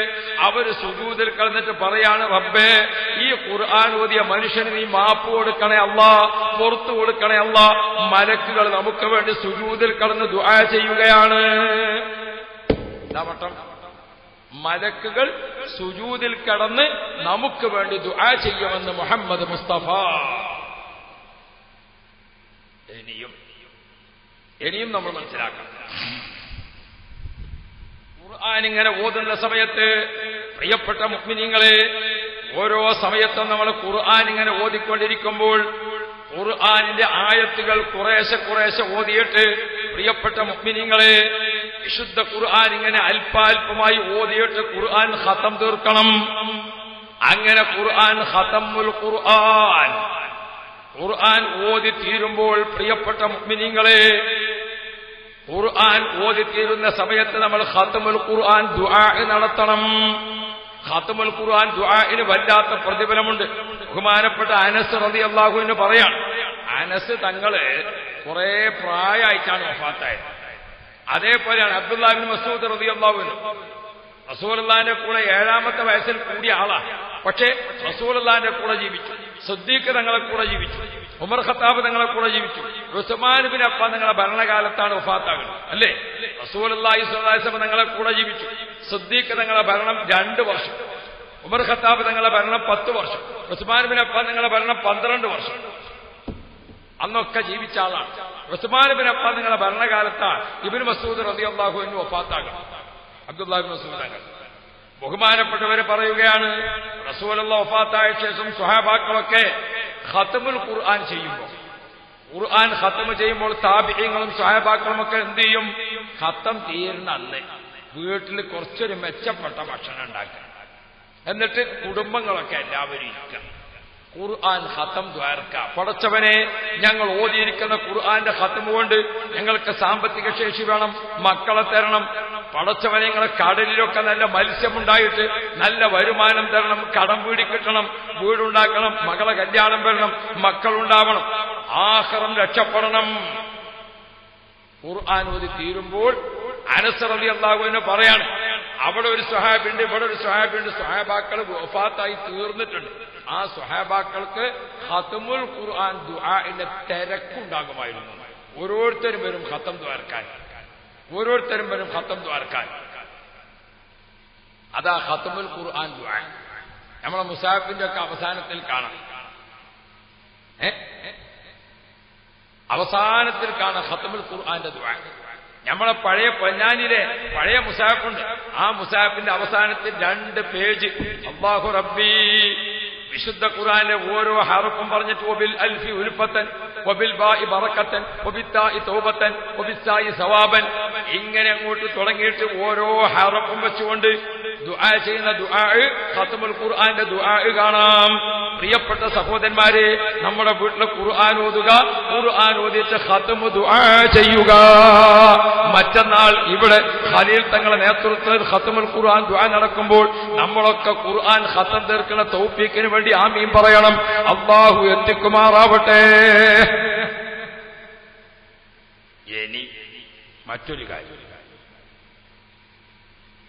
അവര് സുജൂദിൽ കിടന്നിട്ട് പറയാണ്, റബ്ബേ ഈ ഖുർആൻ ഓതിയ മനുഷ്യന് നീ മാപ്പ് കൊടുക്കണേ അല്ലാ, പുറത്തു കൊടുക്കണേ അല്ലാ. മലക്കുകൾ നമുക്ക് വേണ്ടി സുജൂദിൽ കിടന്ന് ദുആ ചെയ്യുകയാണ്. മലക്കുകൾ സുജൂദിൽ കിടന്ന് നമുക്ക് വേണ്ടി ദുആ ചെയ്യുമെന്ന് മുഹമ്മദ് മുസ്തഫ. ഇനിയും നമ്മൾ മനസ്സിലാക്കണം, ഖുർആൻ ഇങ്ങനെ ഓതുന്ന സമയത്ത് പ്രിയപ്പെട്ട മുഅ്മിനീങ്ങളെ, ഓരോ സമയത്തും നമ്മൾ ഖുർആൻ ഇങ്ങനെ ഓതിക്കൊണ്ടിരിക്കുമ്പോൾ ഖുർആനിന്റെ ആയത്തുകൾ കുറേശ്ശെ കുറേശ്ശെ ഓതിയിട്ട് പ്രിയപ്പെട്ട മുഅ്മിനീങ്ങളെ, വിശുദ്ധ ഖുർആൻ ഇങ്ങനെ അല്പാൽപമായി ഓതിയിട്ട് ഖുർആൻ ഖത്തം തീർക്കണം. അങ്ങനെ ഖുർആൻ ഖതമുൽ ഖുർആൻ, ഖുർആൻ ഓതി തീരുമ്പോൾ പ്രിയപ്പെട്ട മുഅ്മിനീങ്ങളെ, ഖുർആൻ ഓതിത്തീരുന്ന സമയത്ത് നമ്മൾ ഖതമുൽ ഖുർആൻ ദുആ നടത്തണം. ഖതമുൽ ഖുർആൻ ദുആഇന് വല്ലാത്ത പ്രതിഫലമുണ്ട്. ബഹുമാനപ്പെട്ട അനസ് റളിയല്ലാഹു അൻഹു പറയാണ്, അനസ് തങ്ങള് കുറെ പ്രായമായിട്ടാണ് വഫാത്തായത്. അതേപോലെയാണ് അബ്ദുല്ലാഹ് ഇബ്നു മസ്ഊദ് റളിയല്ലാഹു അൻഹു. റസൂലുള്ളാഹിന്റെ കൂടെ 7ാമത്തെ വയസ്സിൽ കൂടിയ ആളാണ്. പക്ഷേ റസൂലുള്ളാഹിന്റെ കൂടെ ജീവിച്ചു, സിദ്ദീഖ് തങ്ങളെ കൂടെ ജീവിച്ചു, ഉമർ ഖത്താബ് തങ്ങളെ കൂടെ ജീവിച്ചു, ഉസ്മാൻ ഇബ്നു അഫ്ഫാൻ തങ്ങളുടെ ഭരണകാലത്താണ് വഫാത്താകുന്നത് അല്ലേ? റസൂലുള്ളാഹി സ്വല്ലല്ലാഹു അലൈഹി വസല്ലം തങ്ങളെ കൂടെ ജീവിച്ചു, സിദ്ദീഖ് തങ്ങളുടെ ഭരണം 2 വർഷം, ഉമർ ഖത്താബ് തങ്ങളുടെ ഭരണം 10 വർഷം, ഉസ്മാൻ ഇബ്നു അഫ്ഫാൻ തങ്ങളുടെ ഭരണം 12 വർഷം. അന്നൊക്കെ ജീവിച്ച ആളാണ്. ഉസ്മാൻ ഇബ്നു അഫ്ഫാൻ തങ്ങളുടെ ഭരണകാലത്താണ് ഇബ്നു മസ്ഊദ് റളിയല്ലാഹു അൻഹു വഫാത്താകുന്നത്, അബ്ദുല്ലാഹ് ഇബ്നു മസ്ഊദ് തങ്ങൾ. ബഹുമാനപ്പെട്ടവര് പറയുകയാണ്, റസൂലുള്ളാഹി വഫാത്തായ ശേഷം സ്വഹാബാക്കളൊക്കെ ഖതമുൽ ഖുർആൻ ചെയ്യുമ്പോൾ, ഖുർആൻ ഖതം ചെയ്യുമ്പോൾ താബിഈങ്ങളും സ്വഹാബാക്കളും ഒക്കെ എന്ത് ചെയ്യും? ഖതം തീരുന്ന അന്ന് വീട്ടിൽ കുറച്ചൊരു മെച്ചപ്പെട്ട ഭക്ഷണം ഉണ്ടാക്കുക, എന്നിട്ട് കുടുംബങ്ങളൊക്കെ എല്ലാവരും ഇരിക്കുക. ഖുർആൻ ഖത്തം ദ്വാരക്ക. പടച്ചവനെ, ഞങ്ങൾ ഓതിയിരിക്കുന്ന ഖുർആന്റെ ഖത്തം കൊണ്ട് ഞങ്ങൾക്ക് സാമ്പത്തിക ശേഷി വേണം, മക്കളെ തരണം. പടച്ചവനെ, ഞങ്ങളെ കടലിലൊക്കെ നല്ല മത്സ്യമുണ്ടായിട്ട് നല്ല വരുമാനം തരണം, കടം വീടി കിട്ടണം, വീടുണ്ടാക്കണം, മകളെ കല്യാണം വരണം, മക്കളുണ്ടാവണം, ആഖിറം രക്ഷപ്പെടണം. ഖുർആൻ ഓതി തീരുമ്പോൾ അനസ് റളിയല്ലാഹു അൻഹു പറയാണ്, അവിടെ ഒരു സ്വഹാബിണ്ട്, ഇവിടെ ഒരു സ്വഹാബിണ്ട്. സ്വഹാബാക്കൾ വഫാത്തായി തീർന്നിട്ടുണ്ട്. ആ സ്വഹാബാക്കൾക്ക് ഖത്മുൽ ഖുർആൻ ദുആഇന്റെ തിരക്കുണ്ടാകുമായിരുന്നു. ഓരോരുത്തരും വരും ഖത്തം ദ്വാരക്കാൻ, ഓരോരുത്തരും വരും ഖത്തം ദ്വാരക്കാൻ. അതാ ഖത്മുൽ ഖുർആൻ ദുആ. നമ്മളെ മുസാഫിന്റെ ഒക്കെ അവസാനത്തിൽ കാണാം, അവസാനത്തിൽ കാണാം ഖത്മുൽ ഖുർആന്റെ ദുആ. നമ്മളെ പഴയ പൊന്നാനിലെ പഴയ മുസാഫുണ്ട്, ആ മുസാഫിന്റെ അവസാനത്തിൽ 2 പേജ് അല്ലാഹു റബ്ബി, വിശുദ്ധ ഖുർആനിലെ ഓരോ ഹർഫും പറഞ്ഞിട്ട് വബിൽ അൽഫി ഉൽഫത്തൻ വബിൽ ബാഇ ബറക്കത്തൻ വബിത്താഇ തൗബത്തൻ വബിസ്സായി സവാബൻ, ഇങ്ങനെ അങ്ങോട്ട് തുടങ്ങിയിട്ട് ഓരോ ഹർഫും വെച്ചുകൊണ്ട് ദുആ ചെയ്യുന്ന ദുആ, ഖത്മുൽ ഖുർആന്റെ ദുആ കാണാം. പ്രിയപ്പെട്ട സഹോദരന്മാരെ, നമ്മുടെ വീട്ടിലെ ഖുർആൻ ഓതുക, ഖുർആൻ ഓതിയിട്ട് ഖത്മു ദുആ ചെയ്യുക. മറ്റന്നാൾ ഇവിടെ ഖലീൽ തങ്ങളുടെ നേതൃത്വത്തിൽ ഖത്മുൽ ഖുർആൻ ദുആ നടക്കുമ്പോൾ നമ്മളൊക്കെ ഖുർആൻ ഖത്തം തീർക്കുന്ന തൗഫീഖിന് വേണ്ടി ആമീൻ പറയണം. അല്ലാഹു എത്തിക്കുമാറാവട്ടെ. ഇനി മറ്റൊരു കാര്യം,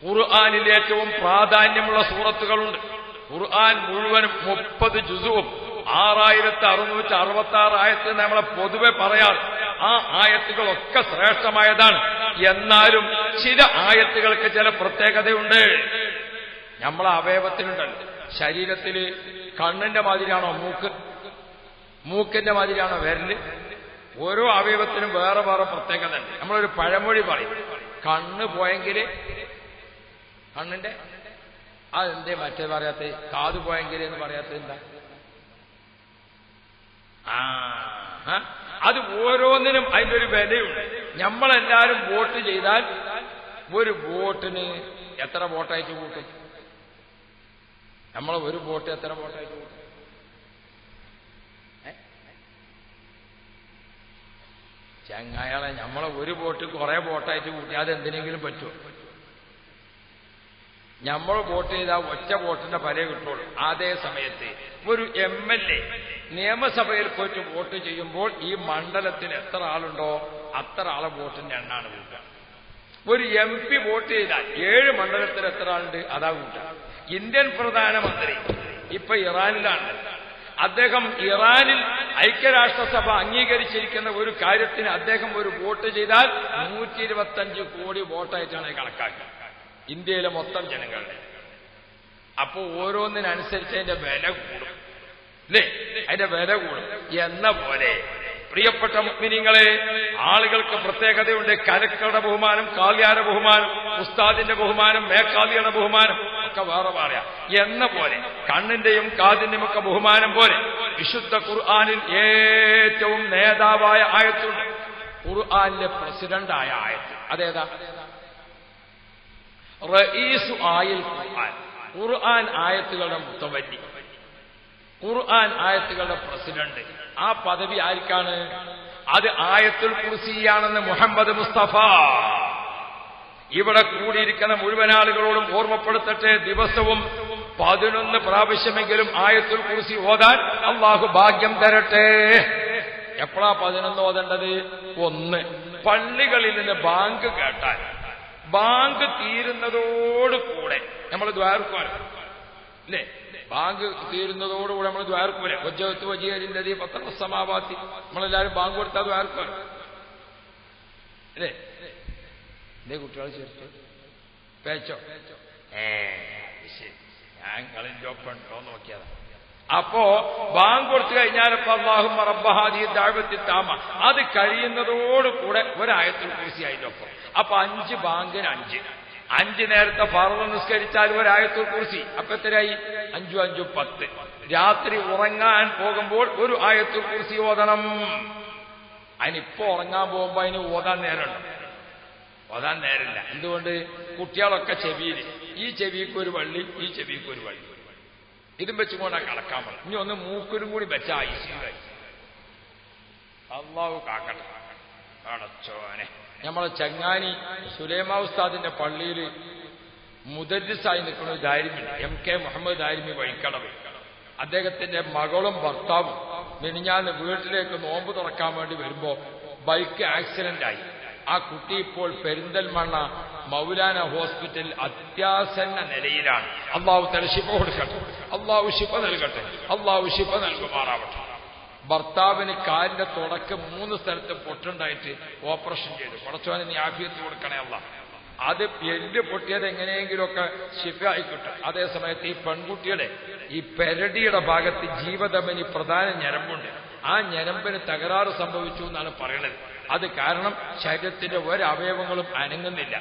ഖുർആനിൽ ഏറ്റവും പ്രാധാന്യമുള്ള സൂറത്തുകളുണ്ട്. ഖുർആൻ മുഴുവനും 30 ജുസുവും 6666 ആയത്ത് നമ്മളെ പൊതുവെ പറയാറ്. ആ ആയത്തുകളൊക്കെ ശ്രേഷ്ഠമായതാണ്. എന്നാലും ചില ആയത്തുകൾക്ക് ചില പ്രത്യേകതയുണ്ട്. നമ്മളെ അവയവത്തിനുണ്ടല്ലോ, ശരീരത്തിൽ കണ്ണിന്റെ മാതിരിയാണോ മൂക്ക്, മൂക്കിന്റെ മാതിരിയാണോ വിരല്, ഓരോ അവയവത്തിനും വേറെ വേറെ പ്രത്യേകത ഉണ്ട്. നമ്മളൊരു പഴമൊഴി പറയും, കണ്ണ് പോയെങ്കിൽ കണ്ണിന്റെ അതെന്തേ മറ്റേ പറയാത്ത, കാത് പോയെങ്കിൽ എന്ന് പറയാത്ത എന്താ? അത് ഓരോന്നിനും അതിന്റെ ഒരു വിലയുണ്ട്. നമ്മളെല്ലാരും വോട്ട് ചെയ്താൽ ഒരു വോട്ടിന് എത്ര വോട്ടായിട്ട് കൂട്ടും? നമ്മൾ ഒരു വോട്ട് എത്ര വോട്ടായിട്ട് കൂട്ടും? ചങ്ങായാളെ, നമ്മളെ ഒരു വോട്ട് കുറെ വോട്ടായിട്ട് കൂട്ടി അതെന്തിനെങ്കിലും പറ്റുമോ? നമ്മൾ വോട്ട് ചെയ്താൽ ഒറ്റ വോട്ടിന്റെ ഫലേ കിട്ടുള്ളൂ. അതേ സമയത്ത് ഒരു MLA നിയമസഭയിൽ പോയിട്ട് വോട്ട് ചെയ്യുമ്പോൾ ഈ മണ്ഡലത്തിൽ എത്ര ആളുണ്ടോ അത്ര ആളെ വോട്ടിന്റെ എണ്ണാണ് കൂട്ടുക. ഒരു MP വോട്ട് ചെയ്താൽ 7 മണ്ഡലത്തിൽ എത്ര ആളുണ്ട് അതാ കൂട്ടുക. ഇന്ത്യൻ പ്രധാനമന്ത്രി ഇപ്പൊ ഇറാനിലാണ്. അദ്ദേഹം ഇറാനിൽ ഐക്യരാഷ്ട്രസഭ അംഗീകരിച്ചിരിക്കുന്ന ഒരു കാര്യത്തിന് അദ്ദേഹം ഒരു വോട്ട് ചെയ്താൽ 125 കോടി വോട്ടായിട്ടാണ് കണക്കാക്കുക ഇന്ത്യയിലെ മൊത്തം ജനങ്ങളുടെ. അപ്പോ ഓരോന്നിനനുസരിച്ച് അതിന്റെ വില കൂടും, അല്ലേ? അതിന്റെ വില കൂടും എന്ന പോലെ പ്രിയപ്പെട്ട മുഅ്മിനീങ്ങളെ, ആളുകൾക്ക് പ്രത്യേകതയുണ്ട്. കലക്ടറുടെ ബഹുമാനം, കാളിയാരുടെ ബഹുമാനം, ഉസ്താദിന്റെ ബഹുമാനം, മേക്കാളിയുടെ ബഹുമാനം ഒക്കെ വേറെ പറയാം എന്ന പോലെ കണ്ണിന്റെയും കാതിന്റെയും ഒക്കെ ബഹുമാനം പോലെ വിശുദ്ധ ഖുർആനിൽ ഏറ്റവും നേതാവായ ആയത്തുണ്ട്. ഖുർആനിലെ പ്രസിഡന്റായ ആയത്ത് അതേതാ? റഈസു ആയിൽ ഖുർആൻ. ഖുർആൻ ആയത്തുകളുടെ മുത്തവല്ലി, ഖുർആൻ ആയത്തുകളുടെ പ്രസിഡന്റ്. ആ പദവി ആർക്കാണ്? അത് ആയത്തുൽ കുർസിയാണെന്ന് മുഹമ്മദ് മുസ്തഫ ഇവിടെ കൂടിയിരിക്കുന്ന മുഴുവൻ ആളുകളോടും ഓർമ്മപ്പെടുത്തട്ടെ. ദിവസവും 11 പ്രാവശ്യമെങ്കിലും ആയത്തുൽ കുർസി ഓതാൻ അല്ലാഹു ഭാഗ്യം തരട്ടെ. എപ്പോഴാ 11 ഓതേണ്ടത്? 1, പള്ളികളിൽ നിന്ന് ബാങ്ക് കേട്ടാൽ ബാങ്ക് തീരുന്നതോടുകൂടെ നമ്മൾ ദ്വാരക്കുവാൻ, അല്ലേ? ബാങ്ക് തീരുന്നതോടുകൂടെ നമ്മൾ ദ്വാരക്കൂലെ വജ്ജഹത്തു വജിഹലില്ലദീ ഫത്തറ സമാവാതി, നമ്മളെല്ലാവരും ബാങ്ക് കൊടുത്താൽ ദ്വാരക്കുവാൻ, അല്ലേ? എന്തേ കുട്ടികളെ ചേർത്ത് പേച്ചോ? ഞാൻ കളിന്റെ ഒപ്പുണ്ടോ നോക്കിയതാ. അപ്പോ ബാങ്ക് കൊടുത്തു കഴിഞ്ഞാലപ്പോ അല്ലാഹുമ്മ റബ്ബ ഹാദിഹി ദഅവത്തി താമ അത് കഴിയുന്നതോടുകൂടെ ഒരായത്തുൽ കുർസി അതിന്റെ ഒപ്പം. അപ്പൊ 5 ബാങ്കിന് 5 നേരത്തെ ഫർള് നിസ്കരിച്ചാൽ ഒരായത്തുൽ കുർസി. അപ്പൊ എത്രയായി? 5 5 10. രാത്രി ഉറങ്ങാൻ പോകുമ്പോൾ ഒരു ആയത്തുൽ കുർസി ഓതണം. അതിനിപ്പോ ഉറങ്ങാൻ പോകുമ്പോ അതിന് ഓതാൻ നേരമുണ്ടോ? ഓതാൻ നേരമില്ല. എന്തുകൊണ്ട്? കുട്ടികളൊക്കെ ചെവിയിൽ, ഈ ചെവിക്ക് ഒരു വള്ളി, ഈ ചെവിക്ക് ഒരു വള്ളി. ഇതും വെച്ചുകൊണ്ടാ കടക്കാൻ പറ്റും. ഇനി ഒന്ന് മൂക്കിലും കൂടി വെച്ച ഐസിയു അള്ളാഹു കാക്കട്ടെ. അടച്ചോനെ, നമ്മളെ ചങ്ങാനി സുലൈമാ ഉസ്താദിന്റെ പള്ളിയിൽ മുദരിസായി നിൽക്കുന്ന ഒരു ദാരിമിണ്ട്, MK മുഹമ്മദ് ദാരിമി വഴിക്കടവ്. അദ്ദേഹത്തിന്റെ മകളും ഭർത്താവും മിനിഞ്ഞാന്ന് വീട്ടിലേക്ക് നോമ്പ് തുറക്കാൻ വേണ്ടി വരുമ്പോ ബൈക്ക് ആക്സിഡന്റ് ആയി. ആ കുട്ടി ഇപ്പോൾ പെരിന്തൽമണ്ണ മൗലാന ഹോസ്പിറ്റൽ അത്യാസന്ന നിലയിലാണ്. അള്ളാഹു തല ശിഫ കൊടുക്കട്ടെ, അള്ളാഹു ശിഫ നൽകട്ടെ, അള്ളാഹു ശിഫ നൽകുമാറാവട്ടെ. ഭർത്താവിന് കാലിന്റെ തുടക്കം 3 സ്ഥലത്ത് പൊട്ടുണ്ടായിട്ട് ഓപ്പറേഷൻ ചെയ്തു. പടച്ചോനെ നീ ആഫിയത്ത് കൊടുക്കണേ അല്ലാഹ്. അത് എല്ല് പൊട്ടിയത് എങ്ങനെയെങ്കിലുമൊക്കെ ശിഫ ആയിക്കിട്ടും. അതേസമയത്ത് ഈ പെൺകുട്ടിയുടെ ഈ പെരടിയുടെ ഭാഗത്ത് ജീവധമനി പ്രധാന ഞരമ്പുണ്ട്. ആ ഞരമ്പിന് തകരാറ് സംഭവിച്ചു എന്നാണ് പറയുന്നത്. അത് കാരണം ശരീരത്തിന്റെ ഒരവയവങ്ങളും അനങ്ങുന്നില്ല.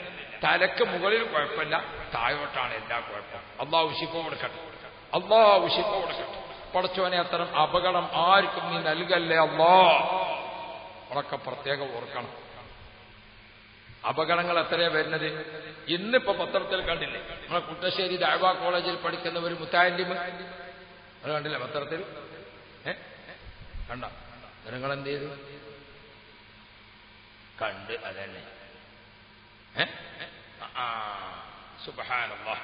തലക്ക് മുകളിൽ കുഴപ്പമില്ല, താഴോട്ടാണ് എല്ലാ കുഴപ്പം. അള്ളാഹു ശിഫ കൊടുക്കട്ടെ, അള്ളാഹു ശിഫ കൊടുക്കട്ടെ. പടച്ചോനെ, അത്തരം അപകടം ആർക്കും നീ നൽകല്ലേ അല്ലാഹ്. ഉറക്കെ പ്രത്യേകം ഓർക്കണം. അപകടങ്ങൾ എത്രയാ വരുന്നത്. ഇന്നിപ്പോ പത്രത്തിൽ കണ്ടില്ലേ, നമ്മളെ കുട്ടശ്ശേരി ദഅ്വാ കോളേജിൽ പഠിക്കുന്ന ഒരു മുത്താലിം, അത് കണ്ടില്ലേ പത്രത്തിൽ? കണ്ട നിങ്ങൾ എന്ത് ചെയ്തു? കണ്ട് അതന്നെ. സുബ്ഹാനല്ലാഹ്,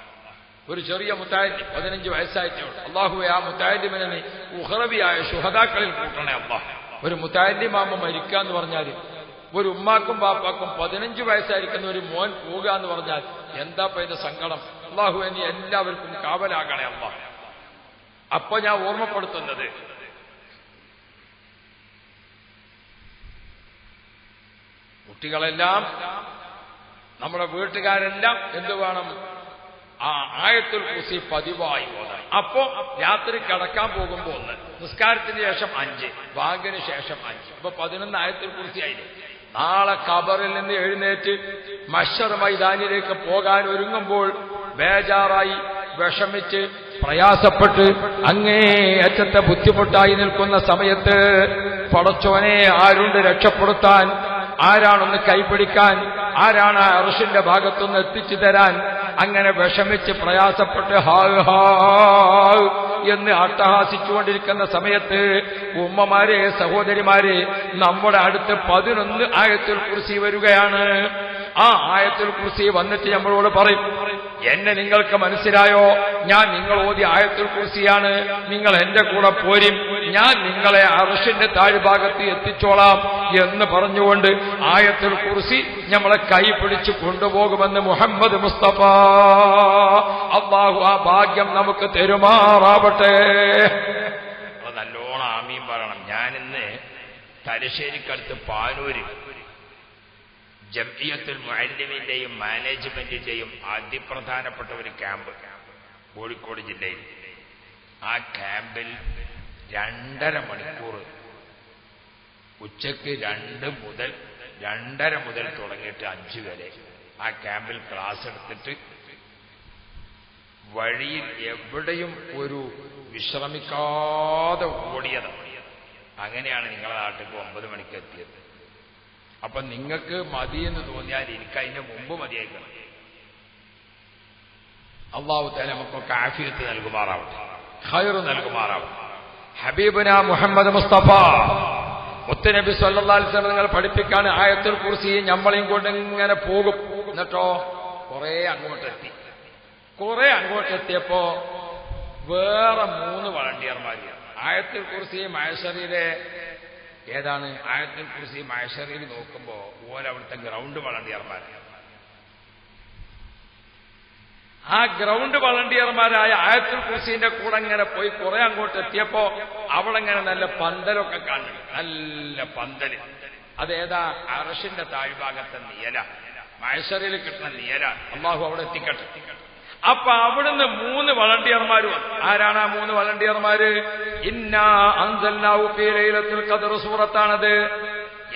ഒരു ചെറിയ മുത്താലിം 15 വയസ്സായിട്ടേ ഉള്ളൂ. അല്ലാഹുവേ, ആ മുത്താലിമിനെ നീ ഉഖ്റവിയായ ശുഹദാക്കളിൽ കൂട്ടണേ അല്ലാഹ്. ഒരു മുത്താലിമാകുമ്പോ മരിക്കാന്ന് പറഞ്ഞാൽ, ഒരു ഉമ്മാക്കും ബാപ്പാക്കും 15 വയസ്സായിരിക്കുന്ന ഒരു മോൻ പോവുക എന്ന് പറഞ്ഞാൽ എന്താ ഇതിന്റെ സങ്കടം. അല്ലാഹുവേ, നീ എല്ലാവർക്കും കാവലാകണേ അല്ലാഹ്. അപ്പൊ ഞാൻ ഓർമ്മപ്പെടുത്തുന്നത്, കുട്ടികളെല്ലാം നമ്മുടെ വീട്ടുകാരെല്ലാം എന്ത് വേണം? ആ ആയത്തുൽ കുർസി പതിവായി ഓതാൻ. അപ്പോ രാത്രി കിടക്കാൻ പോകുമ്പോ 1, നിസ്കാരത്തിന് ശേഷം 5, ബാങ്കിന് ശേഷം 5, അപ്പൊ 11 ആയത്തുൽ കുർസി ആയില്ലേ. നാളെ ഖബറിൽ നിന്ന് എഴുന്നേറ്റ് മഹ്ശർ മൈതാനിലേക്ക് പോകാൻ ഒരുങ്ങുമ്പോൾ ബേജാറായി, വിഷമിച്ച്, പ്രയാസപ്പെട്ട് അങ്ങേയറ്റത്തെ ബുദ്ധിമുട്ടായി നിൽക്കുന്ന സമയത്ത് പടച്ചോനെ, ആരുണ്ട് രക്ഷപ്പെടുത്താൻ? ആരാണൊന്ന് കൈപിടിക്കാൻ? ആരാണ് ആ അർശിന്റെ ഭാഗത്തുനിന്ന് എത്തിച്ചു തരാൻ? അങ്ങനെ വിഷമിച്ച് പ്രയാസപ്പെട്ട് ഹായ് ഹായ് എന്ന് അട്ടഹാസിച്ചുകൊണ്ടിരിക്കുന്ന സമയത്ത് ഉമ്മമാരെ, സഹോദരിമാരെ, നമ്മുടെ അടുത്ത് 11 ആയത്തുൽ കുർസി വരികയാണ്. ആ ആയത്തുൽ കുർസി വന്നിട്ട് നമ്മളോട് പറയും, എന്നെ നിങ്ങൾക്ക് മനസ്സിലായോ? ഞാൻ നിങ്ങൾ ഓതിയ ആയത്തുൽ കുർസിയാണ്, നിങ്ങൾ എന്റെ കൂടെ പോരും, ഞാൻ നിങ്ങളെ അർശിന്റെ താഴ്ഭാഗത്ത് എത്തിച്ചോളാം എന്ന് പറഞ്ഞുകൊണ്ട് ആയത്തുൽ കുർസി നമ്മളെ കൈ പിടിച്ച് കൊണ്ടുപോകുമെന്ന് മുഹമ്മദ് മുസ്തഫ. അല്ലാഹു ആ ഭാഗ്യം നമുക്ക് തെരുമാറാവട്ടെ. നല്ലോണം ആമീൻ പറയണം. ഞാനിന്ന് തലശ്ശേരിക്കടുത്ത് പാനൂര് ജംഇയ്യത്തുൽ മുഅല്ലിമീന്റെയും മാനേജ്മെന്റിന്റെയും അതിപ്രധാനപ്പെട്ട ഒരു ക്യാമ്പ് കോഴിക്കോട് ജില്ലയിൽ. ആ ക്യാമ്പിൽ 2.5 മണിക്കൂർ ഉച്ചയ്ക്ക് 2:30 മുതൽ തുടങ്ങിയിട്ട് 5 വരെ ആ ക്യാമ്പിൽ ക്ലാസ് എടുത്തിട്ട് വഴിയിൽ എവിടെയും ഒരു വിശ്രമിക്കാതെ ഓടിയത്. അങ്ങനെയാണ് നിങ്ങളുടെ നാട്ടിലേക്ക് 9 മണിക്ക് എത്തിയത്. അപ്പൊ നിങ്ങൾക്ക് മതിയെന്ന് തോന്നിയാൽ എനിക്ക് അതിന്റെ മുമ്പ് മതിയായിക്കണം. അല്ലാഹു തആല നമുക്കൊക്കെ ആഫിയത്ത് നൽകുമാറാവട്ടെ, ഖൈർ നൽകുമാറാവട്ടെ. ഹബീബുന മുഹമ്മദ് മുസ്തഫ മുത്തുനബി സല്ലല്ലാഹു അലൈഹി വസല്ലം നിങ്ങൾ പഠിപ്പിക്കാൻ ആയത്തുൽ കുർസി നമ്മളെയും കൊണ്ട് ഇങ്ങനെ പോകും. എന്നിട്ടോ കുറെ അങ്ങോട്ടെത്തിയപ്പോ വേറെ 3 വളണ്ടിയർമാർ. ആയത്തുൽ കുർസി മഹ്ശറിലെ ഏതാണ്? ആയത്തുൽ കുർസി മഹ്ശറിൽ നോക്കുമ്പോ അവിടുത്തെ ഗ്രൗണ്ട് വളണ്ടിയർമാരാണ്. ആ ഗ്രൗണ്ട് വളണ്ടിയർമാരായ ആയത്തുൽ കുർസിന്റെ കൂടെ ഇങ്ങനെ പോയി കുറെ അങ്ങോട്ട് എത്തിയപ്പോ അവിടെ ഇങ്ങനെ നല്ല പന്തലൊക്കെ കാണുന്നു. നല്ല പന്തല്. അതേതാ? അർശിന്റെ താഴ്ഭാഗത്തെ നിയല, മഹ്ശറിൽ കിട്ടുന്ന നിയല. അല്ലാഹു അവിടെ എത്തിക്കട്ടെ. അപ്പൊ അവിടുന്ന് 3 വളണ്ടിയർമാർ വന്നു. ആരാണ് ആ 3 വളണ്ടിയർമാര്? ഇന്നാ അൻസൽനാഹു ഫീ ലൈലത്തുൽ ഖദ്ർ സൂറത്താണത്.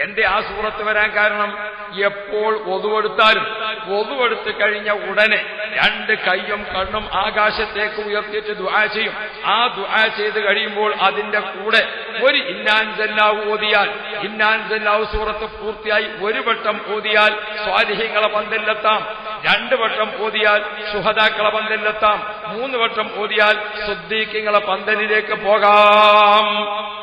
എന്റെ ആ സൂറത്ത് വരാൻ കാരണം, എപ്പോൾ ഒതുവെടുത്താലും ഒതുവെടുത്ത് കഴിഞ്ഞ ഉടനെ 2 കൈയും കണ്ണും ആകാശത്തേക്ക് ഉയർത്തിയിട്ട് ദുആ ചെയ്യും. ആ ദുആ ചെയ്ത് കഴിയുമ്പോൾ അതിന്റെ കൂടെ ഒരു ഇന്നാൻസല്ലാഹു ഓതിയാൽ, ഇന്നാൻസല്ലാഹു സൂറത്ത് പൂർത്തിയായി 1 വട്ടം ഓതിയാൽ സ്വാലിഹീങ്ങളെ പന്തലിലെത്താം. 2 വട്ടം ഓതിയാൽ ശുഹദാക്കളെ പന്തലിലെത്താം, 3 വട്ടം ഓതിയാൽ സിദ്ദീഖീങ്ങളെ പന്തലിലേക്ക് പോകാം.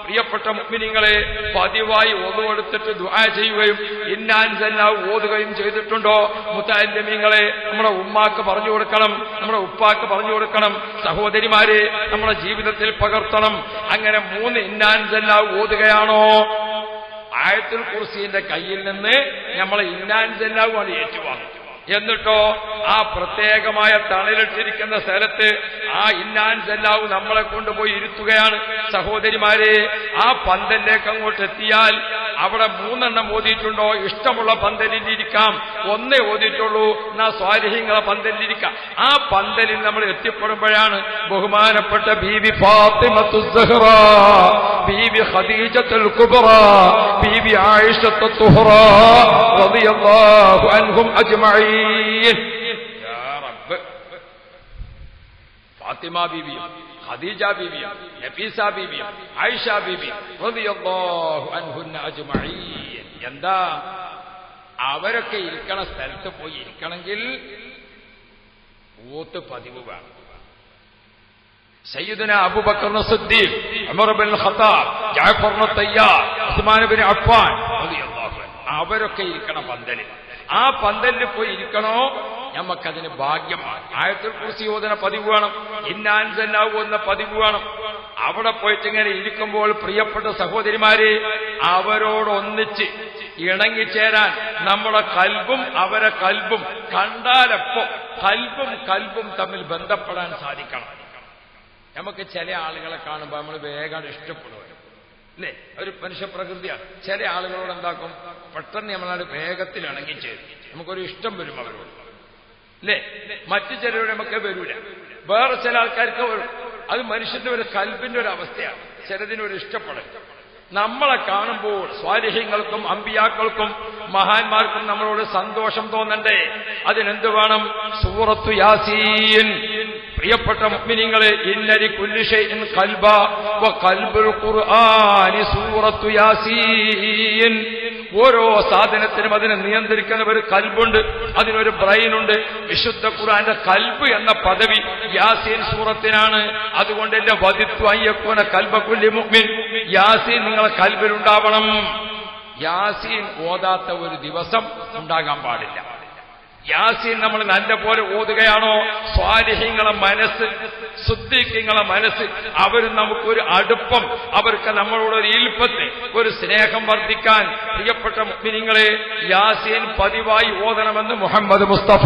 പ്രിയപ്പെട്ട മുഅ്മിനീങ്ങളെ, പതിവായി ഓതുകൊടുത്തിട്ട് ദുആ ചെയ്യുകയും ഇന്നാ അൻസൽനാഹു ഓതുകയും ചെയ്തിട്ടുണ്ടോ? മുതഅല്ലിമീങ്ങളെ, നമ്മുടെ ഉമ്മാക്ക് പറഞ്ഞു കൊടുക്കണം, നമ്മുടെ ഉപ്പാക്ക് പറഞ്ഞു കൊടുക്കണം. സഹോദരിമാരെ, നമ്മുടെ ജീവിതത്തിൽ പകർത്തണം. അങ്ങനെ 3 ഇന്നാ അൻസൽനാഹു ഓതുകയാണോ, ആയത്തുൽ കുർസിന്റെ കയ്യിൽ നിന്ന് നമ്മൾ ഇന്നാ അൻസൽനാഹു ആണ് ഏറ്റുവാങ്ങും. എന്നിട്ടോ ആ പ്രത്യേകമായ തണലിട്ടിരിക്കുന്ന സ്ഥലത്ത് ആ ഇന്നാ അൻസൽനാഹു നമ്മളെ കൊണ്ടുപോയി ഇരുത്തുകയാണ്. സഹോദരിമാരെ, ആ പന്തലിലേക്ക് അങ്ങോട്ട് എത്തിയാൽ അവിടെ 3 എണ്ണം ഓതിയിട്ടുണ്ടോ? ഇഷ്ടമുള്ള പന്തലിലിരിക്കാം. 1 ഓതിയിട്ടുള്ളൂ, എന്നാ സ്വാലിഹീങ്ങളെ പന്തലിലിരിക്കാം. ആ പന്തലിൽ നമ്മൾ എത്തിപ്പെടുമ്പോഴാണ് ബഹുമാനപ്പെട്ട ബീബി ഫാത്തിമത്തു സഹ്റ, ബീബി ഖദീജത്തുൽ കുബ്ര, ബീബി ആയിഷത്തു തുഹ്റ റളിയല്ലാഹു അൻഹും അജ്മഈൻ. യാ റബ്ബ്, ഫാത്തിമ ബീബിയും ഖദീജ ബീബിയും നഫീസ ബീബിയും ആയിഷ ബീബിയും റളിയല്ലാഹു അൻഹുന്ന അജ്മഈൻ. എന്താ, അവരൊക്കെ ഇരിക്കണ സ്ഥലത്ത് പോയി ഇരിക്കണമെങ്കിൽ ഓത്ത് പതിവ് വേണം. സയ്യിദുനാ അബൂബക്കർ സിദ്ദീഖ്, ഉമർ ഇബ്നുൽ ഖത്താബ്, ജഅഫർ തയ്യാർ, ഉസ്മാൻ ഇബ്നു അഫ്ഫാൻ റളിയല്ലാഹു അൻഹു, അവരൊക്കെ ഇരിക്കണ പന്തലിൽ, ആ പന്തലിൽ പോയി ഇരിക്കണോ? നമുക്കതിന് ഭാഗ്യമാണ്. ആയത്തുൽ കുർസി ഓതുന്ന പതിവ് വേണം, ഇന്നാ അൻസൽനാഹു ഓതുന്ന പതിവ് വേണം. അവിടെ പോയിട്ട് ഇങ്ങനെ ഇരിക്കുമ്പോൾ പ്രിയപ്പെട്ട സഹോദരിമാരെ, അവരോടൊന്നിച്ച് ഇണങ്ങിച്ചേരാൻ നമ്മുടെ കൽബും അവരെ കൽബും കണ്ടാലപ്പോ കൽബും തമ്മിൽ ബന്ധപ്പെടാൻ സാധിക്കണം. നമുക്ക് ചില ആളുകളെ കാണുമ്പോൾ നമ്മൾ വേഗം ഇഷ്ടപ്പെടുക, അല്ലേ? ഒരു മനുഷ്യപ്രകൃതിയാണ്. ചില ആളുകളോട് എന്താക്കും, പെട്ടെന്ന് നമ്മളാണ് വേഗത്തിൽ ഇണങ്ങിച്ചേരും, നമുക്കൊരു ഇഷ്ടം വരും അവരോട്, അല്ലേ? മറ്റു ചിലരോട് നമുക്ക് വരൂല. വേറെ ചില ആൾക്കാർക്ക് വരും. അത് മനുഷ്യന്റെ ഒരു കൽബിന്റെ ഒരു അവസ്ഥയാണ്. ചിലതിനൊരു ഇഷ്ടപ്പെടൽ. നമ്മളെ കാണുമ്പോൾ സ്വാലിഹീങ്ങൾക്കും അമ്പിയാക്കൾക്കും മഹാന്മാർക്കും നമ്മളോട് സന്തോഷം തോന്നണ്ടേ? അതിനെന്ത് വേണം? സൂറത്തു യാസീൻ. പ്രിയപ്പെട്ട മുഅ്മിനീങ്ങളെ, ഇന്നലി കുല്ലി ഷൈഇൻ ഖൽബ വ ഖൽബുൽ ഖുർആനി സൂറത്തു യാസീൻ. ഓരോ സാധനത്തിനും അതിനെ നിയന്ത്രിക്കുന്ന ഒരു കൽബുണ്ട്, അതിനൊരു ബ്രെയിനുണ്ട്. വിശുദ്ധ ഖുർആന്റെ കൽബ് എന്ന പദവി യാസീൻ സൂറത്തിനാണ്. അതുകൊണ്ട് എന്റെ വദിത്തു അയ്യക്കൂന കൽബ കുല്ലി മുഅ്മിൻ, യാസീൻ നിങ്ങളെ കൽബിലുണ്ടാവണം. യാസീൻ ഓതാത്ത ഒരു ദിവസം ഉണ്ടാകാൻ പാടില്ല. യാസീൻ നമ്മൾ നല്ല പോലെ ഓതുകയാണോ, സ്വാലിഹീങ്ങളെ മനസ്സ്, സിദ്ദീഖീങ്ങളെ മനസ്സ്, അവർ നമുക്കൊരു അടുപ്പം, അവർക്ക് നമ്മളോടൊരു ഈൽപ്പത്ത്, ഒരു സ്നേഹം വർദ്ധിക്കാൻ പ്രിയപ്പെട്ട മുഅ്മിനീങ്ങളെ യാസീൻ പതിവായി ഓതണമെന്ന് മുഹമ്മദ് മുസ്തഫ.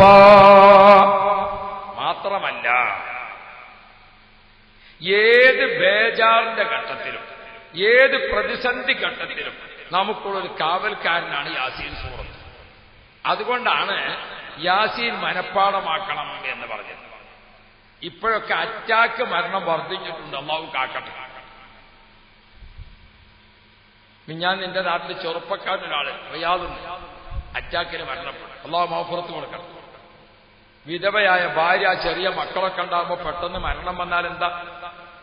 മാത്രമല്ല, ഏത് ബേജാറിന്റെ ഘട്ടത്തിലും ഏത് പ്രതിസന്ധി ഘട്ടത്തിലും നമുക്കുള്ളൊരു കാവൽക്കാരനാണ് യാസീൻ സൂറത്ത്. അതുകൊണ്ടാണ് യാസീൻ മനഃപ്പാടമാക്കണം എന്ന് പറഞ്ഞത്. ഇപ്പോഴൊക്കെ അറ്റാക്ക് മരണം വർദ്ധിച്ചിട്ടുണ്ട്, അല്ലാഹു കാക്കട്ടെ. മിഞ്ഞാന്ന് നിന്റെ നാട്ടിൽ ചെറുപ്പക്കാരനൊരാള് റിയാദുണ്ട്, അറ്റാക്കിന് മരണപ്പെട്ടു. അല്ലാഹു മഗ്ഫിറത്ത് കൊടുക്കണം. വിധവയായ ഭാര്യ, ചെറിയ മക്കളൊക്കെ ഉണ്ടാകുമ്പോൾ പെട്ടെന്ന് മരണം വന്നാൽ എന്താ?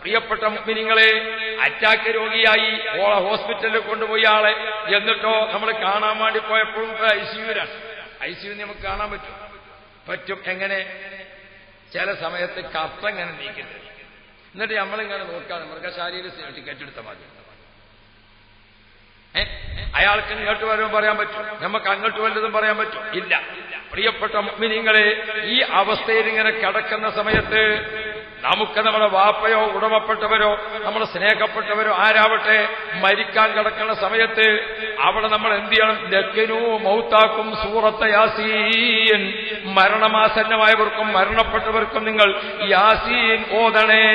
പ്രിയപ്പെട്ട മുഅ്മിനീങ്ങളെ, അറ്റാക്ക് രോഗിയായി ഓളെ ഹോസ്പിറ്റലിൽ കൊണ്ടുപോയി ആളെ, എന്നിട്ടോ നമ്മൾ കാണാൻ വേണ്ടി പോയപ്പോഴും ഐസിയുവിലാണ്. ഐസിയു നമുക്ക് കാണാൻ പറ്റും. എങ്ങനെ? ചില സമയത്ത് കപ്പ ഇങ്ങനെ നീക്കുന്നത്, എന്നിട്ട് നമ്മളിങ്ങനെ നോക്കാതെ മൃഗശാലയിൽ ടിക്കറ്റ് എടുത്താൽ മതി. അയാൾക്ക് ഇങ്ങോട്ട് വരുമ്പോൾ പറയാൻ പറ്റും, നമുക്ക് അങ്ങോട്ട് വല്ലതും പറയാൻ പറ്റും? ഇല്ല. പ്രിയപ്പെട്ട മുഅ്മിനീങ്ങളെ, ഈ അവസ്ഥയിൽ ഇങ്ങനെ കിടക്കുന്ന സമയത്ത് നമുക്ക് നമ്മുടെ വാപ്പയോ ഉടമപ്പെട്ടവരോ നമ്മുടെ സ്നേഹപ്പെട്ടവരോ ആരാവട്ടെ മരിക്കാൻ കിടക്കുന്ന സമയത്ത് അവിടെ നമ്മൾ എന്ത് ചെയ്യണം? ലക്കിനു മൗത്താക്കും സൂറത്ത യാസീൻ. മരണമാസന്നമായവർക്കും മരണപ്പെട്ടവർക്കും നിങ്ങൾ യാസീൻ ഓതണേ.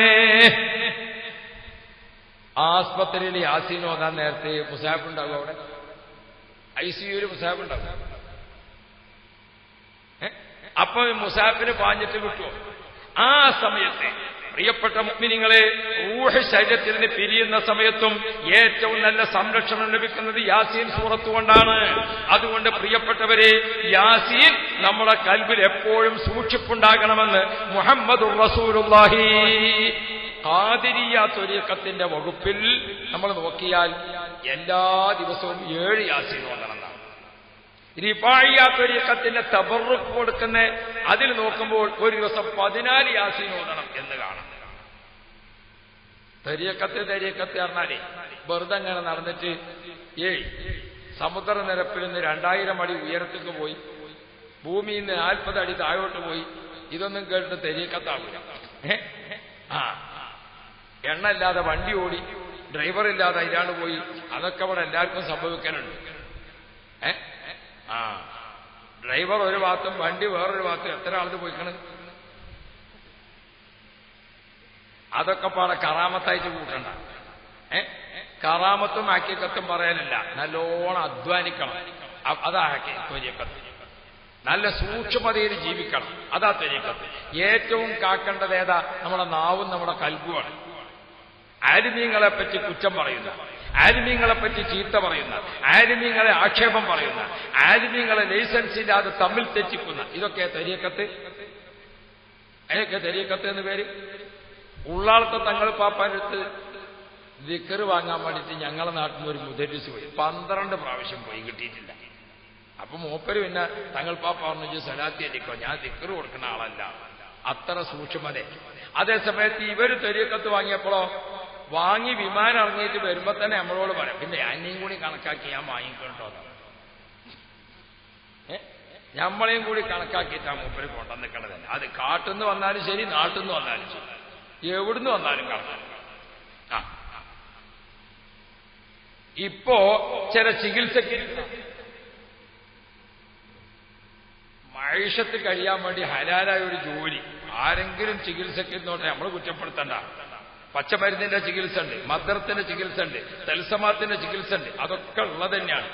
ആസ്പത്രിയിൽ യാസീൻ ഓതാൻ നേരത്തെ മുസാഫ് ഉണ്ടാകും. അവിടെ ഐസിയുവിൽ മുസാഫ് ഉണ്ടാകും. അപ്പൊ മുസാഫിന് പാഞ്ഞിട്ട് കിട്ടുമോ? ആ സമയത്ത് പ്രിയപ്പെട്ട മുഅ്മിനീങ്ങളെ, റൂഹ് ശരീരത്തിൽ നിന്ന് പിരിയുന്ന സമയത്തും ഏറ്റവും നല്ല സംരക്ഷണം ലഭിക്കുന്നത് യാസീൻ സൂറത്ത് കൊണ്ടാണ്. അതുകൊണ്ട് പ്രിയപ്പെട്ടവരെ, യാസീൻ നമ്മുടെ കൽബിൽ എപ്പോഴും സൂക്ഷിപ്പുണ്ടാകണമെന്ന് മുഹമ്മദുർ റസൂലുള്ളാഹി. ഖാദിരിയ്യ ത്വരീഖത്തിന്റെ വകുപ്പിൽ നമ്മൾ നോക്കിയാൽ എല്ലാ ദിവസവും 7 യാസീൻ ഓതണമെന്നാണ്. റിഫാഇയ്യ ത്വരീഖത്തിന്റെ തബറുക്ക് കൊടുക്കുന്ന അതിൽ നോക്കുമ്പോൾ ഒരു ദിവസം 14 യാസീൻ ഓതണം എന്ന് കാണാം. തരീഖത്ത് പറഞ്ഞാലേ വെറുതെ അങ്ങനെ നടന്നിട്ട് സമുദ്രനിരപ്പിൽ നിന്ന് 2000 അടി ഉയരത്തേക്ക് പോയി, ഭൂമിയിൽ നിന്ന് 40 അടി താഴോട്ട് പോയി, ഇതൊന്നും കേട്ടിട്ട് തരീഖത്താവില്ല. എണ്ണ ഇല്ലാതെ വണ്ടി ഓടി, ഡ്രൈവർ ഇല്ലാതെ അതിലാണ് പോയി, അതൊക്കെ അവിടെ എല്ലാവർക്കും സംഭവിക്കാനുണ്ട്. ഡ്രൈവർ ഒരു ഭാഗത്തും വണ്ടി വേറൊരു ഭാഗത്തും എത്ര ആളത് പോയിക്കണ്. അതൊക്കെ പാടെ കറാമത്തായിട്ട് കൂട്ടണ്ട. കറാമത്തും ഹക്കീക്കത്തും പറയാനില്ല, നല്ലോണം അധ്വാനിക്കണം. അതാ ത്വരീഖത്ത്. നല്ല സൂക്ഷ്മതയിൽ ജീവിക്കണം, അതാ ത്വരീഖത്ത്. ഏറ്റവും കാക്കേണ്ടത് ഏതാ? നമ്മുടെ നാവും നമ്മുടെ കൽബുമാണ്. ആലിമീങ്ങളെ പറ്റി കുറ്റം പറയുന്ന, ആലിമീങ്ങളെ പറ്റി ചീത്ത പറയുന്ന, ആലിമീങ്ങളെ ആക്ഷേപം പറയുന്ന, ആലിമീങ്ങളെ ലൈസൻസ് ഇല്ലാതെ തമ്മിൽ തെറ്റിക്കുന്ന, ഇതൊക്കെ തരീഖത്ത്. അതിനൊക്കെ തരീഖത്ത് എന്ന് പേര്. ഉള്ളാളത്തെ തങ്ങൾ പാപ്പാനടുത്ത് ദിക്ർ വാങ്ങാൻ വേണ്ടിയിട്ട് ഞങ്ങളെ നാട്ടിൽ നിന്ന് ഒരു മുദരിസ് പോയി, 12 പ്രാവശ്യം പോയി, കിട്ടിയിട്ടില്ല. അപ്പൊ മൂപ്പര് പിന്നെ തങ്ങൾ പാപ്പ പറഞ്ഞു, സലാത്തി അടിക്കോ, ഞാൻ ദിക്ർ കൊടുക്കുന്ന ആളല്ല. അത്ര സൂക്ഷ്മത. അതേസമയത്ത് ഇവര് തരീഖത്ത് വാങ്ങിയപ്പോഴോ വാങ്ങി വിമാനം ഇറങ്ങിയിട്ട് വരുമ്പോ തന്നെ നമ്മളോട് പറയാം, പിന്നെ അന്നെയും കൂടി കണക്കാക്കി ഞാൻ വാങ്ങിക്കൊണ്ടോ, നമ്മളെയും കൂടി കണക്കാക്കിയിട്ടാണ് മൂപ്പര് കൊണ്ടുവന്നിക്കണത് തന്നെ. അത് കാട്ടുന്ന് വന്നാലും ശരി, നാട്ടിന്ന് വന്നാലും ശരി, എവിടുന്ന് വന്നാലും കണക്കാക്കും. ഇപ്പോ ചില ചികിത്സക്ക് മൈഷത്ത് കഴിയാൻ വേണ്ടി ഹലാലായ ഒരു ജോലി ആരെങ്കിലും ചികിത്സക്ക് നോട്ടെ, നമ്മൾ കുറ്റപ്പെടുത്തണ്ട. പച്ചമരുന്നിന്റെ ചികിത്സ ഉണ്ട്, മദ്രത്തിന്റെ ചികിത്സ ഉണ്ട്, തൽസമാത്തിന്റെ ചികിത്സ ഉണ്ട്, അതൊക്കെ ഉള്ളത് തന്നെയാണ്.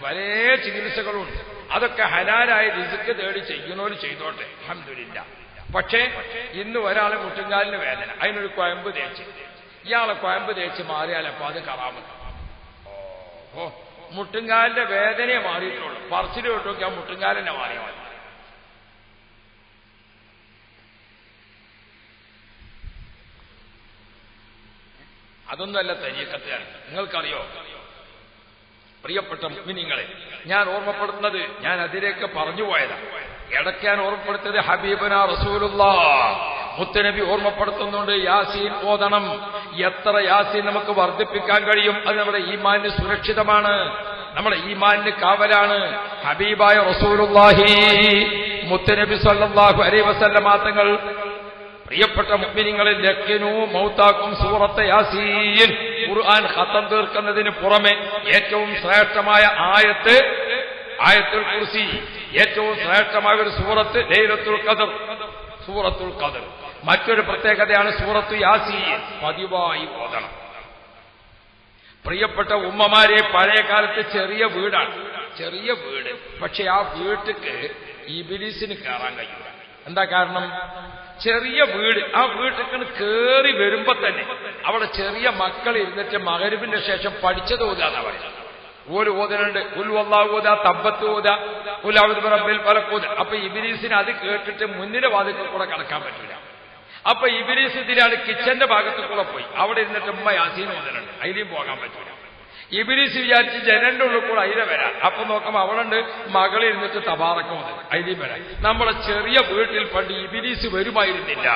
പല ചികിത്സകളുണ്ട്. അതൊക്കെ ഹലാലായ റിസ്ക് തേടി ചെയ്യുന്നവര് ചെയ്തോട്ടെ, അൽഹംദുലില്ലാ. പക്ഷേ ഇന്ന് ഒരാളെ മുട്ടുംകാലിന് വേദന, അതിനൊരു കുഴമ്പ് തേച്ച്, ഇയാളെ കുഴമ്പ് തേച്ച് മാറിയാലപ്പോ അത് കറാമത്ത്. ഓ, മുട്ടുംകാലിന്റെ വേദനയെ മാറിയിട്ടുള്ളൂ, പറച്ചില് തൊട്ടൊക്കെ ആ മുട്ടുംകാലിനെ മാറിയാൽ മതി. അതൊന്നുമല്ല തരീഖത്താണ്. നിങ്ങൾക്കറിയോ പ്രിയപ്പെട്ട മുഅ്മിനീങ്ങളെ, ഞാൻ ഓർമ്മപ്പെടുത്തുന്നത്, ഞാൻ അതിലേക്ക് പറഞ്ഞു പോയതാണ്. ഇടയ്ക്ക് ഞാൻ ഓർമ്മപ്പെടുത്തിയത് ഹബീബനാ റസൂലുള്ളാഹ് മുത്തനബി ഓർമ്മപ്പെടുത്തുന്നുണ്ട്, യാസീൻ ഓതണം. എത്ര യാസീൻ നമുക്ക് വർദ്ധിപ്പിക്കാൻ കഴിയും, അത് നമ്മുടെ ഈമാനിന് സുരക്ഷിതമാണ്, നമ്മുടെ ഈമാനിന് കാവലാണ്. ഹബീബായ റസൂലുള്ളാഹി മുത്തനബി സ്വല്ലല്ലാഹു അലൈഹി വസല്ലമ തങ്ങൾ പ്രിയപ്പെട്ട മുഅ്മിനീങ്ങളിൽ ലക്കിനു മൗതാക്കും സൂറത്ത് യാസീൻ, ഖുർആൻ ഖത്തം തീർക്കുന്നതിന് പുറമെ ഏറ്റവും ശ്രേഷ്ഠമായ ആയത്തുൽ കുർസി, ഏറ്റവും ശ്രേഷ്ഠമായ ഒരു സൂറത്ത് ലൈലത്തുൽ ഖദർ, സൂറത്തുൽ ഖദർ. മറ്റൊരു പ്രത്യേകതയാണ് സൂറത്തു യാസീൻ, പതിവായി ഓതണം. പ്രിയപ്പെട്ട ഉമ്മമാരെ, പഴയ കാലത്ത് ചെറിയ വീടാണ്, ചെറിയ വീട്, പക്ഷെ ആ വീട്ടിക്ക് ഇബ്ലീസിന് കയറാൻ കഴിയില്ല. എന്താ കാരണം? ചെറിയ വീട്. ആ വീട്ടിൽ കേറി വരുമ്പോ തന്നെ അവിടെ ചെറിയ മക്കൾ ഇരുന്നിട്ട് മഗ്‌രിബിന്റെ ശേഷം പഠിച്ചത് ഓതാന്നാ പറയുന്നത്. ഒരു ഓതലുണ്ട്, ഉൽ വല്ലാഹു ഓതാ, തബ്ബത്ത് ഓതാ, ഖുൽ അഊദു ബിറബ്ബിൽ ഫലഖ് ഓതാ. അപ്പൊ ഇബ്ലീസിന് അത് കേട്ടിട്ട് മുന്നിലെ വാതിൽക്കൽ കൂടെ കടക്കാൻ പറ്റില്ല. അപ്പൊ ഇബ്ലീസ് ഇതിലാണ് കിച്ചന്റെ ഭാഗത്ത് കൂടെ പോയി അവിടെ ഇരുന്നിട്ട് ഉമ്മ യാസീൻ ഓതലുണ്ട്, അതിലും പോകാൻ പറ്റില്ല. ഇബ്ലീസ് വിചാരിച്ച് ജനലിന്റെ ഉള്ളിൽ കൂടെ അതിലെ വരാം. അപ്പൊ നോക്കുമ്പോ അവളുണ്ട് മകളിരുന്നിട്ട് തബാറക്ക മുതൽ അതിലും വരാം. നമ്മളെ ചെറിയ വീട്ടിൽ പണ്ട് ഇബ്ലീസ് വരുമായിരുന്നില്ല.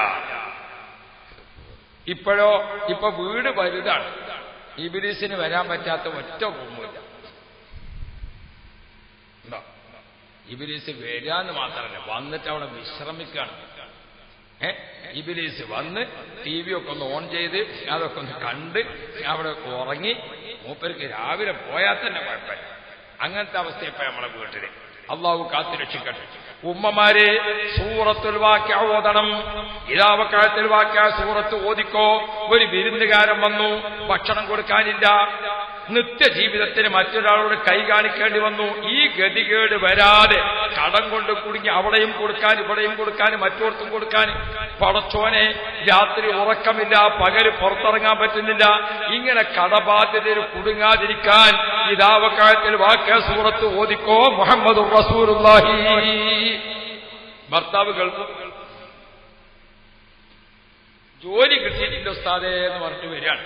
ഇപ്പൊ വീട് വലുതാണ്, ഇബ്ലീസിന് വരാൻ പറ്റാത്ത ഒറ്റ റൂമില്ല. ഇബ്ലീസ് വരാന്ന് മാത്രമല്ല, വന്നിട്ട് അവിടെ വിശ്രമിക്കാണ്. ഇബ്ലീസ് വന്ന് TV ഒക്കെ ഒന്ന് ഓൺ ചെയ്ത് അതൊക്കെ ഒന്ന് കണ്ട് അവിടെ ഉറങ്ങി, മൂപ്പർക്ക് രാവിലെ പോയാൽ തന്നെ കുഴപ്പമില്ല. അങ്ങനത്തെ അവസ്ഥ ഇപ്പൊ നമ്മളെ വീട്ടില്. അള്ളാഹു കാത്തുരക്ഷിക്കട്ടെ. ഉമ്മമാരെ, സൂറത്തുൽ വാഖിഅ ഓതണം. ഇദാ വഖഅത്തുൽ വാഖിഅ സൂറത്ത് ഓതിക്കോ. ഒരു വിരുന്നുകാരൻ വന്നു, ഭക്ഷണം കൊടുക്കാനില്ല, നിത്യജീവിതത്തിന് മറ്റൊരാളോട് കൈ കാണിക്കേണ്ടി വന്നു. ഈ ഗതികേട് വരാതെ കടം കൊണ്ട് കുടുങ്ങി അവിടെയും കൊടുക്കാൻ ഇവിടെയും കൊടുക്കാൻ മറ്റോർത്തും കൊടുക്കാൻ, പടച്ചോനെ രാത്രി ഉറക്കമില്ല, പകല് പുറത്തിറങ്ങാൻ പറ്റുന്നില്ല. ഇങ്ങനെ കടബാധ്യതയിൽ കുടുങ്ങാതിരിക്കാൻ ഇദാ വഖഅത്തുൽ വാഖിഅ സൂറത്ത് ഓതിക്കോ. മുഹമ്മദുർ റസൂലുള്ളാഹി. ഭർത്താവ് കേൾക്കും, ജോലി കിട്ടിയിട്ടില്ല ഉസ്താദേ എന്ന് പറഞ്ഞിട്ട് വരികയാണ്.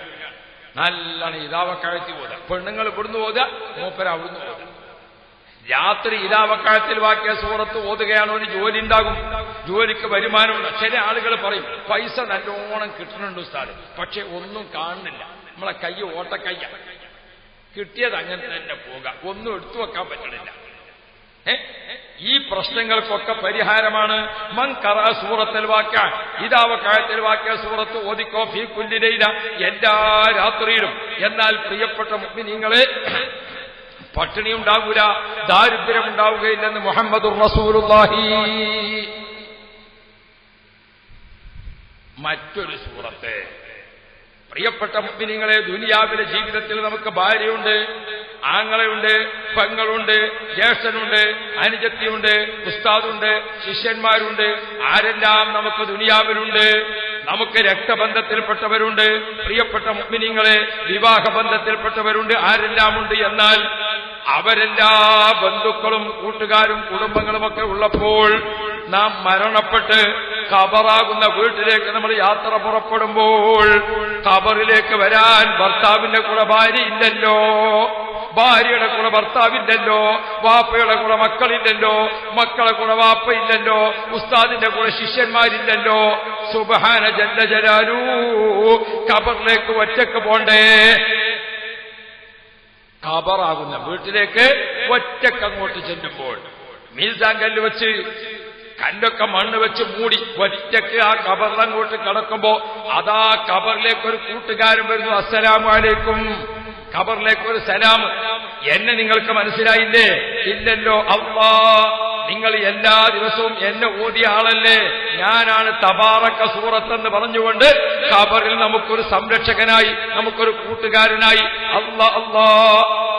നല്ലാണ് ഇദാ വഖഅത്തി ഓതുക. പെണ്ണുങ്ങൾ ഇവിടുന്ന് ഓതുക, മൂപ്പര് അവിടുന്ന് ഓതുക. രാത്രി ഇലാവക്കാലത്തിൽ വാക്കിയ സൂറത്ത് ഓതുകയാണോ ഒരു ജോലി ഉണ്ടാകും, ജോലിക്ക് വരുമാനമുണ്ട്. ചില ആളുകൾ പറയും പൈസ നല്ലോണം കിട്ടുന്നുണ്ട് ഉസ്താദ്, പക്ഷെ ഒന്നും കാണുന്നില്ല, നമ്മളെ കൈ ഓട്ടക്കയ്യ, കിട്ടിയത് അങ്ങനെ തന്നെ പോകാം, ഒന്നും എടുത്തു വെക്കാൻ പറ്റണില്ല. ഈ പ്രശ്നങ്ങൾക്കൊക്കെ പരിഹാരമാണ് മൻ ഖറഅ സൂറത്തുൽ വാഖിഅ, ഇലാവക്കാലത്തിൽ വാക്കിയ സൂറത്ത് ഓതിക്കോ ഫീ കുല്ലി ലൈല, എല്ലാ രാത്രിയിലും. എന്നാൽ പ്രിയപ്പെട്ട മുഅ്മിനീങ്ങളെ, പട്ടിണി ഉണ്ടാകൂല, ദാരിദ്ര്യം ഉണ്ടാവുകയില്ലെന്ന് മുഹമ്മദുർ റസൂലുള്ളാഹി. മറ്റൊരു സൂറത്ത്, പ്രിയപ്പെട്ട മുഅ്മിനീങ്ങളെ, ദുനിയാവിലെ ജീവിതത്തിൽ നമുക്ക് ഭാര്യയുണ്ട്, ആങ്ങളയുണ്ട്, പെങ്ങളുണ്ട്, ജ്യേഷ്ഠനുണ്ട്, അനുജത്തിയുണ്ട്, ഉസ്താദുണ്ട്, ശിഷ്യന്മാരുണ്ട്, ആരെല്ലാം നമുക്ക് ദുനിയാവിലുണ്ട്. നമുക്ക് രക്തബന്ധത്തിൽപ്പെട്ടവരുണ്ട്, പ്രിയപ്പെട്ട മുഅ്മിനീങ്ങളെ, വിവാഹബന്ധത്തിൽപ്പെട്ടവരുണ്ട്, ആരെല്ലാമുണ്ട്. എന്നാൽ അവരെല്ലാ ബന്ധുക്കളും കൂട്ടുകാരും കുടുംബങ്ങളുമൊക്കെ ഉള്ളപ്പോൾ നാം മരണപ്പെട്ട് ഖബറാകുന്ന വീട്ടിലേക്ക് നമ്മൾ യാത്ര പുറപ്പെടുമ്പോൾ ഖബറിലേക്ക് വരാൻ ഭർത്താവിന്റെ കൂടെ ഭാര്യ ഇല്ലല്ലോ, ഭാര്യയുടെ കൂടെ ഭർത്താവില്ലല്ലോ, വാപ്പയുടെ കൂടെ മക്കളില്ലല്ലോ, മക്കളെ കൂടെ വാപ്പ ഇല്ലല്ലോ, ഉസ്താദിന്റെ കൂടെ ശിഷ്യന്മാരില്ലല്ലോ. സുബ്ഹാന ജല്ല ജലാലു, ഖബറിലേക്ക് ഒറ്റക്ക് പോണ്ടേ. ഖബറാകുന്ന വീട്ടിലേക്ക് ഒറ്റക്ക് അങ്ങോട്ട് ചെല്ലുമ്പോൾ മീസാൻ കല്ല് വെച്ച് കല്ലൊക്കെ മണ്ണ് വെച്ച് മൂടി ഒറ്റക്ക് ആ ഖബറിലങ്ങോട്ട് കിടക്കുമ്പോ അതാ ഖബറിലേക്ക് ഒരു കൂട്ടുകാരൻ വരുന്നു, അസ്സലാമു അലൈക്കും. ഖബറിലേക്ക് ഒരു സലാം. എന്നെ നിങ്ങൾക്ക് മനസ്സിലായില്ലേ? ഇല്ലല്ലോ. അല്ലാ, നിങ്ങൾ എല്ലാ ദിവസവും എന്നെ ഓതിയ ആളല്ലേ, ഞാനാണ് തബാറക സൂറത്തെന്ന് പറഞ്ഞുകൊണ്ട് ഖബറിൽ നമുക്കൊരു സംരക്ഷകനായി, നമുക്കൊരു കൂട്ടുകാരനായി. അല്ലാ അല്ലാ,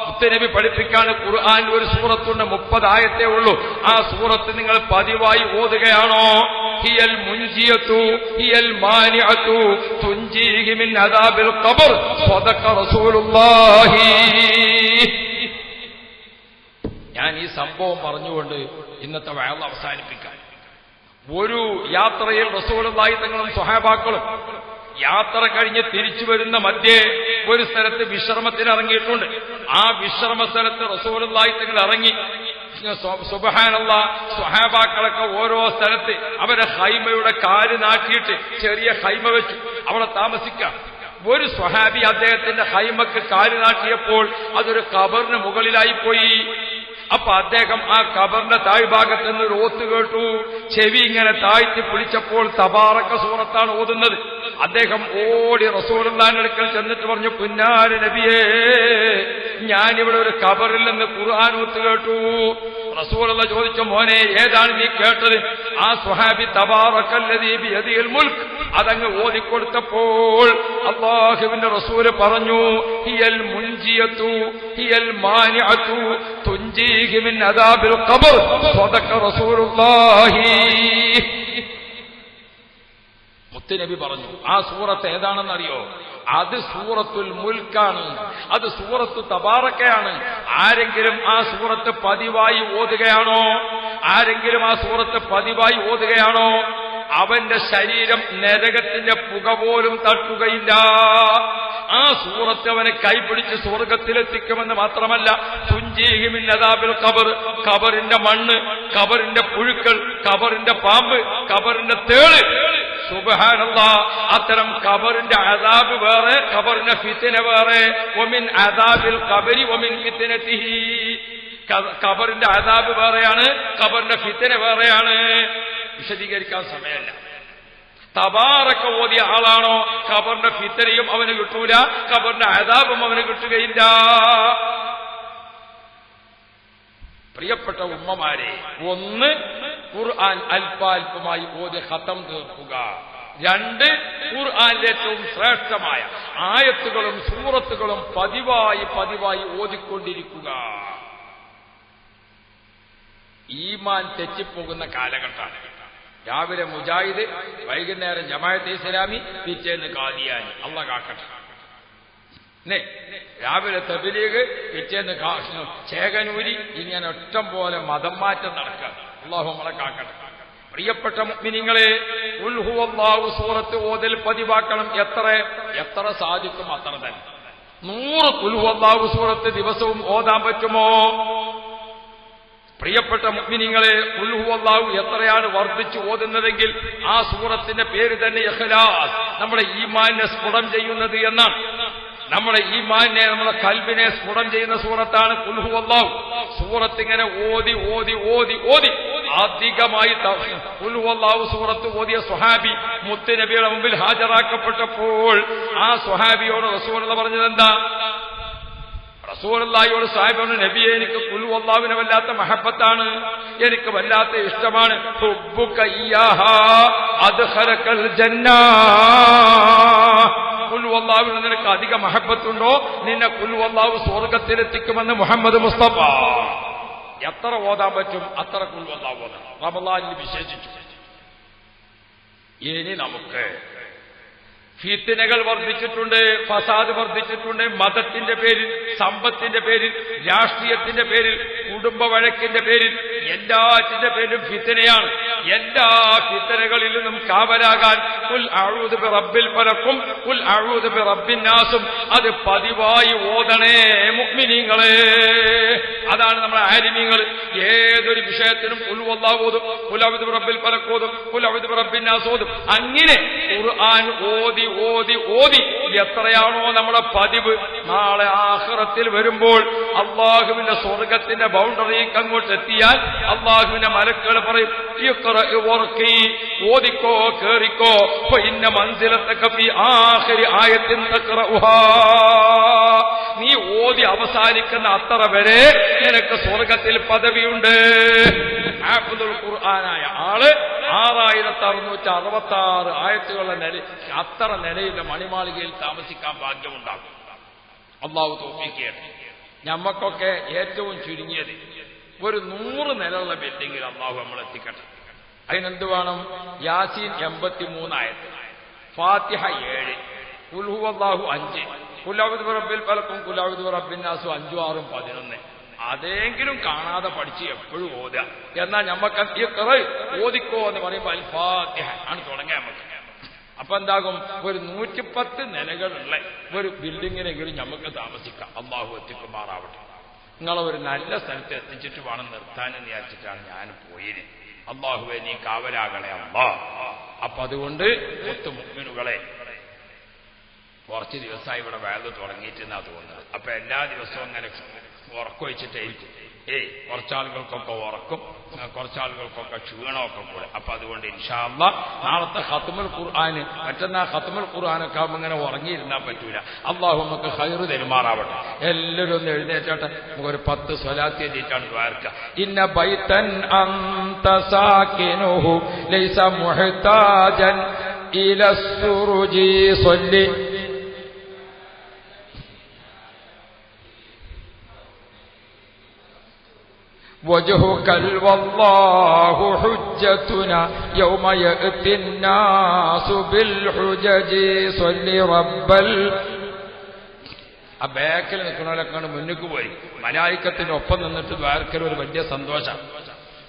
മുത്തനബി പഠിപ്പിക്കാണ്. ഖുർആൻ ഒരു സൂറത്തുണ്ട്, 30 ആയത്തേ ഉള്ളൂ. ആ സൂറത്ത് നിങ്ങൾ പതിവായി ഓതുകയാണോ? ഹിയൽ മുൻജിയതു ഹിയൽ മാനിഅതു തുൻജീഹി മിൻ അദാബിൽ ഖബർ സദഖ റസൂലുള്ളാഹി. ഞാൻ ഈ സംഭവം പറഞ്ഞുകൊണ്ട് ഇന്നത്തെ വഅദ് അവസാനിപ്പിക്കാം. ഒരു യാത്രയിൽ റസൂലുള്ളാഹി തങ്ങളും സ്വഹാബാക്കളും യാത്ര കഴിഞ്ഞ് തിരിച്ചു വരുന്ന മധ്യേ ഒരു സ്ഥലത്ത് വിശ്രമത്തിന് ഇറങ്ങിയിട്ടുണ്ട്. ആ വിശ്രമ സ്ഥലത്ത് റസൂലുള്ളാഹി തങ്ങൾ ഇറങ്ങി. സുബ്ഹാനല്ലാഹ്, സ്വഹാബാക്കളൊക്കെ ഓരോ സ്ഥലത്ത് അവരെ ഖൈമയുടെ കാല് നാട്ടിയിട്ട് ചെറിയ ഖൈമ വെച്ചു അവിടെ താമസിക്കാം. ഒരു സ്വഹാബി അദ്ദേഹത്തിന്റെ ഖൈമക്ക് കാല് നാട്ടിയപ്പോൾ അതൊരു ഖബറിന് മുകളിലായിപ്പോയി. അപ്പൊ അദ്ദേഹം ആ ഖബറിന്റെ താഴ്ഭാഗത്ത് നിന്ന് ഒരു ഓത്ത് കേട്ടു. ചെവി ഇങ്ങനെ താഴ്ത്തി പിടിച്ചപ്പോൾ തബാറക സൂറത്താണ് ഓതുന്നത്. അദ്ദേഹം ഓടി റസൂലുള്ളാഹിന്റെ അടുക്കൽ ചെന്നിട്ട് പറഞ്ഞു, പുന്നാര നബിയേ, ഞാനിവിടെ ഒരു ഖബറിൽ നിന്ന് ഖുർആൻ ഓത്ത് കേട്ടു. റസൂലുള്ളാഹി ചോദിച്ചു, മോനെ ഏതാണ് നീ കേട്ടത്? ആ സ്വഹാബി തബാറകല്ലദീ ബിയദിൽ മുൽക്ക് അതങ്ങ് ഓതിക്കൊടുത്തപ്പോൾ അല്ലാഹുവിന്റെ റസൂല് പറഞ്ഞു, ഹിയൽ മുൻജിയതു ഹിയൽ മാനിഅതു തുൻജീഹി മിൻ അദാബിൽ ഖബർ സദഖ റസൂലുള്ളാഹി. മുത്തുനബി പറഞ്ഞു. ആ സൂറത്ത് ഏതാണെന്നറിയോ? അത് സൂറത്തുൽ മുൽക്കാണ്, അത് സൂറത്തു തബാറക്കയാണ്. ആരെങ്കിലും ആ സൂറത്ത് പതിവായി ഓതുകയാണോ, ആരെങ്കിലും ആ സൂറത്ത് പതിവായി ഓതുകയാണോ, അവന്റെ ശരീരം നരകത്തിന്റെ പുക പോലും തട്ടുകയില്ല. ആ സൂറത്ത് അവനെ കൈപിടിച്ച് സ്വർഗത്തിലെത്തിക്കുമെന്ന് മാത്രമല്ല, തുൻജീഹി മിൻ അദാബിൽ ഖബർ, ഖബറിന്റെ മണ്ണ്, ഖബറിന്റെ പുഴുക്കൾ, ഖബറിന്റെ പാമ്പ്, ഖബറിന്റെ തേള്. സുബ്ഹാനല്ലാഹ്, അത്തരം ഖബറിന്റെ അദാബ് വേറെ, ഖബറിന്റെ ഫിത്ന വേറെ. വമിൻ അദാബിൽ ഖബരി വമിൻ ഫിത്നതിഹി, ഖബറിന്റെ അദാബ് വേറെയാണ്, ഖബറിന്റെ ഫിത്ന വേറെയാണ്. വിശദീകരിക്കാൻ സമയമല്ല. തബാറക ഓതിയ ആളാണോ, ഖബറിന്റെ ഫിത്നയും അവന് കിട്ടൂല, ഖബറിന്റെ അദാബും അവന് കിട്ടുകയില്ല. പ്രിയപ്പെട്ട ഉമ്മമാരെ, ഒന്ന് ഖുർആൻ അല്പാൽപമായി ഓതി ഖതം തീർക്കുക. 2 ഖുർആനിലെ ഏറ്റവും ശ്രേഷ്ഠമായ ആയത്തുകളും സൂറത്തുകളും പതിവായി പതിവായി ഓതിക്കൊണ്ടിരിക്കുക. ഈമാൻ തെറ്റിപ്പോകുന്ന കാലഘട്ടമാണ്. രാവിലെ മുജാഹിദ്, വൈകുന്നേരം ജമാഅത്തെ ഇസ്ലാമി, പിറ്റേന്ന് ഖാദിയാനി. അല്ലാഹ് കാക്കട്ടെ. രാവിലെ തബ്ലീഗ്, പിറ്റേന്ന് ചേകനൂരി, ഇങ്ങനെ ഒറ്റം പോലെ മതം മാറ്റം നടക്കുക. അല്ലാഹു നമ്മളെ കാക്കട്ടെ. പ്രിയപ്പെട്ട മുഅ്മിനീങ്ങളെ, ഖുൽ ഹുവല്ലാഹു സൂറത്ത് ഓതൽ പതിവാക്കണം. എത്ര സാധിക്കും അത്ര തന്നെ. 100 ഖുൽ ഹുവല്ലാഹു സൂറത്ത് ദിവസവും ഓതാൻ പറ്റുമോ? പ്രിയപ്പെട്ട മുഅ്മിനീങ്ങളെ, ഖുൽ ഹുവല്ലാഹു എത്രയാണ് വർദ്ധിച്ചു ഓതുന്നതെങ്കിൽ ആ സൂറത്തിന്റെ പേര് തന്നെ ഇഖ്ലാസ്, നമ്മുടെ ഈമാനിനെ സ്ഫുടം ചെയ്യുന്നത് എന്നാണ്. നമ്മുടെ ഈമാനിനെ, നമ്മുടെ കൽബിനെ സ്ഫുടം ചെയ്യുന്ന സൂറത്താണ് ഖുൽ ഹുവല്ലാഹു. സൂറത്ത് ഇങ്ങനെ ഓതി ഓതി ഓതി ഓതി അധികമായി ഖുൽ ഹുവല്ലാഹു സൂറത്ത് ഓതിയ സ്വഹാബി മുത്തുനബിയുടെ മുമ്പിൽ ഹാജരാക്കപ്പെട്ടപ്പോൾ ആ സ്വഹാബിയോട് റസൂലുള്ളാഹി പറഞ്ഞത് എന്താ? റസൂലുള്ളാഹിയോട് സ്വഹാബി പറഞ്ഞു, നബിയെ, എനിക്ക് ഖുൽ ഹുവല്ലാഹുവിനെ വല്ലാത്ത മഹബത്താണ്, എനിക്ക് വല്ലാത്ത ഇഷ്ടമാണ്. ഹുബ്ബുക ഇയ്യാഹാ അദ്ഖലകൽ ജന്ന. ഖുൽ ഹുവല്ലാഹുവിന് നിനക്ക് അധിക മഹബത്തുണ്ടോ, നിന്നെ ഖുൽ ഹുവല്ലാഹു സ്വർഗ്ഗത്തിലെത്തിക്കുമെന്ന് മുഹമ്മദ് മുസ്തഫ. എത്ര ഓതാൻ പറ്റും അത്ര ഖുൽ ഹുവല്ലാഹു ഓതാം, റമളാനിൽ വിശേഷിച്ചു. ഇനി നമുക്ക് ഫിത്നകൾ വർദ്ധിച്ചിട്ടുണ്ട്, ഫസാദ് വർദ്ധിച്ചിട്ടുണ്ട്. മതത്തിന്റെ പേരിൽ, സമ്പത്തിന്റെ പേരിൽ, രാഷ്ട്രീയത്തിന്റെ പേരിൽ, കുടുംബ വഴക്കിന്റെ പേരിൽ, എല്ലാറ്റിന്റെ പേരിലും ഫിത്നയാണ്. എല്ലാ ഫിത്നകളിൽ നിന്നും കാവലാകാൻ ഖുൽ അഊദു ബിറബ്ബിൽ ഫലഖും ഖുൽ അഊദു ബിറബ്ബിൻ നാസും അത് പതിവായി ഓതണേ മുഅ്മിനീങ്ങളെ. അതാണ് നമ്മുടെ ആലിമീങ്ങൾ ഏതൊരു വിഷയത്തിനും ഖുൽ ഹുവല്ലാഹു ഓതും, ഖുൽ അഊദു ബിറബ്ബിൽ ഫലഖ് ഓതും, ഖുൽ അഊദു ബിറബ്ബിൻ നാസ് ഓതും. അങ്ങനെ ഖുർആൻ ഓതി ഓതി ഓതി എത്രയാണോ നമ്മുടെ പതിവ്, നാളെ ആഖിറത്തിൽ വരുമ്പോൾ അല്ലാഹുവിന്റെ സ്വർഗ്ഗത്തിന്റെ ബൗണ്ടറിക്ക് അങ്ങോട്ട് എത്തിയാൽ അല്ലാഹുവിന്റെ മലക്കുകൾ പറയും, ഓദിക്കോ, കേറിക്കോ, ഇന്ന മൻസിലതക ഫീ ആഖിരി ആയത്തിൻ തഖറഉഹാ. നീ ഓതി അവസാനിക്കുന്ന അത്ര വരെ നിനക്ക് സ്വർഗ്ഗത്തിൽ പദവിയുണ്ട്. ഹാഫിദുൽ ഖുർആനായ ആള് 6666 ആയത്തുകളുടെ നില, അത്ര നിലയുടെ മണിമാളികയിൽ താമസിക്കാൻ ഭാഗ്യമുണ്ടാകും. അല്ലാഹു തൗഫീഖ് ചെയ്യട്ടെ. ഞമ്മക്കൊക്കെ ഏറ്റവും ചുരുങ്ങിയത് ഒരു 100 നിലയുള്ള ബിൽഡിംഗിൽ അല്ലാഹു നമ്മൾ എത്തിക്കട്ടെ. അതിനെന്ത് വേണം? യാസീൻ 83 ആയത്ത്, ഫാത്തിഹ 7, ഖുൽ ഹുവല്ലാഹു 5, ഖുൽ അഊദു ബിറബ്ബിൽ ഫലഖും ഖുൽ അഊദു ബിറബ്ബിൻ നാസ് 5, 6, 11. അതെങ്കിലും കാണാതെ പഠിച്ച് എപ്പോഴും ഓതുക. എന്നാൽ ഞമ്മക്ക് ഓദിക്കോ എന്ന് പറയുമ്പോൾ അൽ ഫാത്തിഹ ആണ് തുടങ്ങിയ നമുക്ക്. അപ്പൊ എന്താകും? ഒരു 110 നിലകളുള്ള ഒരു ബിൽഡിങ്ങിനെങ്കിലും നമുക്ക് താമസിക്കാം. അല്ലാഹു എത്തിക്കുമാറാവട്ടെ. നിങ്ങളെ ഒരു നല്ല സ്ഥലത്ത് എത്തിച്ചിട്ട് വേണം നിർത്താനെന്ന് വിചാരിച്ചിട്ടാണ് ഞാൻ പോയിന്. അല്ലാഹുവേ, നീ കാവലാകണേ അല്ലാ. അപ്പൊ അതുകൊണ്ട് ഒത്തു മുഅ്മിനുകളെ, കുറച്ച് ദിവസമായി ഇവിടെ വയല് തുടങ്ങിയിട്ടെന്നാ തോന്നുന്നത്. അപ്പൊ എല്ലാ ദിവസവും അങ്ങനെ ഉറക്കൊഴിച്ചിട്ടായിരിക്കും. കുറച്ചാളുകൾക്കൊക്കെ ഉറക്കും, കുറച്ചാളുകൾക്കൊക്കെ ക്ഷീണമൊക്കെ കൂടെ. അപ്പൊ അതുകൊണ്ട് ഇൻഷാ അല്ലാഹ് നാളത്തെ ഖത്മുൽ ഖുർആന്, മറ്റന്നാ ഖത്മുൽ ഖുർആനൊക്കെ ആകുമ്പോൾ ഇങ്ങനെ ഉറങ്ങിയിരുന്നാൽ പറ്റൂല. അല്ലാഹു നമുക്ക് ഖൈറ് തരുമാറാവട്ടെ. എല്ലാവരും ഒന്ന് എഴുന്നേറ്റാട്ടെ. നമുക്കൊരു 10 സ്വലാത്ത് എഴുതിയിട്ടാണ് ദ്വാരക്കുക. ഇന്ന ബൈതൻ അൻത സാകിനുഹു ലൈസ മുഹ്താജൻ ഇലസ്സുറുജി സ്വല്ലി وجهك والله حجتنا يوم يأتي الناس بالحجج صل رب ആ ബാക്കിൽ നിൽക്കുന്നവരൊക്കെ മുന്നിക്ക് പോയി മലായിക്കത്തിന്റെ ഒപ്പം നിന്നിട്ട് ദ്വാരക്കൽ ഒരു വലിയ സന്തോഷം.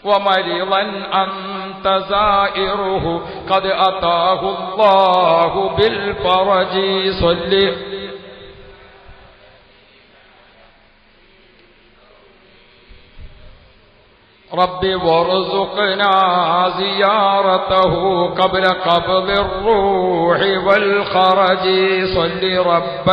ومريضا أنت زائره قد أتاه الله بالفرج صل رب وارزقنا زيارته قبل قبض الروح والخرج صل رب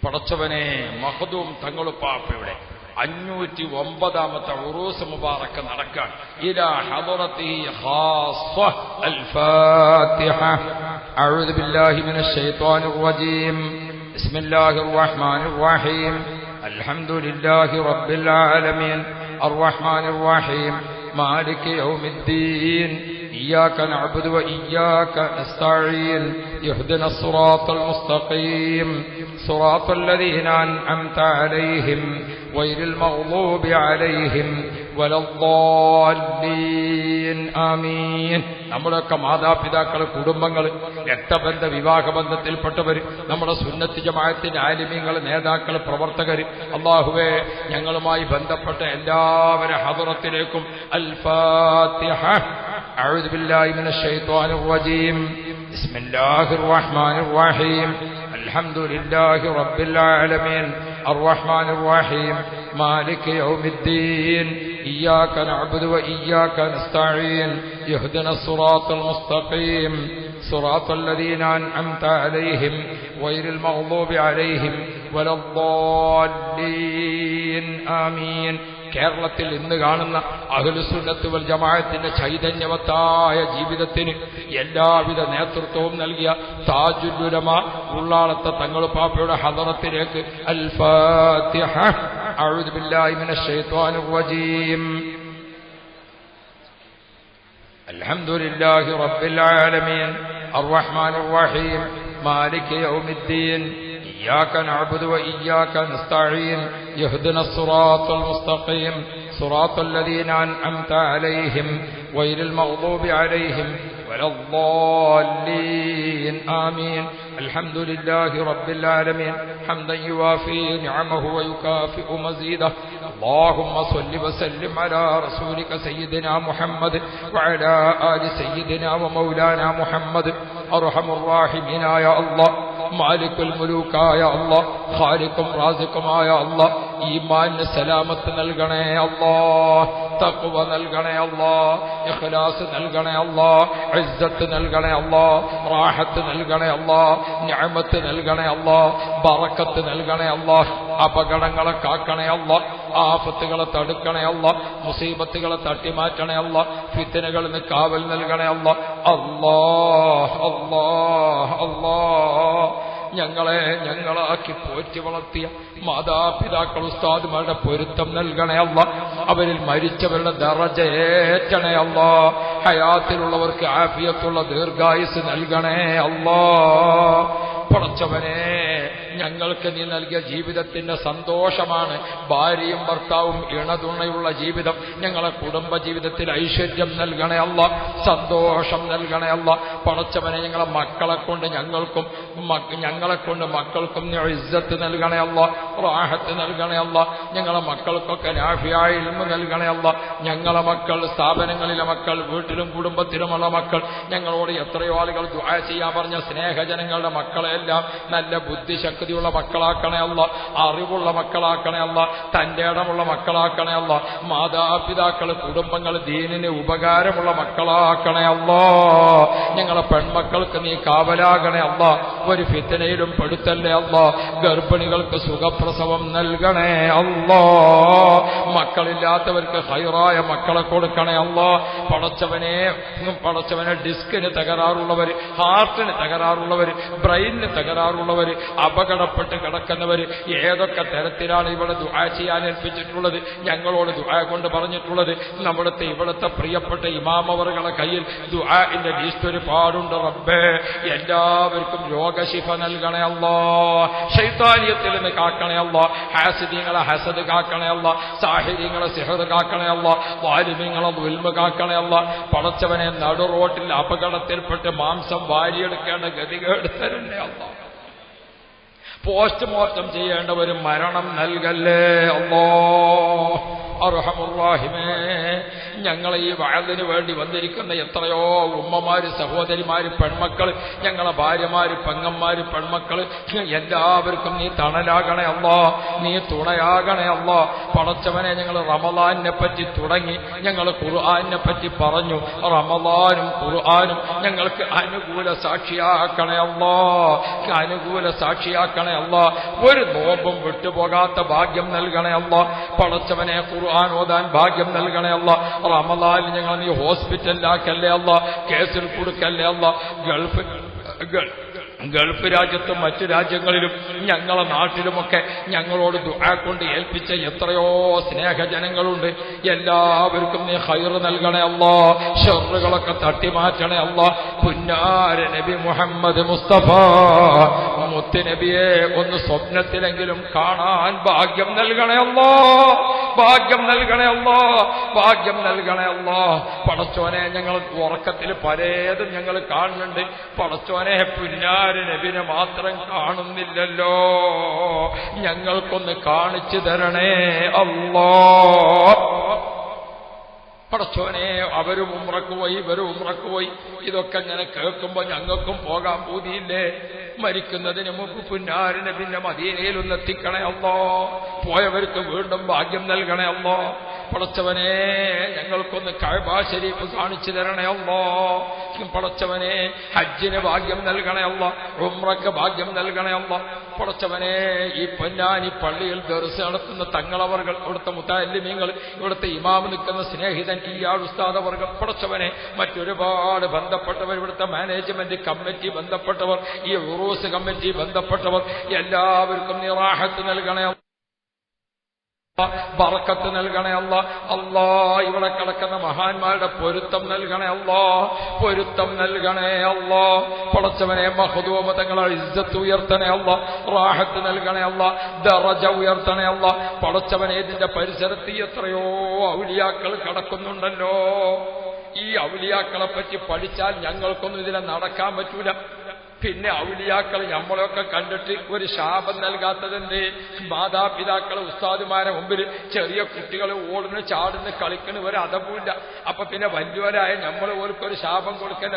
പടച്ചവനെ, മഖ്ദൂം തങ്ങളുപ്പാപ്പയുടെ 509ാമത്തെ ഉറൂസ് മുബാറക്ക് നടക്കാൻ. ഇലാ ഹദറത്തിഹി ഖാസ്സ. അൽ ഫാത്തിഹ. അഊദു ബില്ലാഹി മിനശ് ശൈത്വാനിർ റജീം. ബിസ്മില്ലാഹിർ റഹ്മാനിർ റഹീം. അൽഹംദുലില്ലാഹി റബ്ബിൽ ആലമീൻ അർറഹ്മാനിർ റഹീം മാലികി യൗമിദ്ദീൻ إياك نعبد وإياك نستعين اهدنا الصراط المستقيم صراط الذين أنعمت عليهم غير المغضوب عليهم ولا الضالين آمين. നമ്മുടെയൊക്കെ മാതാപിതാക്കൾ, കുടുംബങ്ങൾ, രക്തബന്ധ വിവാഹബന്ധത്തിൽപ്പെട്ടവർ, നമ്മുടെ സുന്നത്ത് ജമാഅത്തിന്റെ ആലിമീങ്ങൾ, നേതാക്കൾ, പ്രവർത്തകർ, അല്ലാഹുവേ, ഞങ്ങളുമായി ബന്ധപ്പെട്ട എല്ലാവരുടെ ഹദറത്തിലേക്കും അൽ ഫാത്തിഹ. أعوذ بالله من الشيطان الرجيم. بسم الله الرحمن الرحيم. അൽഹംദുലില്ലാഹി റബ്ബിൽ ആലമീൻ അർറഹ്മാനിർ റഹീം മാലിക് യൗമിദ്ദീൻ ഇയ്യാക നഅ്ബുദു വ ഇയ്യാക നസ്തഈൻ ഇഹ്ദിനസ് സിറാത്തൽ മുസ്തഖീം സിറാത്തൽ ലദീന അൻഅംത അലൈഹിം ഗൈറിൽ മഗ്ദൂബി അലൈഹിം വലദ്ദാല്ലീൻ ആമീൻ. കേരളത്തിൽ ഇന്ന് കാണുന്ന അഹ്ലുസുന്നത്ത് വൽ ജമാഅത്തിന്റെ ചൈതന്യവത്തായ ജീവിതത്തിന് എല്ലാവിധ നേതൃത്വവും നൽകിയ താജുൽ ഉലമ ഉള്ളാളത്തെ തങ്ങൾ പാപ്പയുടെ ഹദറത്തിലേക്ക് അൽ ഫാത്തിഹ. അഊദു ബില്ലാഹി മിനശ് ശൈത്വാനിർ റജീം. അൽഹംദുലില്ലാഹി റബ്ബിൽ ആലമീൻ അർറഹ്മാനിർ റഹീം മാലിക് യൗമിദ്ദീൻ إياك نعبد وإياك نستعين اهدنا الصراط المستقيم صراط الذين أنعمت عليهم غير المغضوب عليهم ولا الضالين آمين. الحمد لله رب العالمين حمدا يوافي نعمه ويكافئ مزيده. اللهم صل وسلم على رسولك سيدنا محمد وعلى آل سيدنا ومولانا محمد. أرحم الراحمين يا الله മാലിക്കുൽ മുലൂക്കായ അല്ലാഹ് ഖാലിഖും റാസിഖുമായ അല്ലാഹ് ഈമാനിന് സലാമത്ത് നൽകണേ അല്ലാഹ്, തഖ്വ നൽകണേ അല്ലാഹ്, ഇഖ്ലാസ് നൽകണേ അല്ലാഹ്, ഇസ്സത്ത് നൽകണേ അല്ലാഹ്, റാഹത്ത് നൽകണേ അല്ലാഹ്, നിഅമത്ത് നൽകണേ അല്ലാഹ്, ബറക്കത്ത് നൽകണേ അല്ലാഹ്. അപകടങ്ങളെ കാക്കണേ അല്ലാഹ്, ആഫത്തുകളെ തടുക്കണേ അല്ലാഹ്, മുസീബത്തുകളെ തട്ടിമാറ്റണേ അല്ലാഹ്, ഫിത്നകളിൽ നിന്ന് കാവൽ നൽകണേ അല്ലാഹ്. അല്ലാഹ് അല്ലാഹ് അല്ലാഹ് ഞങ്ങളാക്കി പോറ്റി വളർത്തിയ മാതാപിതാക്കൾ ഉസ്താദുമാരുടെ പൊരുത്തം നൽകണേ അല്ലാഹ്. അവരിൽ മരിച്ചവരുടെ ദറജ ഏറ്റണേ അല്ലാഹ്. ഹയാത്തിലുള്ളവർക്ക് ആഫിയത്തുള്ള ദീർഘായുസ് നൽകണേ അല്ലാഹ്. പടച്ചവനെ, ഞങ്ങൾക്ക് നീ നൽകിയ ജീവിതത്തിന്റെ സന്തോഷമാണ് ഭാര്യയും ഭർത്താവും ഇണതുണയുള്ള ജീവിതം. ഞങ്ങളെ കുടുംബ ജീവിതത്തിൽ ഐശ്വര്യം നൽകണേ അല്ലാഹ്, സന്തോഷം നൽകണേ അല്ലാഹ്. പടച്ചവനെ, ഞങ്ങളെ മക്കളെ കൊണ്ട് ഞങ്ങൾക്കും മക്കൾക്കും നീ ഇസ്സത്ത് നൽകണേ അല്ലാഹ്, റാഹത്ത് നൽകണേ അല്ലാഹ്. ഞങ്ങളെ മക്കൾക്കൊക്കെ നാഫിയായ ഇൽമ് നൽകണേ അല്ലാഹ്. ഞങ്ങളെ മക്കൾ, സ്ഥാപനങ്ങളിലെ മക്കൾ, വീട്ടിലും കുടുംബത്തിലുമുള്ള മക്കൾ, ഞങ്ങളോട് എത്രയോ ആളുകൾ ദുആ ചെയ്യാൻ പറഞ്ഞ സ്നേഹജനങ്ങളുടെ മക്കളെല്ലാം നല്ല ബുദ്ധിശക്തിയുള്ള മക്കളാക്കണേ അല്ലാഹ്, അറിവുള്ള മക്കളാക്കണേ അല്ലാഹ്, തന്റെ ഇടമുള്ള മക്കളാക്കണേ അല്ലാഹ്. മാതാപിതാക്കൾ, കുടുംബങ്ങൾ ദീനിന് ഉപകാരമുള്ള മക്കളാക്കണേ അല്ലാഹ്. ഞങ്ങളെ പെൺമക്കൾക്ക് നീ കാവലാകണേ അല്ലാഹ്, ഒരു ഫിത്നയിലും പെടുത്തല്ലേ അല്ലാഹ്. ഗർഭിണികൾക്ക് സുഖപ്രസവം നൽകണേ അല്ലാഹ്. മക്കളില്ലാത്തവർക്ക് ഹൈറായ മക്കളെ കൊടുക്കണേ അല്ലാഹ്. പടച്ചവനെ ഡിസ്കിന് തകരാറുള്ളവർ, ഹാർട്ടിന് തകരാറുള്ളവർ, ബ്രെയിനിന് തകരാറുള്ളവർ, അപകടപ്പെട്ട് കിടക്കുന്നവർ, ഏതൊക്കെ തരത്തിലാണ് ഇവിടെ ദുആ ചെയ്യാൻ ഏൽപ്പിച്ചിട്ടുള്ളത്, ഞങ്ങളോട് ദുആ കൊണ്ട് പറഞ്ഞിട്ടുള്ളത്, ഇവിടുത്തെ പ്രിയപ്പെട്ട ഇമാമവറുകളെ കയ്യിൽ ദുആഇന്റെ ലിസ്റ്റ് ഒരുപാടുണ്ട് റബ്ബേ. എല്ലാവർക്കും രോഗശിഫ നൽകണേ അല്ലാഹ്, ശൈത്താനിയത്തിൽ നിന്ന് കാക്കണേ അല്ലാഹ്, ഹാസിദീങ്ങളെ ഹസദ് കാക്കണേ അല്ലാഹ്, സാഹിര്യങ്ങളെ സിഹർ കാക്കണേ അല്ലാഹ്, വാലിമീങ്ങളെ ദുൽമ കാക്കണേ അല്ലാഹ്. പടച്ചവനെ, നടു റോട്ടിൽ അപകടത്തിൽപ്പെട്ട് മാംസം വാരിയെടുക്കേണ്ട ഗതികേട് തരുന്നേ അല്ലാഹ്. പോസ്റ്റ്മോർട്ടം ചെയ്യേണ്ടവർ മരണം നൽകല്ലേ അല്ലാഹ്. അർഹമുർറാഹിമേ, ഞങ്ങളെ ഈ വഅദിന് വേണ്ടി വന്നിരിക്കുന്ന എത്രയോ ഉമ്മമാര്, സഹോദരിമാര്, പെൺമക്കൾ, ഞങ്ങളെ ഭാര്യമാര്, പെങ്ങന്മാര്, പെൺമക്കൾ, എല്ലാവർക്കും നീ തണലാകണേ അല്ലാഹ്, നീ തുണയാകണേ അല്ലാഹ്. പടച്ചവനെ, ഞങ്ങൾ റമളാനിനെ പറ്റി തുടങ്ങി, ഞങ്ങൾ ഖുർആനിനെ പറ്റി പറഞ്ഞു. റമളാനും ഖുർആനും ഞങ്ങൾക്ക് അനുകൂല സാക്ഷിയാക്കണേ അല്ലാഹ്, അനുകൂല സാക്ഷിയാക്കണേ അല്ലാഹ്. ഒരു നോമ്പും വിട്ടുപോകാത്ത ഭാഗ്യം നൽകണേ അല്ലാഹ്. പടച്ചവനെ, ഖുർആൻ ഓതാൻ ഭാഗ്യം നൽകണേ അല്ലാഹ്. റമളാനിൽ ഞങ്ങൾ നീ ഹോസ്പിറ്റലിലാക്കല്ലേ അല്ലാഹ്, കേസിൽ കൊടുക്കല്ലേ അല്ലാഹ്. ഗൾഫ് രാജ്യത്തും മറ്റു രാജ്യങ്ങളിലും ഞങ്ങളെ നാട്ടിലുമൊക്കെ ഞങ്ങളോട് ദുആ കൊണ്ട് ഏൽപ്പിച്ച എത്രയോ സ്നേഹജനങ്ങളുണ്ട്. എല്ലാവർക്കും നീ ഖൈർ നൽകണേ അല്ലാഹ്, ശർറുകളൊക്കെ തട്ടിമാറ്റണേ അല്ലാഹ്. പുന്നാര നബി മുഹമ്മദ് മുസ്തഫ മുത്ത് നബിയെ ഒന്ന് സ്വപ്നത്തിലെങ്കിലും കാണാൻ ഭാഗ്യം നൽകണേ അല്ലാഹ്, ഭാഗ്യം നൽകണേ അല്ലാഹ്, ഭാഗ്യം നൽകണേ അല്ലാഹ്. പടച്ചോനെ, ഞങ്ങൾ ഉറക്കത്തിൽ പലതും ഞങ്ങൾ കാണുന്നുണ്ട്. പടച്ചോനെ, പുന്നാര നബിനെ മാത്രം കാണുന്നില്ലല്ലോ, ഞങ്ങൾക്കൊന്ന് കാണിച്ചു തരണേ അല്ലാഹ്. പടച്ചോനെ, അവരും ഉംറക്ക് പോയി, ഇവരും ഉംറക്ക് പോയി. ഇതൊക്കെ ഇങ്ങനെ കേൾക്കുമ്പോ ഞങ്ങൾക്കും പോകാൻ പൂതിയില്ലേ? മരിക്കുന്നതിന് മുമ്പ് പുന്നാരിനെ പിന്നെ മദീനയിൽ ഒന്ന് എത്തിക്കണേ അല്ലോ. പോയവർക്ക് വീണ്ടും ഭാഗ്യം നൽകണേ അല്ലോ. പടച്ചവനെ ഞങ്ങൾക്കൊന്ന് കഅബ ശരീഫ് കാണിച്ചു തരണേ അല്ലോ. പടച്ചവനെ ഹജ്ജിന് ഭാഗ്യം നൽകണേ അല്ലോ. ഉംറക്ക് ഭാഗ്യം നൽകണേ അല്ലോ. പടച്ചവനെ ഈ പൊന്നാനി പള്ളിയിൽ ദർസ് നടത്തുന്ന തങ്ങളവർകൾ, ഇവിടുത്തെ മുതഅല്ലിമീങ്ങൾ, ഇവിടുത്തെ ഇമാം നിൽക്കുന്ന സ്നേഹിതൻ ഇയാൾ ഉസ്താദ് അവർകൾ, പടച്ചവനെ മറ്റൊരുപാട് ബന്ധപ്പെട്ടവർ, ഇവിടുത്തെ മാനേജ്മെന്റ് കമ്മിറ്റി ബന്ധപ്പെട്ടവർ, ഈ ഉറൂസ് കമ്മിറ്റി ബന്ധപ്പെട്ടവർ, എല്ലാവർക്കും നീ റാഹത്ത് നൽകണേ, ബറക്കത്ത് നൽകണേ അല്ലാ. അല്ലാ ഇവിടെ കിടക്കുന്ന മഹാന്മാരുടെ പൊരുത്തം നൽകണേ അല്ലാ, പൊരുത്തം നൽകണേ അല്ലാ. പടച്ചവനെ മഹ്ദൂമ തങ്ങളെ ഇസ്സത്ത് ഉയർത്തണേ അല്ലാ, റാഹത്ത് നൽകണേ അല്ലാ, ദറജ ഉയർത്തണേ അല്ലാ. പടച്ചവനെ ഇതിന്റെ പരിസരത്ത് എത്രയോ ഔലിയാക്കൾ കിടക്കുന്നുണ്ടല്ലോ. ഈ ഔലിയാക്കളെ പറ്റി പഠിച്ചാൽ ഞങ്ങൾക്കൊന്നും ഇതിനെ നടക്കാൻ പറ്റൂല. പിന്നെ ഔലിയാക്കൾ നമ്മളെയൊക്കെ കണ്ടിട്ട് ഒരു ശാപം നൽകാത്തതെന്ത്? മാതാപിതാക്കളെ ഉസ്താദുമാരെ മുമ്പിൽ ചെറിയ കുട്ടികൾ ഓടുന്നു ചാടുന്നു കളിക്കുന്നു ഒരു അതവുമില്ല. അപ്പൊ പിന്നെ വലിയവരായ നമ്മൾ ഓർക്കൊരു ശാപം കൊടുക്കേണ്ട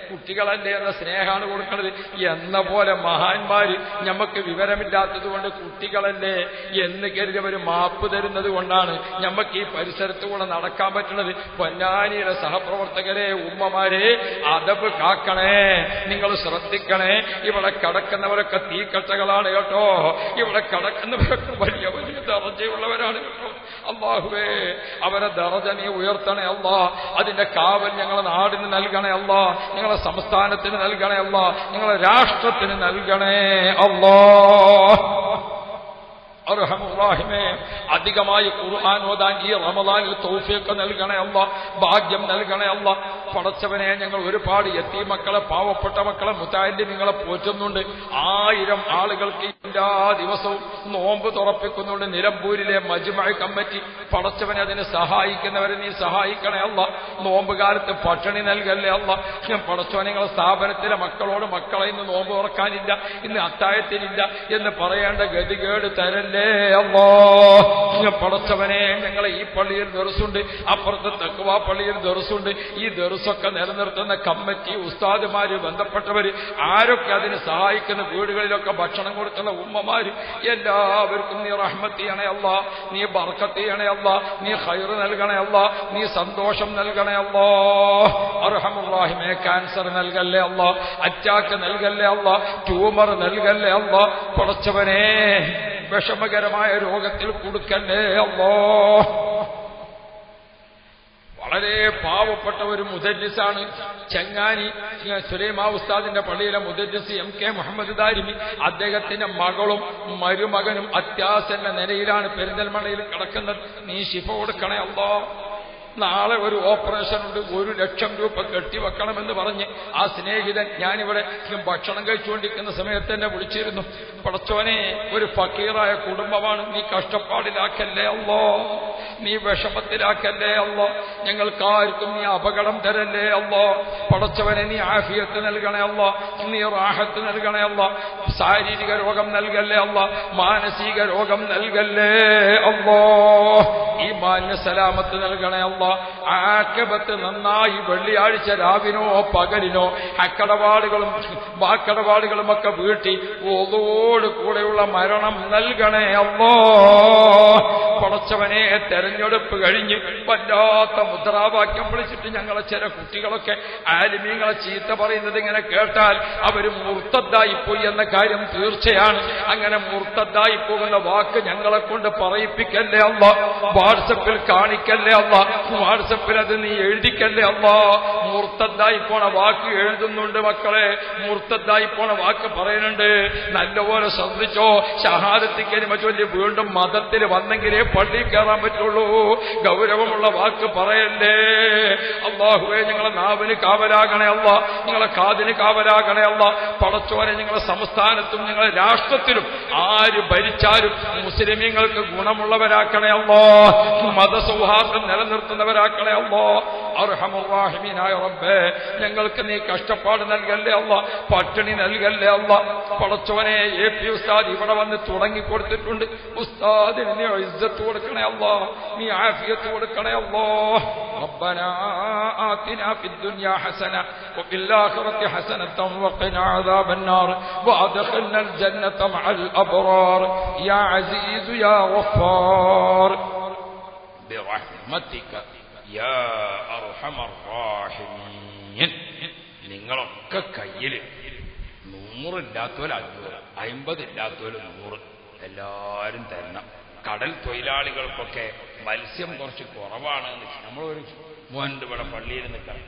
കുട്ടികളല്ലേ എന്ന സ്നേഹമാണ് കൊടുക്കുന്നത്. എന്ന പോലെ മഹാന്മാര് നമുക്ക് വിവരമില്ലാത്തത് കൊണ്ട് കുട്ടികളല്ലേ എന്ന് കരുതി അവർ മാപ്പ് തരുന്നത് കൊണ്ടാണ് നമുക്ക് ഈ പരിസരത്ത് കൂടെ നടക്കാൻ പറ്റുന്നത്. പൊന്നാനിയുടെ സഹപ്രവർത്തകരെ, ഉമ്മമാരെ, അതബ് കാക്കണേ, നിങ്ങൾ ശ്രദ്ധിക്കണേ. ഇവിടെ കടക്കുന്നവരൊക്കെ തീക്കട്ടകളാണ് കേട്ടോ. ഇവിടെ കടക്കുന്നവരൊക്കെ വലിയ വലിയ ദറജയുള്ളവരാണ് കേട്ടോ. അല്ലാഹുവേ അവരെ ദറജ നീ ഉയർത്തണേ അല്ലാ. അതിന്റെ കാവൽ ഞങ്ങളെ നാടിന് നൽകണേ അല്ലാ, ഞങ്ങളെ സംസ്ഥാനത്തിന് നൽകണേ അല്ലാ, ഞങ്ങളെ രാഷ്ട്രത്തിന് നൽകണേ അല്ലാ. അർഹമുറാഹിമേ അധികമായി ഖുർആൻ ഓതാൻ ഈ റമളാനിൽ തൗഫീഖ് നൽകണേ അല്ലാ, ഭാഗ്യം നൽകണേ അല്ലാ. പടച്ചവനെ ഞങ്ങൾ ഒരുപാട് യതീം മക്കളെ, പാവപ്പെട്ട മക്കളെ, മുതഅല്ലിമീങ്ങളെ പോറ്റുന്നുണ്ട്. 1000 ആളുകൾക്ക് എല്ലാ ദിവസവും നോമ്പ് തുറപ്പിക്കുന്നുണ്ട്. നിലമ്പൂരിലെ മജ്മഅ കമ്മിറ്റി, പടച്ചവനെ അതിനെ സഹായിക്കുന്നവരെ നീ സഹായിക്കണേ അല്ലാ. നോമ്പ് കാലത്ത് പട്ടിണി നൽകല്ലേ അല്ലാ. പടച്ചവനെ ഞങ്ങളെ സ്ഥാപനത്തിലെ മക്കളോട് മക്കളെ ഇന്ന് നോമ്പ് തുറക്കാനില്ല, ഇന്ന് അത്താഴത്തിനില്ല എന്ന് പറയേണ്ട ഗതികേട് തരല്ലേ അല്ലാ. പടച്ചവനെ ഞങ്ങളെ ഈ പള്ളിയിൽ ദർസുണ്ട്, അപ്പുറത്തെ തഖ്വ പള്ളിയിൽ ദർസുണ്ട്. ഈ ദർസൊക്കെ നിലനിർത്തുന്ന കമ്മിറ്റി, ഉസ്താദുമാര്, ബന്ധപ്പെട്ടവര് ആരൊക്കെ അതിന് സഹായിക്കുന്ന, വീടുകളിലൊക്കെ ഭക്ഷണം കൊടുക്കുന്ന ഉമ്മമാര്, എല്ലാവർക്കും നീ റഹ്മത്ത് ചെയ്യണേ അല്ലാ, നീ ബർക്കത്ത് ചെയ്യണേ അല്ലാ, നീ ഖൈർ നൽകണേ അല്ലാ, നീ സന്തോഷം നൽകണേ അല്ലാ. അർഹമുറാഹിമേ ക്യാൻസർ നൽകല്ലേ അല്ലാ, അറ്റാക്ക് നൽകല്ലേ അല്ലാ, ട്യൂമർ നൽകല്ലേ അല്ലാ. പടച്ചവനെ വിഷമകരമായ രോഗത്തിൽ കൊടുക്കല്ലേ അല്ലാ. വളരെ പാവപ്പെട്ട ഒരു മുദരിസാണ് ചെങ്ങാനി സുലൈമാ ഉസ്താദിന്റെ പള്ളിയിലെ മുദരിസ് MK മുഹമ്മദ് ദാരിമി. അദ്ദേഹത്തിന്റെ മകളും മരുമകനും അത്യാസന്ന നിലയിലാണ് പെരിന്തൽമണ്ണയിൽ കിടക്കുന്നത്. നീ ശിഫ കൊടുക്കണേ അല്ലാ. നാളെ ഒരു ഓപ്പറേഷൻ ഉണ്ട്, 1 ലക്ഷം രൂപ കെട്ടിവെക്കണമെന്ന് പറഞ്ഞ് ആ സ്നേഹിതൻ ഞാനിവിടെ ഭക്ഷണം കഴിച്ചുകൊണ്ടിരിക്കുന്ന സമയത്ത് എന്നെ വിളിച്ചിരുന്നു. പടച്ചോനെ ഒരു ഫക്കീറായ കുടുംബമാണ്, നീ കഷ്ടപ്പാടിലാക്കല്ലേ അല്ലോ, നീ വിഷമത്തിലാക്കല്ലേ അല്ലോ, ഞങ്ങൾക്കാർക്കും നീ അപകടം തരല്ലേ അല്ലോ. പടച്ചവനെ നീ ആഫിയത്ത് നൽകണേ അല്ലോ, നീ റാഹത്ത് നൽകണേ അല്ലോ. ശാരീരിക രോഗം നൽകല്ലേ അല്ലോ, മാനസിക രോഗം നൽകല്ലേ അല്ലോ. ഈ മാന്യ സലാമത്ത് നൽകണേ അല്ലോ. ആക്കബത്ത് നന്നായി വെള്ളിയാഴ്ച രാവിനോ പകലിനോ അക്കടപാടുകളും വാക്കടപാടുകളും ഒക്കെ വീട്ടി ഓതോട് കൂടെയുള്ള മരണം നൽകണേ അല്ലോ. പടച്ചവനെ തെരഞ്ഞെടുപ്പ് കഴിഞ്ഞ് വല്ലാത്ത മുദ്രാവാക്യം വിളിച്ചിട്ട് ഞങ്ങളെ ചില കുട്ടികളൊക്കെ ആലിമീങ്ങളെ ചീത്ത പറയുന്നത് ഇങ്ങനെ കേട്ടാൽ അവര് മുർത്തദ്ദായിപ്പോയി എന്ന കാര്യം തീർച്ചയാണ്. അങ്ങനെ മുർത്തദ്ദായി പോകുന്ന വാക്ക് ഞങ്ങളെ കൊണ്ട് പറയിപ്പിക്കല്ലേ അല്ലാ, വാട്സപ്പിൽ കാണിക്കല്ലേ അല്ലാ, വാട്സപ്പിൽ അത് നീ എഴുതിക്കല്ലേ അല്ലാ. മുർത്തദ്ദായി പോണ വാക്ക് എഴുതുന്നുണ്ട് മക്കളെ, മുർത്തദ്ദായി പോണ വാക്ക് പറയുന്നുണ്ട്. നല്ലപോലെ ശ്രദ്ധിച്ചോ. ഷഹാദത്ത് കലിമ ചൊല്ലി വീണ്ടും മതത്തിൽ വന്നെങ്കിലേ പള്ളി കയറാൻ പറ്റുള്ളൂ. ഗൗരവമുള്ള വാക്ക് പറയല്ലേ അല്ലാഹുവേ. ഞങ്ങളെ നാവിന് കാവലാകണേ അല്ലാ, നിങ്ങളെ കാതിന് കാവലാകണേ അല്ലാ. പടച്ചോനെ ഞങ്ങളെ സംസ്ഥാനത്തും ഞങ്ങളെ രാഷ്ട്രത്തിലും ആര് ഭരിച്ചാലും മുസ്ലിമീങ്ങൾക്ക് ഗുണമുള്ളവരാക്കണേ അല്ലാ, മതസൗഹാർദ്ദം നിലനിർത്തുന്നവരാക്കണേ അല്ലാ. അർഹമർ റഹീമീനായ റബ്ബേ, ഞങ്ങൾക്ക് നീ കഷ്ടപ്പാട് നൽകല്ലേ അല്ല, പട്ടിണി നൽകല്ലേ അല്ല. പടച്ചവനെ, AP ഉസ്താദ് ഇവിടെ വന്ന് തുടങ്ങിക്കൊടുത്തിട്ടുണ്ട്. ഉസ്താദിന് നീ ഇസ്സത്ത് കൊടുക്കണേ അല്ല, നീ ആഫിയത്ത് കൊടുക്കണേ അല്ലാ. റബ്ബനാ ആതിനാ ഫിദ്ദുനിയാ ഹസന വഫിൽ ആഖിറതി ഹസനതൻ വഖിനാ അദാബന്നാർ വഅദ്ഖിൽനൽ ജന്നത മഅൽ അബ്റാർ യാ അസീസ് യാ ഗഫാർ ബിറഹ്മതിക യാ അർഹമർ റഹീമീൻ. നിങ്ങളൊക്കെ കയ്യിൽ 100 ഇല്ലാത്തവർ 500, 50 ഇല്ലാത്തവർ 100 എല്ലാവരും തരണം. കടൽ തൊഴിലാളികൾക്കൊക്കെ മത്സ്യം കുറച്ച് കുറവാണ്. നമ്മളൊരു മോഹൻ്റെ ഇവിടെ പള്ളിയിൽ നിൽക്കണം,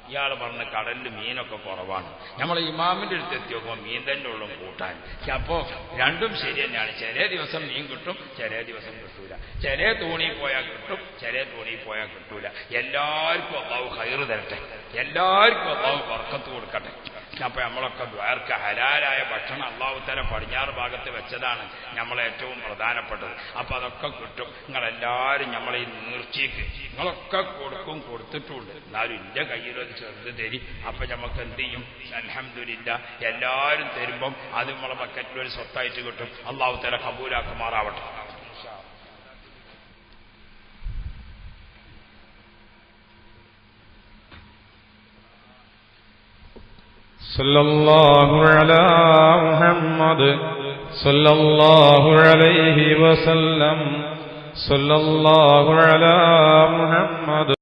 ഇയാൾ പറഞ്ഞ കടലിൽ മീനൊക്കെ കുറവാണ്. നമ്മൾ ഇമാമിന്റെ അടുത്ത് എത്തി നോക്കുമ്പോൾ മീൻ തന്നെ ഉള്ളൂ കൂട്ടാൻ. അപ്പോൾ രണ്ടും ശരി തന്നെയാണ്. ചില ദിവസം മീൻ കിട്ടും, ചില ദിവസം കിട്ടൂല. ചില തോണിയിൽ പോയാൽ കിട്ടും, ചില തോണിയിൽ പോയാൽ കിട്ടൂല. എല്ലാവർക്കും അള്ളാഹു ഖൈറ് തരട്ടെ, എല്ലാവർക്കും അള്ളാഹു ബർക്കത്ത് കൊടുക്കട്ടെ. അപ്പൊ നമ്മളൊക്കെ വേർക്ക് ഹലാലായ ഭക്ഷണം അള്ളാഹു തആല പടിഞ്ഞാറ് ഭാഗത്ത് വെച്ചതാണ് നമ്മളെ ഏറ്റവും പ്രധാനപ്പെട്ടത്. അപ്പൊ അതൊക്കെ കിട്ടും. നിങ്ങളെല്ലാവരും നമ്മളെ ഈ നീർച്ചയ്ക്ക് നിങ്ങളൊക്കെ കൊടുക്കും, കൊടുത്തിട്ടുണ്ട്. എന്നാലും ഇന്റെ കയ്യിലൊരു ചെറുത് തരി. അപ്പൊ നമുക്ക് എന്ത് ചെയ്യും? അൽഹംദുലില്ലാഹ്, എല്ലാവരും തരുമ്പം അത് നമ്മളെ ബക്കറ്റിലൊരു സ്വത്തായിട്ട് കിട്ടും. അള്ളാഹു തആല കബൂലാക്കുമാറാവട്ടെ. സല്ലല്ലാഹു അലാ മുഹമ്മദ് സല്ലല്ലാഹു അലൈഹി വസല്ലം. സല്ലല്ലാഹു അലാ മുഹമ്മദ്.